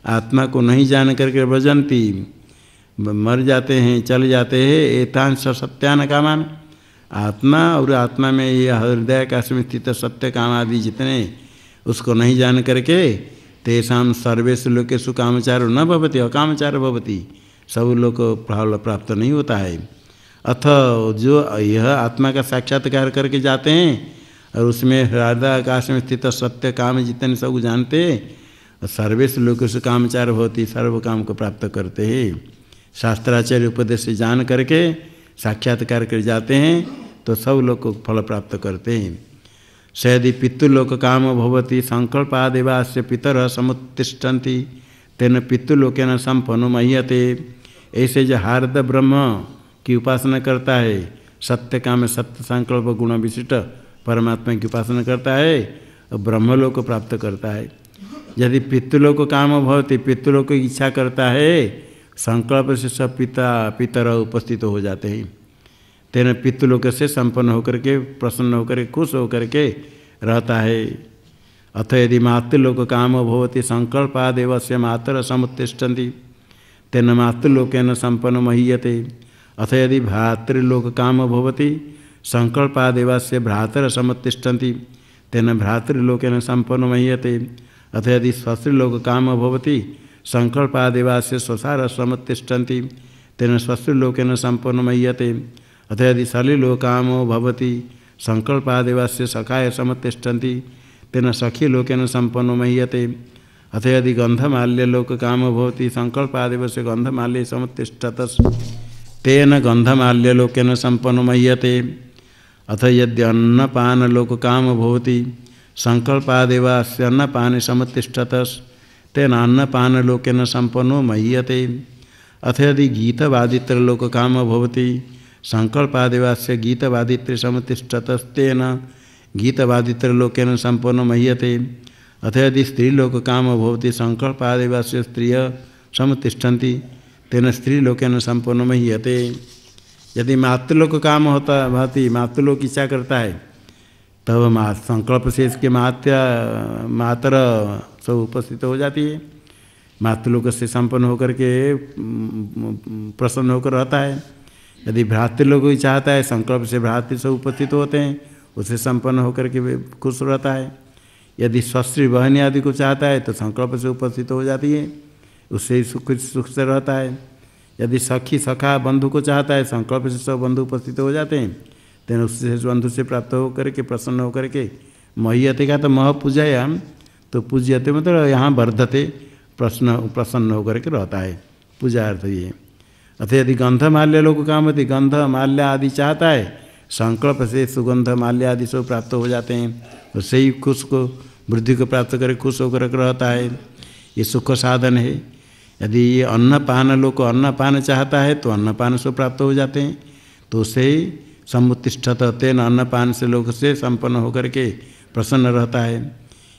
आत्मा को नहीं जान करके व्रजन्ति, मर जाते हैं, चले जाते हैं। एतांश सत्यान कामान, आत्मा और आत्मा में यह हृदय का स्थित सत्य काम आदि जितने उसको नहीं जान करके तेषां सर्वेषु लोकेषु कामचारो न भवति अकामचारो भवति, सब लोग फल प्राप्त नहीं होता है। अथ जो यह आत्मा का साक्षात्कार करके जाते हैं और उसमें हृदय आकाश में स्थित सत्य काम जितने सब जानते हैं, सर्वेषु लोकेषु कामचारो भवति, सर्व काम को प्राप्त करते हैं। शास्त्राचार्य उपदेश से जान करके साक्षात्कार कर जाते हैं तो सब लोग को फल प्राप्त करते हैं। स यदि पितृलोक काम भवति संकल्पादेवास्य पितर समुत्तिष्ठन्ति तेन पितृलोकेन संपन्नो मह्यते। ऐसे जो हार्द ब्रह्म की उपासना करता है, सत्य काम सत्य संकल्प गुण विशिष्ट परमात्मा की उपासना करता है और ब्रह्मलोक प्राप्त करता है। यदि पितृलोक काम भवति, पितृलोक की इच्छा करता है, संकल्प से सब पितर उपस्थित हो जाते हैं। तेना पितृलोक से संपन्न होकर के प्रसन्न होकर के खुश होकर के रहता है। अथ यदि मातृलोक काम भवति संकल्पादेवस्य मातर समुत्तिष्ठन्ति तेन मातृलोकेन संपन्न मह्यते। अथ यदि भ्रातृलोक काम भवति संकल्पादेवस्य भ्रातर समुत्तिष्ठन्ति तेन भ्रातृलोकेन संपन्न मह्यते। अथ यदि स्वस्त्रीलोक काम भवति संकल्पादेवास्य स्वसार समुत्तिष्ठन्ति तेन स्वस्त्रीलोकेन संपन्न मह्यते। अथ यदि सलिलोकामो भवति संकल्पादेवास्य सखाय समुत्तिष्ठन्ति तेन सखीलोकेन संपन्नो मह्यते। अथ यदि गंधमाल्यलोककामो भवति संकल्पादेवस्य गंधमाल्ये समुत्तिष्ठत तेन गंधमाल्यलोकेन संपन्नो मह्यते। अथ यद्य अन्नपान लोक काम भवति संकल्पादेवास्य अन्नपाने समतिष्ठतस् तेन अन्नपान लोकेन संपन्नो मह्यते। अथ यदि गीतवादित्र लोक काम भवति संकल्पादेवास्य गीतवादित्रे समतिष्ठतस्तेन गीतवादित्र लोकेन संपन्नो मह्यते। अथ यदि स्त्रीलोक काम भवति संकल्पादेवास्य स्त्रिय समतिष्ठन्ति तेन स्त्रीलोकेन संपन्नो मह्यते। यदि मातृलोक काम होता भाती मातृलोक इच्छा करता है तब संकल्प से इसके मात्र सब उपस्थित हो जाती है, मातृलोक से संपन्न होकर के प्रसन्न होकर रहता है। यदि भ्रातृलोक ही चाहता है संकल्प से भ्रातृ सब उपस्थित होते हैं, उससे संपन्न होकर के खुश रहता है। यदि स्वश्री बहनी आदि को चाहता है तो संकल्प से उपस्थित हो जाती है, उससे सुख से रहता है। यदि सखी सखा बंधु को चाहता है संकल्प से सब बंधु उपस्थित हो जाते हैं, तेन उससे बंधु से प्राप्त होकर के प्रसन्न होकर के मह्यते का तो मह पूजाया तो पूज्यते मतलब यहाँ वर्धते प्रसन्न होकर के रहता है, पूजा अर्थ ये। अतः यदि गंध माल्य लोग काम होती गंध माल्य आदि चाहता है संकल्प से सुगंध माल्य आदि सब प्राप्त हो जाते हैं, उससे ही खुश को वृद्धि को प्राप्त करके खुश होकर रहता है, ये सुख साधन है। यदि ये अन्नपान लोग अन्नपान चाहता है तो अन्नपान से प्राप्त हो जाते हैं, तो उससे ही समुत्तिष्ठत तेन अन्नपान से लोग से संपन्न होकर के प्रसन्न रहता है।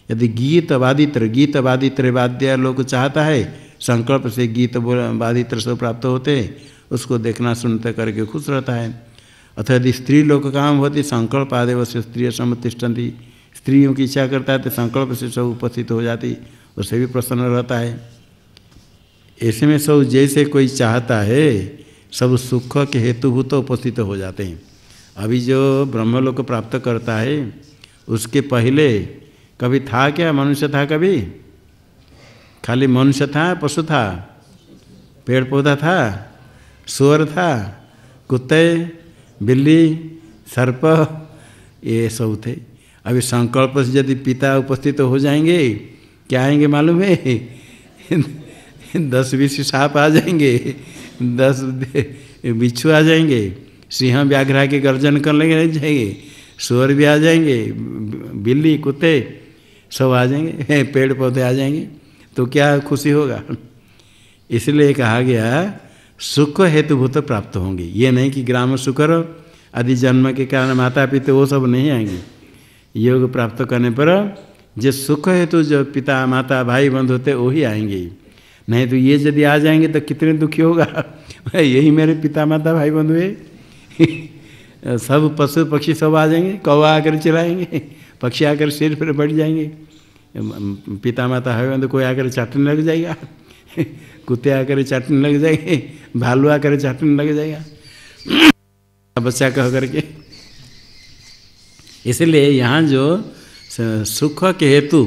यदि गीत वादित्र वाद्य लोग चाहता है संकल्प से गीत वादित्र से प्राप्त होते हैं, उसको देखना सुनते करके खुश रहता है। अतः यदि स्त्री लोग काम होती संकल्प आदेव से स्त्रिय समुत्तिष्ठन्ति, स्त्रियों की इच्छा करता है तो संकल्प से सब उपस्थित हो जाती, उससे भी प्रसन्न रहता है। ऐसे में सब जैसे कोई चाहता है सब सुख के हेतुभूत उपस्थित हो जाते हैं। अभी जो ब्रह्मलोक प्राप्त करता है उसके पहले कभी था क्या, मनुष्य था कभी? खाली मनुष्य था, पशु था, पेड़ पौधा था, सुअर था, कुत्ते बिल्ली सर्प ये सब थे। अभी संकल्प से यदि पिता उपस्थित हो जाएंगे क्या आएंगे मालूम है 10-20 सांप आ जाएंगे, 10 बिच्छू आ जाएंगे, सिंह व्याघ्र के गर्जन करने लग जाएंगे, सुअर भी आ जाएंगे, बिल्ली कुत्ते सब आ जाएंगे, पेड़ पौधे आ जाएंगे, तो क्या खुशी होगा। इसलिए कहा गया सुख हेतुभूत प्राप्त होंगे, ये नहीं कि ग्राम सुकर आदि जन्म के कारण माता पिता वो सब नहीं आएंगे। योग प्राप्त करने पर जो सुख हेतु जो पिता माता भाई बंधु होते वही आएंगे, नहीं तो ये यदि आ जाएंगे तो कितने दुखी होगा यही मेरे पिता माता भाई बंधु है सब पशु पक्षी सब आ जाएंगे, कौवा आकर चिल्लाएंगे, पक्षी आकर सिर पर बैठ जाएंगे, पिता माता भाई बंधु कोई आकर चाटने लग जाएगा कुत्ते आकर चाटने लग जाएंगे, भालू आकर चाटने लग जाएगा बच्चा कह करके। इसलिए यहाँ जो सुख के हेतु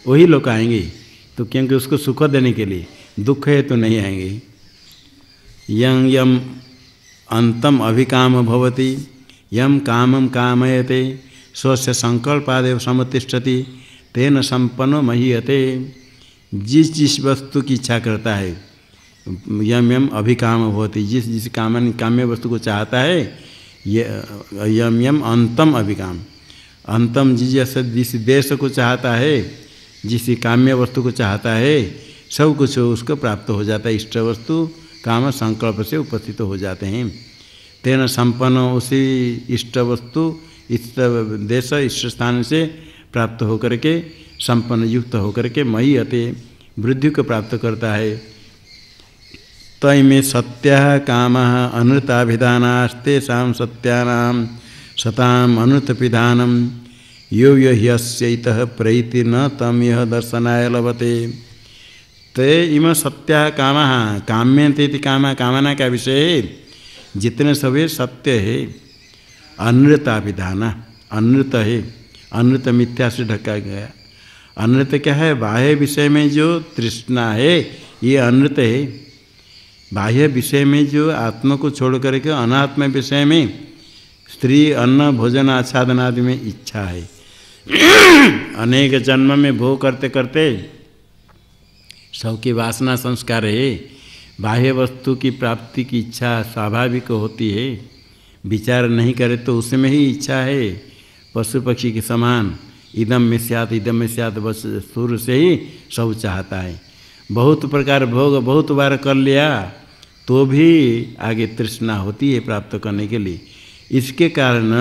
वही लोग आएंगे, तो क्योंकि उसको सुख देने के लिए, दुख हेतु नहीं आएंगे। यं यम अंतम अभिकाम भवति यम कामम कामयते स्वस्य संकल्पादेव समतिष्ठति तेन संपन्नो महीयते। जिस वस्तु की इच्छा करता है यम यम अभिकाम भवति, जिस काम्य वस्तु को चाहता है यम यम अंतम अभिकाम, अंतम जिस देश को चाहता है, जिस काम्य वस्तु को चाहता है सब कुछ उसको प्राप्त हो जाता है, इष्ट वस्तु काम संकल्प से उपस्थित हो जाते हैं। तेन संपन्न उसी इष्ट वस्तु इष्ट देश इष्ट स्थान से प्राप्त होकर के संपन्न युक्त होकर के महीयते वृद्धि को प्राप्त करता है। तय में सत्या काम अनृताभिधानास्तेषां सत्यानां सताम अनृतपिधानम यो ह्यस्यैतः प्रैति न तम यह दर्शनाय लभते। ते इम सत्या काम काम्यन्ते कामा कामना का विषय जितने सभी सत्य है, अनृताभिधान अनृत है, अनृत मिथ्या से ढका गया। अनृत क्या है? बाह्य विषय में जो तृष्णा है ये अनृत है। बाह्य विषय में जो आत्मा को छोड़ करके अनात्म विषय में स्त्री अन्न भोजन आच्छादन आदि में इच्छा है। अनेक जन्म में भोग करते करते सबकी वासना संस्कार है, बाह्य वस्तु की प्राप्ति की इच्छा स्वाभाविक होती है। विचार नहीं करे तो उसमें ही इच्छा है, पशु पक्षी के समान। इदम में स्यात् बस शुरू से ही सब चाहता है। बहुत प्रकार भोग बहुत बार कर लिया तो भी आगे तृष्णा होती है प्राप्त करने के लिए। इसके कारण,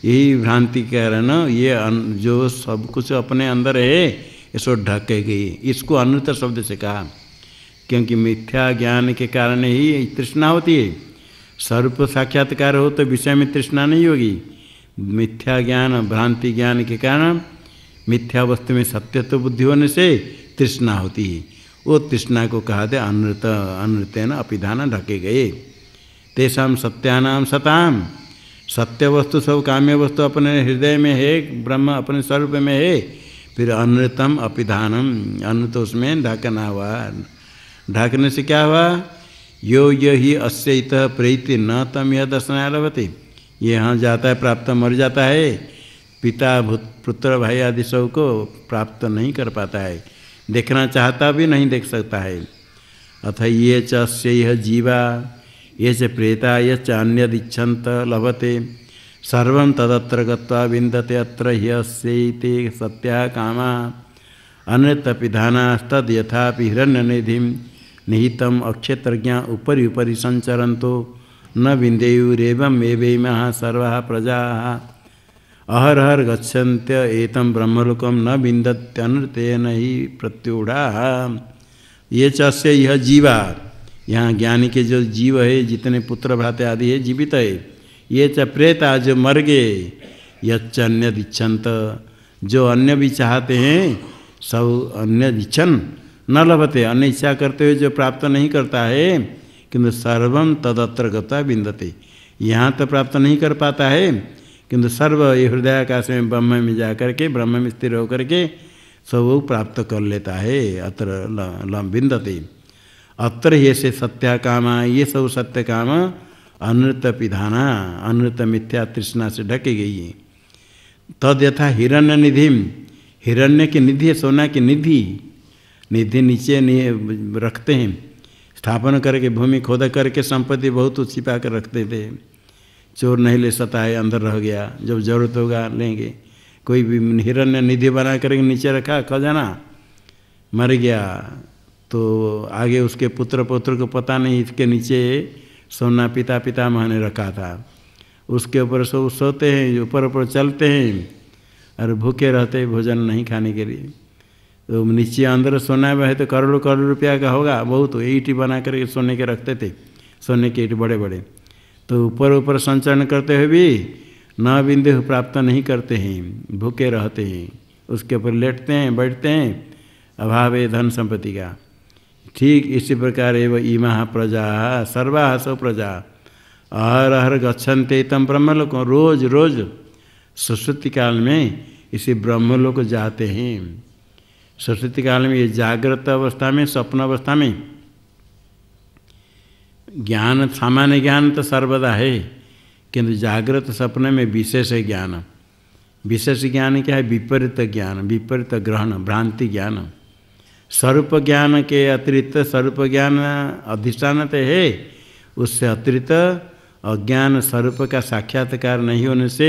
यही भ्रांति के कारण ये जो सब कुछ अपने अंदर है इसको ढके गई। इसको अनृत शब्द से कहा, क्योंकि मिथ्या ज्ञान के कारण ही तृष्णा होती है। स्वरूप साक्षात्कार हो तो विषय में तृष्णा नहीं होगी। मिथ्या ज्ञान भ्रांति ज्ञान के कारण मिथ्या वस्तु में सत्यत्व बुद्धि होने से तृष्णा होती है। वो तृष्णा को कहा दे अनृतेन अपिधान ढके गए। तेषाम सत्यानाम सताम, सत्य वस्तु सब काम्य वस्तु अपने हृदय में है, ब्रह्म अपने स्वरूप में है, फिर अनृतम अपिधानम, अनृत उसमें ढकना हुआ। ढकने से क्या हुआ? यो यही अस्य इतः प्रीति न तम यह दर्शनाय लभते। ये यहाँ जाता है प्राप्त मर जाता है, पिता पुत्र भाई आदि सब को प्राप्त नहीं कर पाता है, देखना चाहता भी नहीं देख सकता है। अथ ये च अस्य जीवा ये च प्रेता ये च अन्यदिच्छन्त लभते सर्वं तदत्र गत्वा विन्दते अत्र ह्यस्यैते सत्या कामा अनृतपिधानास्तद् यथापि हिरण्यनिधिं निहितम् अक्षेत्रज्ञा उपरि उपरि संचरन्तो न विन्देयुरेवम् एवैमः सर्वाः प्रजाः अहरहर गच्छन्त्य एतं ब्रह्मलोकं न विन्दत्यनृतेन हि प्रत्यूढ़ाः। ये चस्य यह जीवा, यहाँ ज्ञानी के जो जीव है, जितने पुत्र भ्राते आदि है जीवित है। ये च प्रेता जो मर गए, यच्च अन्यदिच्छन्त, जो अन्य भी चाहते हैं सब अन्यदिच्छन न लभते, अन्य इच्छा करते हुए जो प्राप्त नहीं करता है, किंतु सर्वं तदत्र गत्वा विन्दते, यहाँ तो प्राप्त नहीं कर पाता है, किंतु सर्व ये हृदयाकाश में ब्रह्म में जा करके ब्रह्म में स्थिर होकर के सब प्राप्त कर लेता है। अत्र विन्दते अत्र ये से सत्या कामा, ये सब सत्य काम अनृत पिधाना, अनृत मिथ्या तृष्णा से ढकी गई है। तद यथा हिरण्य निधि, हिरण्य की निधि है, सोना की निधि, निधि नीचे नहीं रखते हैं, स्थापन करके भूमि खोद करके संपत्ति बहुत छिपा कर रखते थे, चोर नहीं ले सकता है, अंदर रह गया, जब जरूरत होगा लेंगे। कोई भी हिरण्य निधि बना करके नीचे रखा खजाना, मर गया तो आगे उसके पुत्र को पता नहीं इसके नीचे सोना पितामह ने रखा था, उसके ऊपर सब सोते हैं, ऊपर ऊपर चलते हैं और भूखे रहते हैं भोजन नहीं खाने के लिए। तो नीचे अंदर सोना में है तो करोड़ों रुपया का होगा, बहुत ईंट बना करके सोने के रखते थे, सोने के ईंट बड़े बड़े। तो ऊपर संचरण करते हुए भी न बिंदु प्राप्त नहीं करते हैं, भूखे रहते हैं, उसके ऊपर लेटते हैं बैठते हैं, अभाव है धन संपत्ति का। ठीक इसी प्रकार एवं इमा प्रजा सर्वा सब प्रजा अहरहर गच्छन्ते तम ब्रह्मलोक, रोज रोज सुषुप्ति काल में इसी ब्रह्मलोक जाते हैं। सुषुप्ति काल में ये जागृत अवस्था में, स्वप्न अवस्था में ज्ञान, सामान्य ज्ञान तो सर्वदा है, किंतु जागृत सपने में विशेष ज्ञान। विशेष ज्ञान क्या है? विपरीत ज्ञान, विपरीत ग्रहण, भ्रांति ज्ञान। स्वरूप ज्ञान के अतिरिक्त स्वरूप ज्ञान अधिष्ठान तो है, उससे अतिरिक्त अज्ञान स्वरूप का साक्षात्कार नहीं होने से,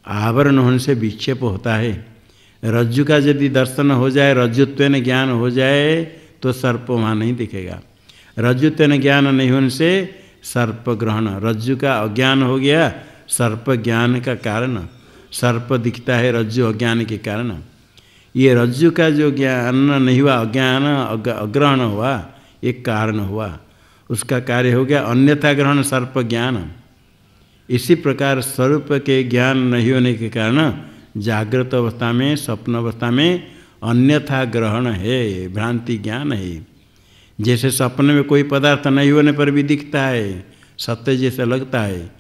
आवरण होने से विक्षेप होता है। रज्जु का यदि दर्शन हो जाए, रज्जुत्वेन ज्ञान हो जाए तो सर्प वहाँ नहीं दिखेगा। रज्जुत्वेन ज्ञान नहीं होने से सर्प ग्रहण, रज्जु का अज्ञान हो गया, सर्प ज्ञान का कारण, सर्प दिखता है रज्जु अज्ञान के कारण। ये रज्जु का जो ज्ञान नहीं हुआ, अज्ञान अग्रहण हुआ, एक कारण हुआ, उसका कार्य हो गया अन्यथा ग्रहण सर्प ज्ञान। इसी प्रकार स्वरूप के ज्ञान नहीं होने के कारण जागृत अवस्था में, स्वप्न अवस्था में अन्यथा ग्रहण है, भ्रांति ज्ञान है। जैसे सपने में कोई पदार्थ नहीं होने पर भी दिखता है, सत्य जैसा लगता है,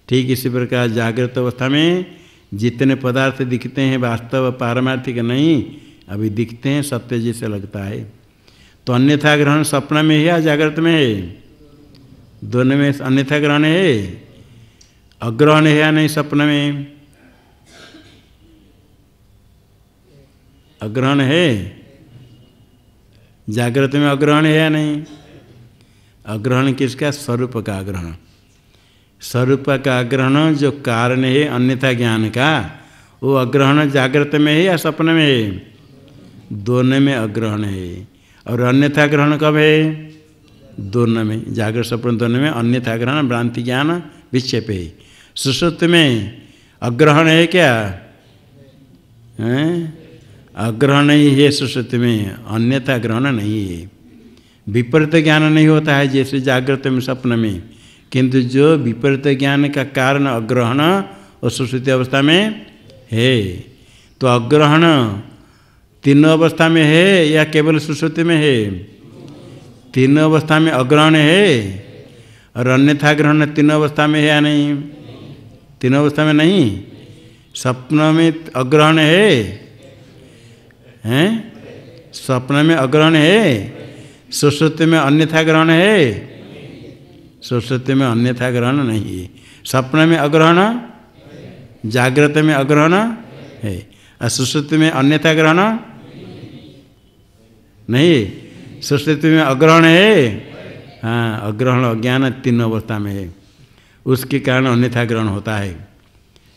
ठीक इसी प्रकार जागृत अवस्था में जितने पदार्थ दिखते हैं वास्तव पारमार्थिक नहीं, अभी दिखते हैं सत्य जैसे लगता है। तो अन्यथा ग्रहण सपना में है या जागृत में है? दोनों में अन्यथा ग्रहण है, अग्रहण है या नहीं? सपना में अग्रहण है, जागृत में अग्रहण है या नहीं? अग्रहण किसका? स्वरूप का अग्रहण। स्वरूप का अग्रहण जो कारण है अन्यथा ज्ञान का, वो अग्रहण जागृत में है या स्वप्न में है? दोनों में अग्रहण है। और अन्यथा ग्रहण कब है? दोनों में, जागृत स्वप्न दोनों में अन्यथा ग्रहण भ्रांति ज्ञान विक्षेप है। सुषुप्ति में अग्रहण है क्या? अग्रहण ही है सुषुप्ति में, अन्यथा ग्रहण नहीं है। विपरीत ज्ञान नहीं होता है जैसे जागृत में स्वप्न में, किंतु जो विपरीत ज्ञान का कारण अग्रहण और सुषुप्ति अवस्था में है। तो अग्रहण तीनों अवस्था में है या केवल सुषुप्ति में है? तीनों अवस्था में अग्रहण है। और अन्यथा ग्रहण तीनों अवस्था में है या नहीं? तीनों अवस्था में नहीं। स्वप्न में अग्रहण है, हैं? स्वप्न में अग्रहण है, सुषुप्ति में अन्यथा ग्रहण है। सुषुप्ति में अन्यथा ग्रहण नहीं है। स्वप्न में अग्रहण, जागृत में अग्रहण है, और सुषुप्ति में अन्यथा ग्रहण नहीं। सुषुप्ति में अग्रहण है, हाँ, अग्रहण अज्ञान तीनों अवस्था में है, उसके कारण अन्यथा ग्रहण होता है।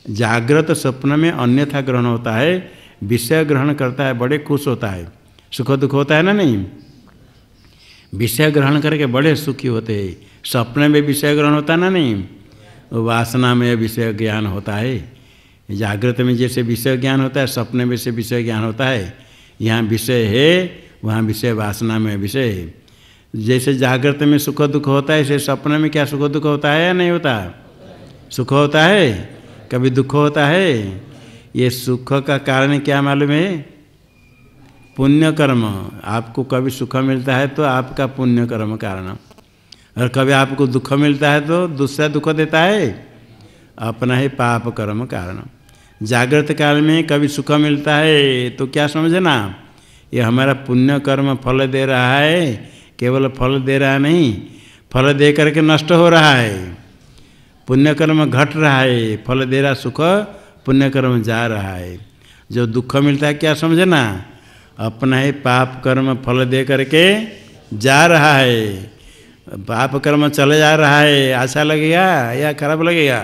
जागृत स्वप्न में अन्यथा ग्रहण होता है, विषय ग्रहण करता है, बड़े खुश होता है, सुख दुख होता है ना? नहीं, विषय ग्रहण करके बड़े सुखी होते हैं। स्वप्न में विषय ग्रहण होता है ना? नहीं, वासना में विषय ज्ञान होता है। जागृत में जैसे विषय ज्ञान होता है, स्वप्न में से विषय ज्ञान होता है। यहाँ विषय है, वहाँ विषय वासना में विषय है। जैसे जागृत में सुख दुख होता है, ऐसे स्वप्न में क्या सुख दुख होता है या नहीं होता? सुख होता है, कभी दुख होता है। ये सुख का कारण क्या मालूम है? पुण्य कर्म। आपको कभी सुख मिलता है तो आपका पुण्य कर्म कारण, और कभी आपको दुख मिलता है तो दूसरा दुख देता है, अपना ही पाप कर्म कारण। जागृत काल में कभी सुख मिलता है तो क्या समझना? ये हमारा पुण्य कर्म फल दे रहा है, केवल फल दे रहा नहीं, फल दे करके नष्ट हो रहा है। पुण्य कर्म घट रहा है, फल दे रहा सुख, पुण्य कर्म जा रहा है। जो दुख मिलता है क्या समझना? अपना ही पाप कर्म फल दे करके जा रहा है। पाप कर्म चले जा रहा है, अच्छा लगेगा या खराब लगेगा?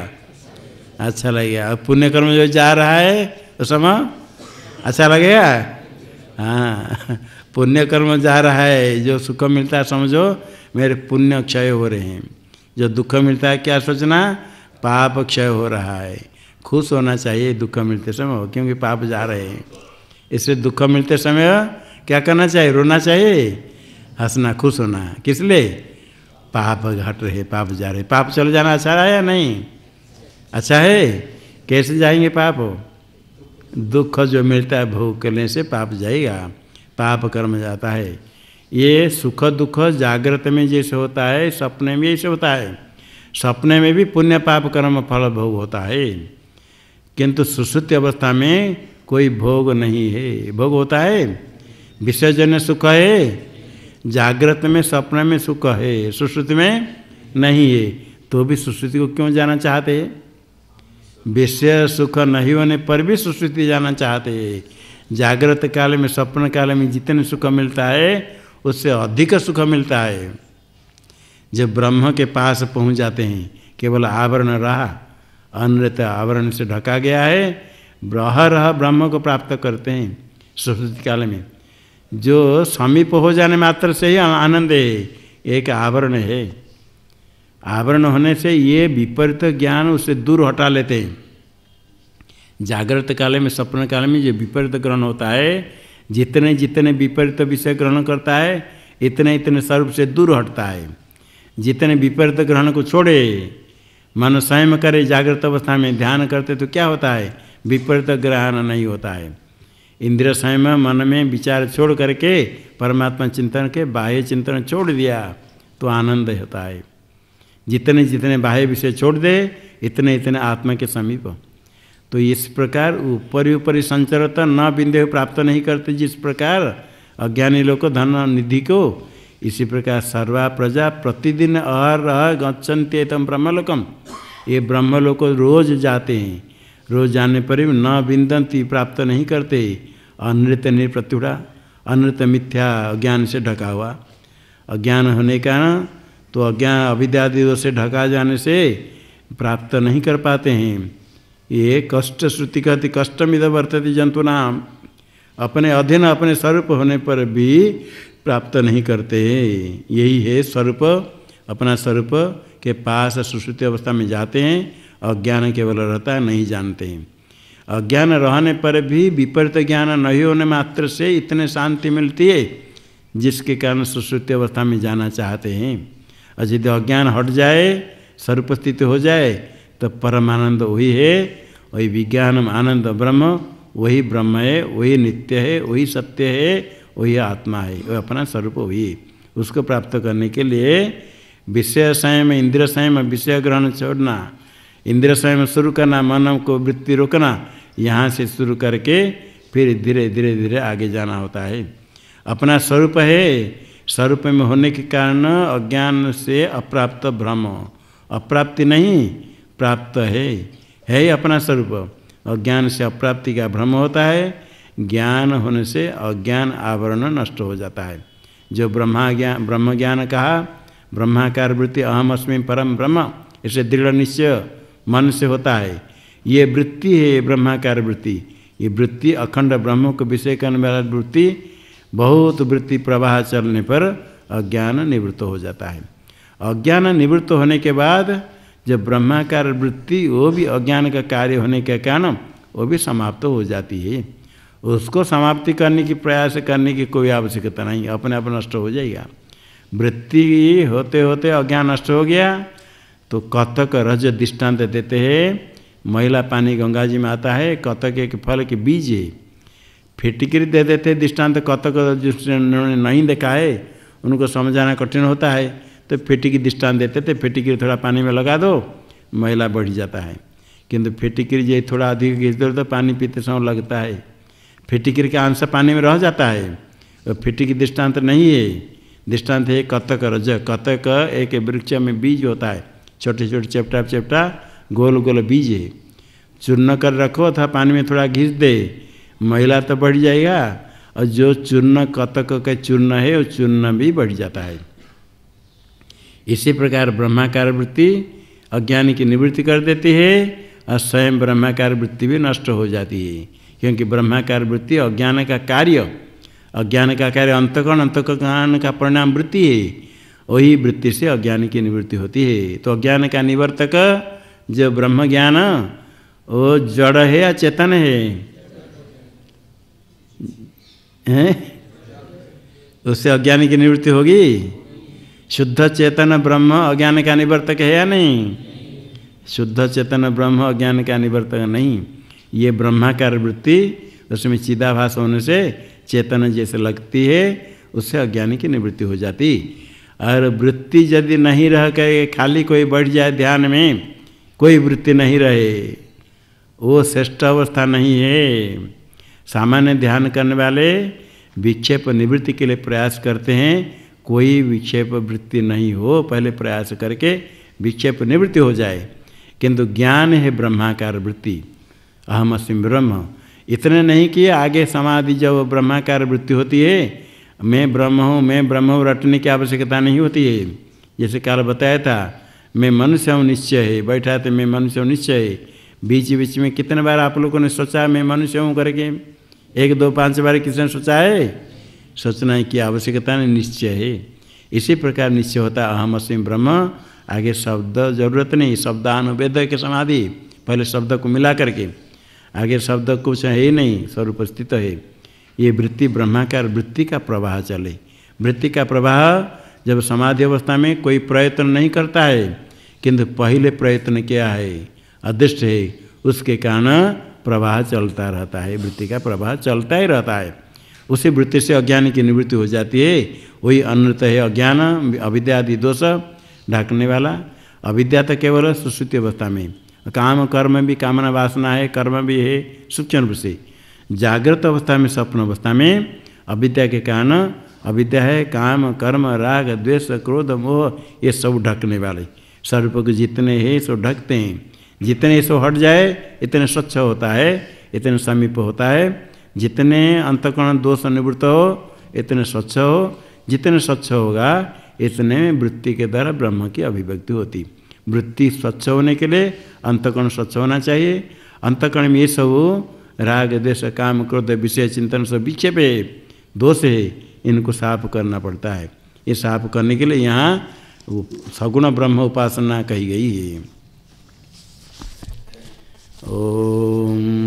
अच्छा लगेगा। और पुण्य कर्म जो जा रहा है तो समय अच्छा लगेगा? हाँ, पुण्य कर्म जा रहा है, जो सुख मिलता है समझो मेरे पुण्य क्षय हो रहे हैं। जो दुख मिलता है क्या सोचना? पाप क्षय हो रहा है। खुश होना चाहिए दुख मिलते समय, क्योंकि पाप जा रहे हैं। इसलिए दुख मिलते समय क्या करना चाहिए? रोना चाहिए, हंसना, खुश होना। किस लिए? पाप घट रहे, पाप जा रहे। पाप चले जाना अच्छा है या नहीं? अच्छा है। कैसे जाएंगे पाप? दुख जो मिलता है भोग करने से पाप जाएगा, पाप कर्म जाता है। ये सुख दुख जागृत में जैसे होता है, सपने में ऐसे होता है। सपने में भी पुण्य पाप कर्म फल भोग होता है, किंतु सुषुप्ति अवस्था में कोई भोग नहीं है। भोग होता है, विसर्जन सुख है। जागृत में स्वप्न में सुख है, सुषुप्ति में नहीं है। तो भी सुषुप्ति को क्यों जाना चाहते हैं? विषय सुख नहीं होने पर भी सुषुप्ति जाना चाहते हैं। जागृत काल में, स्वप्न काल में जितने सुख मिलता है उससे अधिक सुख मिलता है। जब ब्रह्म के पास पहुंच जाते हैं, केवल आवरण रहा, अनृत आवरण से ढका गया है, रह ब्रह्म को प्राप्त करते हैं। सुषुप्ति काल में जो समीप हो जाने मात्र से ही आनंद है, एक आवरण है। आवरण होने से ये विपरीत ज्ञान उसे दूर हटा लेते हैं। जागृत काल में, स्वप्न काल में जो विपरीत ग्रहण होता है, जितने जितने विपरीत विषय ग्रहण करता है, इतने इतने स्वरूप से दूर हटता है। जितने विपरीत ग्रहण को छोड़े, मन संयम करे, जागृत अवस्था में ध्यान करते तो क्या होता है? विपरीत ग्रहण नहीं होता है। इंद्रिय संयम, मन में विचार छोड़ करके परमात्मा चिंतन के बाह्य चिंतन छोड़ दिया तो आनंद होता है। जितने जितने बाह्य विषय छोड़ दे, इतने इतने आत्मा के समीप। तो इस प्रकार ऊपरी ऊपरी संचरता न बिंदे प्राप्त नहीं करते, जिस प्रकार अज्ञानी लोग को धन निधि को, इसी प्रकार सर्वा प्रजा प्रतिदिन अहरह गच्छन्ति एतम ब्रह्मलोकम। ये ब्रह्मलोक रोज जाते हैं, रोज जाने पर भी न बिंदन्ति प्राप्त नहीं करते। अनृत निप्रत्युड़ा, अनृत मिथ्या अज्ञान से ढका हुआ। अज्ञान होने का तो अज्ञान अविद्यादि से ढका जाने से प्राप्त नहीं कर पाते हैं। ये कष्ट श्रुति कहती कष्टमिद वर्तते जंतूनाम, अपने अधीन अपने स्वरूप होने पर भी प्राप्त नहीं करते। यही है स्वरूप, अपना स्वरूप के पास सुश्रुति अवस्था में जाते हैं, अज्ञान केवल रहता है, नहीं जानते हैं। अज्ञान रहने पर भी विपरीत ज्ञान नहीं होने मात्र से इतने शांति मिलती है जिसके कारण सुश्रुति अवस्था में जाना चाहते हैं। और यदि अज्ञान हट जाए, स्वरूप स्थिति हो जाए, तो परमानंद वही है, वही विज्ञानम आनंद ब्रह्म, वही ब्रह्म है, वही नित्य है, वही सत्य है, वही आत्मा है, वही अपना स्वरूप वही है। उसको प्राप्त करने के लिए विषय संयम, इंद्रिय संयम, विषय ग्रहण छोड़ना, इंद्रिय संयम शुरू करना, मन को वृत्ति रोकना, यहाँ से शुरू करके फिर धीरे धीरे धीरे आगे जाना होता है। अपना स्वरूप है, स्वरूप में होने के कारण अज्ञान से अप्राप्त भ्रम, अप्राप्ति नहीं प्राप्त है अपना स्वरूप। अज्ञान से अप्राप्ति का भ्रम होता है, ज्ञान होने से अज्ञान आवरण नष्ट हो जाता है। जो ब्रह्म ज्ञान कहा, ब्रह्माकार वृत्ति अहम अस्मि परम ब्रह्म, इसे दृढ़ निश्चय मन से होता है। ये वृत्ति है ब्रह्माकार वृत्ति, ये वृत्ति अखंड ब्रह्म को विषय करने वाला वृत्ति, बहुत वृत्ति प्रवाह चलने पर अज्ञान निवृत्त हो जाता है। अज्ञान निवृत्त होने के बाद जब ब्रह्माकार वृत्ति, वो भी अज्ञान का कार्य होने के कारण वो भी समाप्त हो जाती है। उसको समाप्ति करने की प्रयास करने की कोई आवश्यकता नहीं, अपने आप नष्ट हो जाएगा। वृत्ति होते होते अज्ञान नष्ट हो गया तो कथक रज दृष्टांत देते हैं। महिला पानी गंगा जी में आता है, कथक एक फल के बीज है। फिटिकिरी दे देते दृष्टांत, कथक जिन्होंने नहीं देखा है उनको समझाना कठिन होता है, तो फिटिकी दृष्टांत देते थे, फिटिकिरी थोड़ा पानी में लगा दो, महिला बढ़ जाता है। किंतु फिटिकिरी जो थोड़ा अधिक घिस दो तो पानी पीते समय लगता है, फिटिकिरी का अंश पानी में रह जाता है। और फिटिकी दृष्टांत नहीं है, दृष्टांत है कथक रज। कथक एक वृक्ष में बीज होता है, छोटे छोटे चपटा चपटा गोल गोल बीज है। चूर्ण कर रखो अथवा पानी में थोड़ा घिस दे, महिला तो बढ़ जाएगा, और जो चूर्ण कथक का चूर्ण है वो चूर्ण भी बढ़ जाता है। इसी प्रकार ब्रह्माकार वृत्ति अज्ञानी की निवृत्ति कर देती है, और स्वयं ब्रह्माकार वृत्ति भी नष्ट हो जाती है। क्योंकि ब्रह्माकार वृत्ति अज्ञान का कार्य, अज्ञान का कार्य अंतःकरण का परिणाम वृत्ति है, वही वृत्ति से अज्ञान की निवृत्ति होती है। तो अज्ञान का निवर्तक जो ब्रह्म ज्ञान, वो जड़ है या चेतन है? उससे अज्ञान की निवृत्ति होगी? शुद्ध चेतन ब्रह्म अज्ञान का निवर्तक है या नहीं? शुद्ध चेतन ब्रह्म अज्ञान का निवर्तक नहीं। ये ब्रह्माकार वृत्ति उसमें चिदाभास होने से चेतन जैसे लगती है, उससे अज्ञान की निवृत्ति हो जाती। और वृत्ति यदि नहीं रह के खाली कोई बैठ जाए ध्यान में, कोई वृत्ति नहीं रहे, वो श्रेष्ठ अवस्था नहीं है। सामान्य ध्यान करने वाले विक्षेप निवृत्ति के लिए प्रयास करते हैं, कोई विक्षेप वृत्ति नहीं हो, पहले प्रयास करके विक्षेप निवृत्ति हो जाए। किंतु ज्ञान है ब्रह्माकार वृत्ति, अहम अस्मि ब्रह्म, इतने नहीं कि आगे समाधि जब ब्रह्माकार वृत्ति होती है, मैं ब्रह्म हूँ रटने की आवश्यकता नहीं होती है। जैसे काल बताया था, मैं मनुष्य हूँ निश्चय है, बैठा तो मैं मनुष्य हूँ निश्चय है। बीच बीच में कितने बार आप लोगों ने सोचा मैं मनुष्य हूँ करके? 1 2 5 बार किसने सोचा है? सोचना की आवश्यकता नहीं, निश्चय है। इसी प्रकार निश्चय होता है अहम अस्मि ब्रह्म। आगे शब्द जरूरत नहीं, शब्दानुवेद के समाधि, पहले शब्द को मिला करके, आगे शब्द कुछ है ही नहीं, स्वरूप स्थित है। ये वृत्ति ब्रह्माकार वृत्ति का प्रवाह चले। वृत्ति का प्रवाह जब समाधि अवस्था में कोई प्रयत्न नहीं करता है, किंतु पहले प्रयत्न किया है, अदृष्ट है, उसके कारण प्रवाह चलता रहता है, वृत्ति का प्रवाह चलता ही रहता है। उसी वृत्ति से अज्ञान की निवृत्ति हो जाती है। वही अनृत है अज्ञान, अविद्या आदि दोष ढकने वाला। अविद्या तो केवल सुश्रुति अवस्था में, काम कर्म भी, कामना वासना है, कर्म भी है सूक्ष्म रूप से। जागृत अवस्था में, स्वप्न अवस्था में अविद्या के कारण, अविद्या है काम कर्म राग द्वेष क्रोध मोह, ये सब ढकने वाले। स्वरूप को जितने हैं सो ढकते हैं, जितने सो हट जाए इतने स्वच्छ होता है, इतने समीप होता है। जितने अंतःकरण दोष निवृत्त हो इतने स्वच्छ हो, जितने स्वच्छ होगा इतने वृत्ति के द्वारा ब्रह्म की अभिव्यक्ति होती। वृत्ति स्वच्छ होने के लिए अंतःकरण स्वच्छ होना चाहिए। अंतःकरण में ये सब राग द्वेष काम क्रोध विषय चिंतन सब विक्षेप है, दोष है, इनको साफ करना पड़ता है। ये साफ करने के लिए यहाँ सगुण ब्रह्म उपासना कही गई है। ओम।